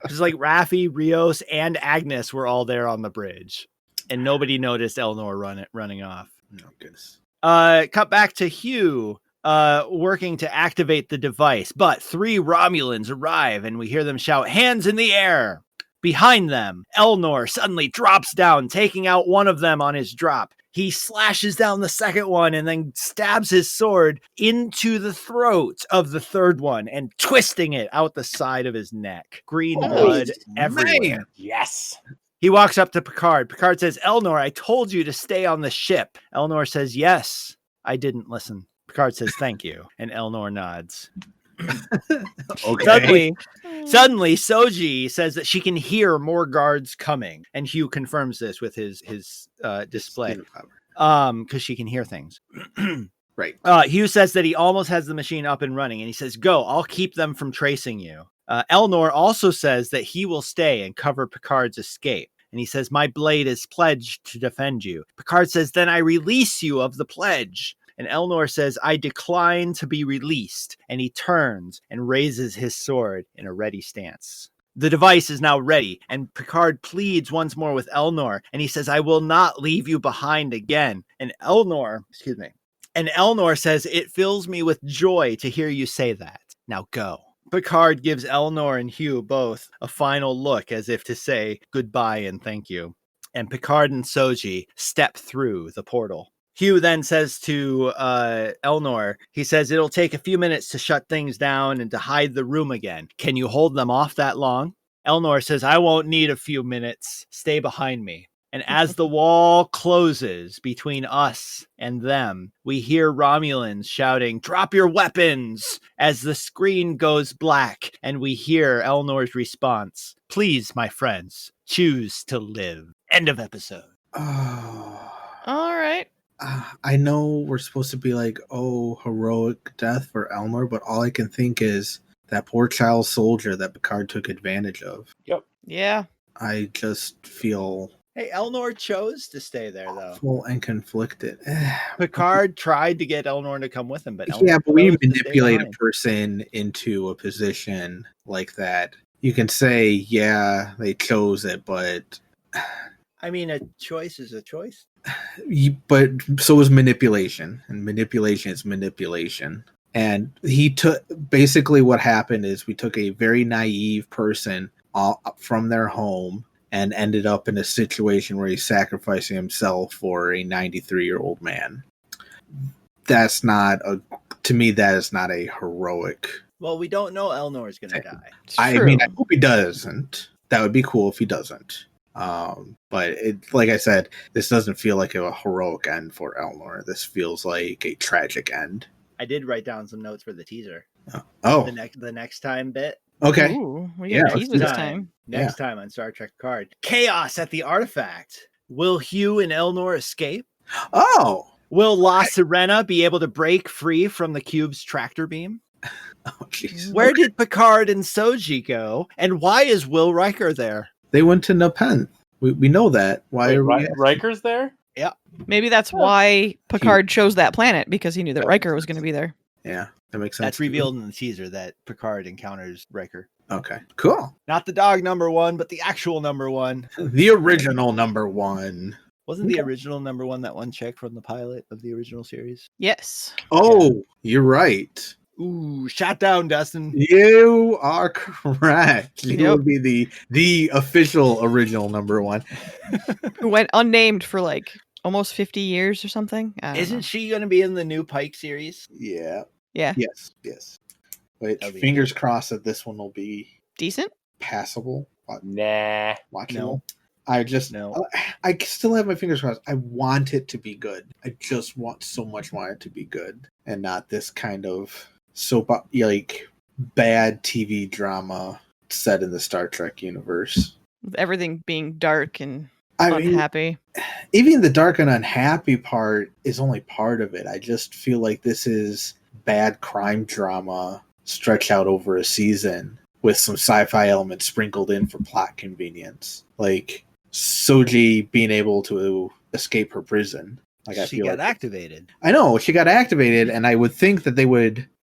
Just like Raffi, Rios, and Agnes were all there on the bridge. And nobody noticed Elnor running off. Oh, goodness. Cut back to Hugh working to activate the device. But 3 Romulans arrive and we hear them shout, "Hands in the air!" Behind them, Elnor suddenly drops down, taking out one of them on his drop. He slashes down the second one and then stabs his sword into the throat of the third one and twisting it out the side of his neck. Green blood everywhere. Man. Yes. He walks up to Picard. Picard says, "Elnor, I told you to stay on the ship." Elnor says, "Yes, I didn't listen." Picard says, "Thank you." And Elnor nods. Okay. Suddenly, Soji says that she can hear more guards coming, and Hugh confirms this with his display, because she can hear things. Right. Hugh says that he almost has the machine up and running, and he says, "Go, I'll keep them from tracing you." Elnor also says that he will stay and cover Picard's escape, and he says, "My blade is pledged to defend you." Picard says, "Then I release you of the pledge." And Elnor says, "I decline to be released." And he turns and raises his sword in a ready stance. The device is now ready, and Picard pleads once more with Elnor, and he says, "I will not leave you behind again." And Elnor says, "It fills me with joy to hear you say that. Now go." Picard gives Elnor and Hugh both a final look as if to say goodbye and thank you. And Picard and Soji step through the portal. Hugh then says to Elnor, he says, "It'll take a few minutes to shut things down and to hide the room again. Can you hold them off that long?" Elnor says, "I won't need a few minutes. Stay behind me." And as the wall closes between us and them, we hear Romulans shouting, "Drop your weapons!" as the screen goes black, and we hear Elnor's response, "Please, my friends, choose to live." End of episode. Oh. All right. I know we're supposed to be like, oh, heroic death for Elnor, but all I can think is that poor child soldier that Picard took advantage of. Yep. Yeah. I just feel Hey, Elnor chose to stay there, though. awful and conflicted. Picard tried to get Elnor to come with him, but Elnor Yeah, but when you chose to stay manipulate a behind. person into a position like that, you can say, yeah, they chose it, but I mean, a choice is a choice. but so is manipulation, and manipulation is manipulation. And he took, basically what happened is we took a very naive person from their home and ended up in a situation where he's sacrificing himself for a 93-year-old man. That's not to me, that is not a heroic. Well, we don't know Elnor is going to die. It's I true. mean, I hope he doesn't. That would be cool if he doesn't. But it, like I said, this doesn't feel like a heroic end for Elnor. This feels like a tragic end. I did write down some notes for the teaser. Oh, The next time bit. okay. Ooh, we Yeah, got let's teasers do this that. time. Next time on Star Trek Picard. Chaos at the artifact. Will Hugh and Elnor escape? Oh, Will La Sirena be able to break free from the cube's tractor beam? jeez. Where did Picard and Soji go? And why is Will Riker there? They went to Nepenthe. We know that. Why Wait, are we? Riker's there? Maybe that's why Picard chose that planet, because he knew that Riker was going to be there. Yeah, that makes sense. That's revealed in the teaser that Picard encounters Riker. Okay, cool. Not the dog number one, but the actual number one. The original number one. Wasn't the original number one that one chick from the pilot of the original series? Yes. Oh, you're right. Ooh, shot down, Dustin. You are correct. You Yep. would be the official original number one. Who went unnamed for like almost 50 years or something. I don't Isn't know. she going to be in the new Pike series? Yeah. Yeah. Yes. Wait, That'll be fingers crossed that this one will be Decent? passable, Nah. watchable. No. I just, No. I still have my fingers crossed. I want it to be good. I just want so much want it to be good, and not this kind of like bad TV drama set in the Star Trek universe. With everything being dark and I mean, unhappy. even the dark and unhappy part is only part of it. I just feel like this is bad crime drama stretched out over a season with some sci-fi elements sprinkled in for plot convenience. Like Soji being able to escape her prison. Like I she feel got like activated. I know she got activated, and I would think that they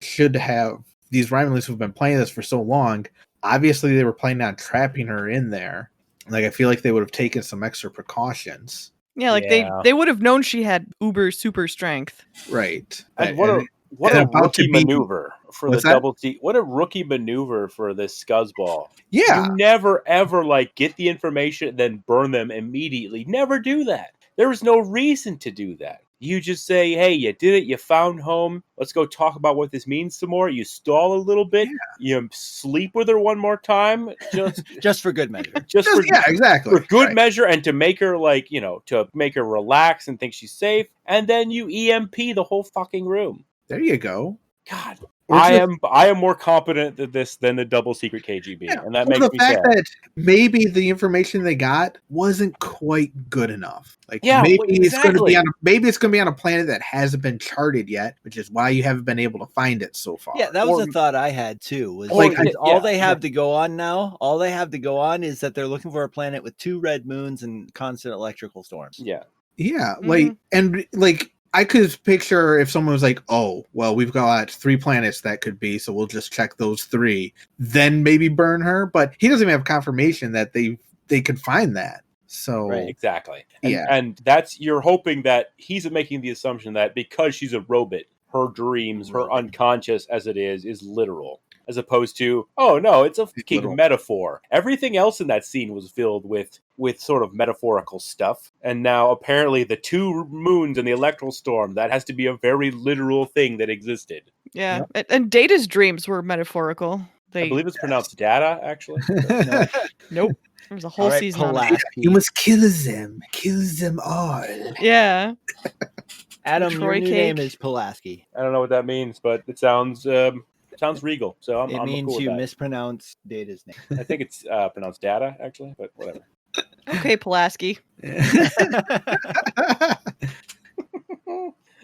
should have these Romulans who've been playing this for so long. Obviously, they were planning on trapping her in there. Like I feel like they would have taken some extra precautions. Yeah, like Yeah. they would have known she had uber super strength. Right. And what a and about rookie to be- maneuver for the What's that? double T. What a rookie maneuver for this scuzzball. Yeah. You never ever like get the information then burn them immediately. Never do that. There is no reason to do that. You just say, "Hey, you did it. You found home. Let's go talk about what this means some more." You stall a little bit. Yeah. You sleep with her one more time, Just for good measure. Exactly. for good Right. measure, and to make her to make her relax and think she's safe. And then you EMP the whole fucking room. There you go. God, Or I just- am more competent at this than the double secret KGB, Yeah, and that or makes the me fact sad. that maybe the information they got wasn't quite good enough. Like Yeah, maybe well, it's going to exactly. be on a planet that hasn't been charted yet, which is why you haven't been able to find it so far. Yeah, that was Or- a thought I had too. Was Or- because yeah, all they have right. to go on now, all they have to go on is that they're looking for a planet with 2 red moons and constant electrical storms. Yeah, Yeah, Mhm. like and like I could picture if someone was like, "Oh, well, we've got 3 planets that could be, so we'll just check those 3, then maybe burn her." But he doesn't even have confirmation that they could find that. So Right. exactly. And, Yeah. and that's you're hoping that he's making the assumption that because she's a robot, her dreams, her Robot. unconscious as it is literal. As opposed to, oh no, it's a fucking literal. metaphor. Everything else in that scene was filled with sort of metaphorical stuff. And now apparently the 2 moons and the electoral storm, that has to be a very literal thing that existed. Yeah, and Data's dreams were metaphorical. I believe it's pronounced data, actually. Nope. There was a whole All right, season on it. Pulaski. You must kill them all. Yeah. Adam, your Troy new cake. name is Pulaski. I don't know what that means, but it sounds regal. So I'm It means cool with you that. mispronounce Data's name. I think it's pronounced data, actually, but whatever. Okay, Pulaski.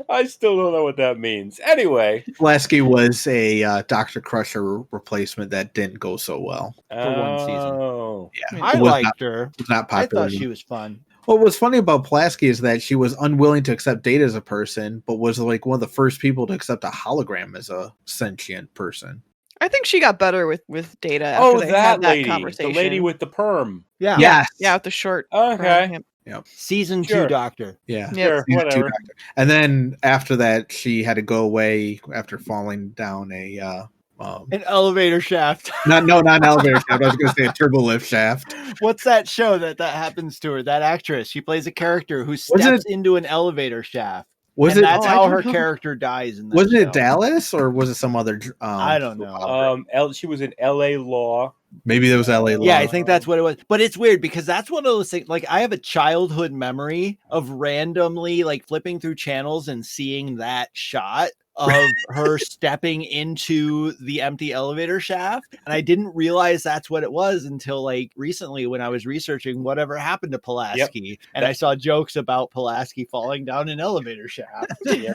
I still don't know what that means. Anyway, Lasky was a Dr. Crusher replacement that didn't go so well. For one season. Oh, Yeah, I it was liked her. It was not I popular. thought she was fun. What was funny about Pulaski is that she was unwilling to accept Data as a person, but was like one of the first people to accept a hologram as a sentient person. I think she got better with Data after they had that lady, conversation. the lady with the perm. Yeah. Yes. Yeah, with the short. Okay, Season Sure. 2 Doctor. Yeah. Yep. sure, Season two whatever. Doctor. And then after that, she had to go away after falling down a An elevator shaft. not an elevator shaft. I was going to say a turbo lift shaft. What's that show that happens to her? That actress. She plays a character who Was steps into an elevator shaft. Was and it? that's I how don't her know. character dies in that Wasn't show. it Dallas or was it some other? I don't know. She was in L.A. Law. Maybe there was L.A. Law. Yeah, I think that's what it was. But it's weird because that's one of those things. Like, I have a childhood memory of randomly like flipping through channels and seeing that shot of her stepping into the empty elevator shaft. And I didn't realize that's what it was until like recently when I was researching whatever happened to Pulaski. And I saw jokes about Pulaski falling down an elevator shaft. Yeah.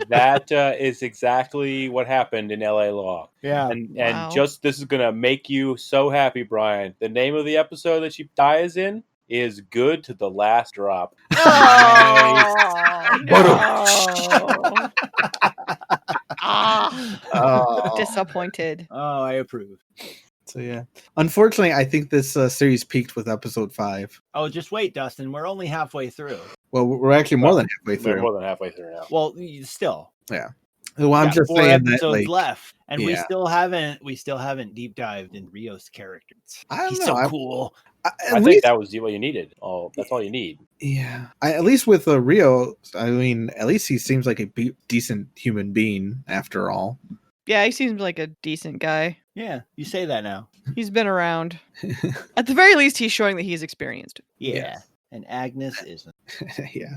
That is exactly what happened in L.A. Law. Yeah. And Wow. just this is gonna make you so happy, Brian. The name of the episode that she dies in is "Good to the Last Drop." Oh, no. Oh. Disappointed. Oh, I approve. So yeah, unfortunately, I think this series peaked with episode 5. Oh, just wait, Dustin. We're only halfway through. Well, we're actually more than halfway We're through. more than halfway through now. Well, still. Well, I'm Got just 4 saying that, episodes like, left, and we yeah. still haven't deep dived in Rio's character. I don't He's know. so cool. I At think least, that was what you needed. That's all you need. yeah. At least with Rio, I mean, at least he seems like a decent human being after all. Yeah, he seems like a decent guy. Yeah, you say that now. He's been around. At the very least, he's showing that he's experienced. Yeah, Yeah. and Agnes isn't. Yeah.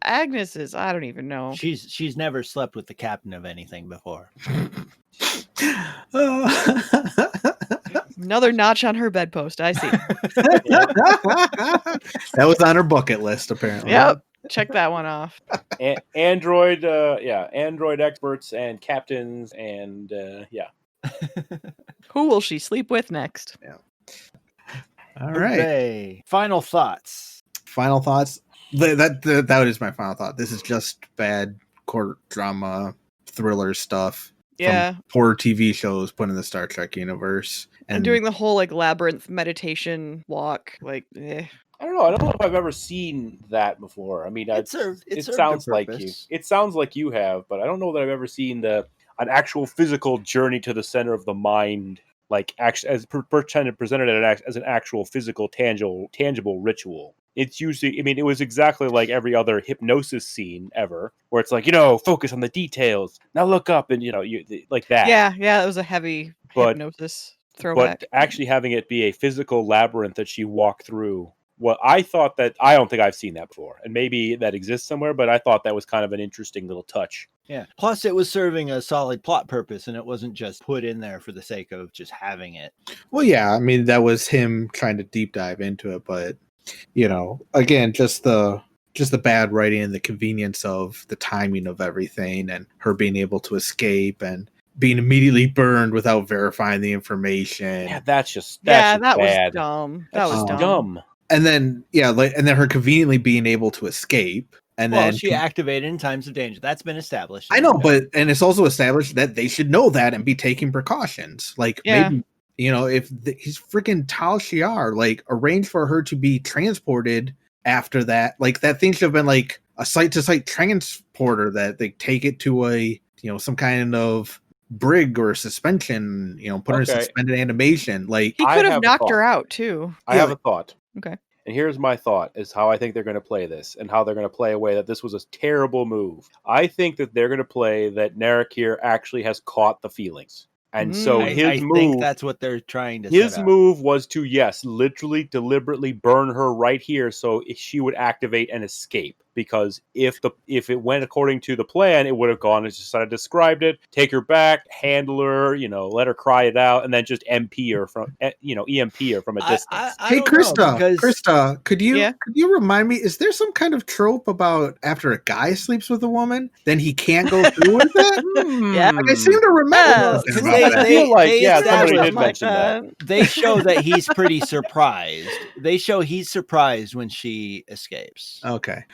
Agnes is, I don't even know. She's never slept with the captain of anything before. Another notch on her bedpost. I see. That was on her bucket list, apparently. Yep. Check that one off. Android experts and captains, and Who will she sleep with next? All right. Okay. Final thoughts. Final thoughts. That is my final thought. This is just bad court drama, thriller stuff. Yeah. From poor TV shows put in the Star Trek universe. And doing the whole like labyrinth meditation walk, like, I don't know. I don't know if I've ever seen that before. I mean, It served sounds a like you. purpose. It sounds like you have, but I don't know that I've ever seen an actual physical journey to the center of the mind, like as presented as an actual physical, tangible ritual. It's usually, I mean, it was exactly like every other hypnosis scene ever, where it's like, focus on the details. Now look up, and you like that. Yeah, it was a heavy hypnosis throwback. But actually having it be a physical labyrinth that she walked through. Well, I don't think I've seen that before, and maybe that exists somewhere, but I thought that was kind of an interesting little touch. Yeah. Plus, it was serving a solid plot purpose, and it wasn't just put in there for the sake of just having it. Well, yeah, I mean, that was him trying to deep dive into it, but again, just the bad writing and the convenience of the timing of everything, and her being able to escape and being immediately burned without verifying the information. Yeah, that's just that bad. Was dumb. That was dumb. And then her conveniently being able to escape. And then she activated in times of danger. That's been established. I know, and it's also established that they should know that and be taking precautions. Like maybe if he's freaking Tal Shiar, like arrange for her to be transported after that. Like that thing should have been like a site-to-site transporter that they take it to a some kind of brig or suspension. Put her in suspended animation. Like he could have knocked her out too. I have a thought. Okay. And here's my thought, is how I think they're going to play this, and how they're going to play away that this was a terrible move. I think that they're going to play that Narek here actually has caught the feelings. And so I think that's what they're trying to his move was to, literally, deliberately burn her right here so she would activate and escape. Because if it went according to the plan, it would have gone as I described it, take her back, handle her, let her cry it out, and then just MP her from, EMP her from a distance. Hey, Krista, could you remind me, is there some kind of trope about after a guy sleeps with a woman, then he can't go through with it? Yeah. Like, I seem to remember. Somebody did mention that. They show that he's pretty surprised. They show he's surprised when she escapes. Okay.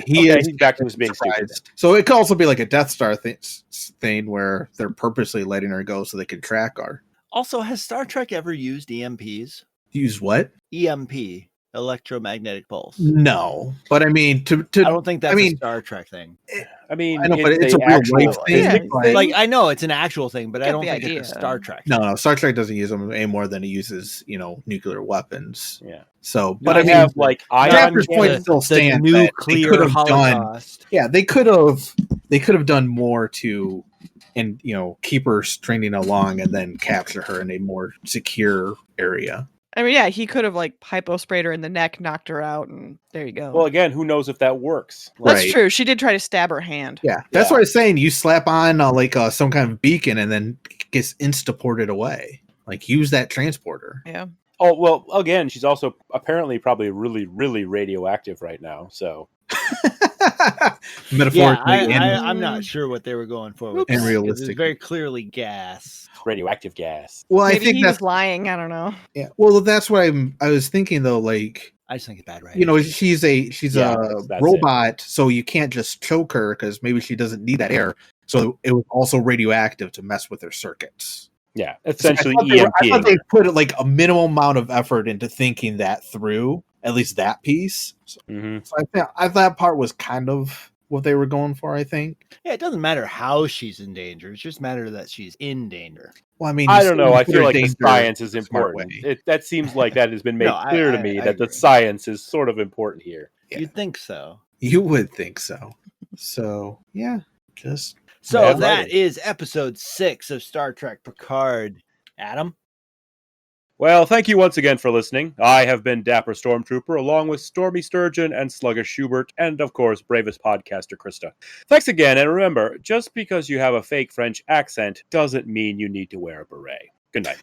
He's back to his being surprised. So it could also be like a Death Star thing where they're purposely letting her go so they can track her. Also, has Star Trek ever used EMPs? Use what? EMP, electromagnetic pulse. No, but I mean, I don't think that's a Star Trek thing. I know, but it's a real life thing. Yeah. Like I know it's an actual thing, but I don't think it's a Star Trek thing. No, Star Trek doesn't use them any more than it uses, nuclear weapons. Yeah. So, but I mean, have like Jasper's point still stands. Nuclear holocaust. They could have done more to, and keep her stringing along and then capture her in a more secure area. I mean, he could have like hypo sprayed her in the neck, knocked her out, and there you go. Well, again, who knows if that works? That's true. She did try to stab her hand. Yeah, that's what I was saying. You slap on some kind of beacon and then gets insta-ported away. Like use that transporter. Yeah. Oh well, again, she's also apparently probably really, really radioactive right now. So. Metaphorically, I'm not sure what they were going for with and that, realistic. It's very clearly gas, radioactive gas. Well, maybe I think he that's was lying. I don't know. Yeah. Well, that's what I was thinking though. Like, I just think it's bad, right? She's a robot, so you can't just choke her because maybe she doesn't need that air. So it was also radioactive to mess with her circuits. Yeah, essentially EMP. I thought they put like a minimal amount of effort into thinking that through. At least that piece. So I thought that part was kind of what they were going for, I think. Yeah, it doesn't matter how she's in danger. It just matters that she's in danger. Well, I mean, I don't know. I feel like the science is important. That seems like that has been made clear to me that the science is sort of important here. Yeah. You'd think so. You would think so. So, yeah, just... So that is episode 6 of Star Trek Picard. Adam? Well, thank you once again for listening. I have been Dapper Stormtrooper, along with Stormy Sturgeon and Sluggish Schubert, and of course, bravest podcaster Krista. Thanks again, and remember, just because you have a fake French accent doesn't mean you need to wear a beret. Good night.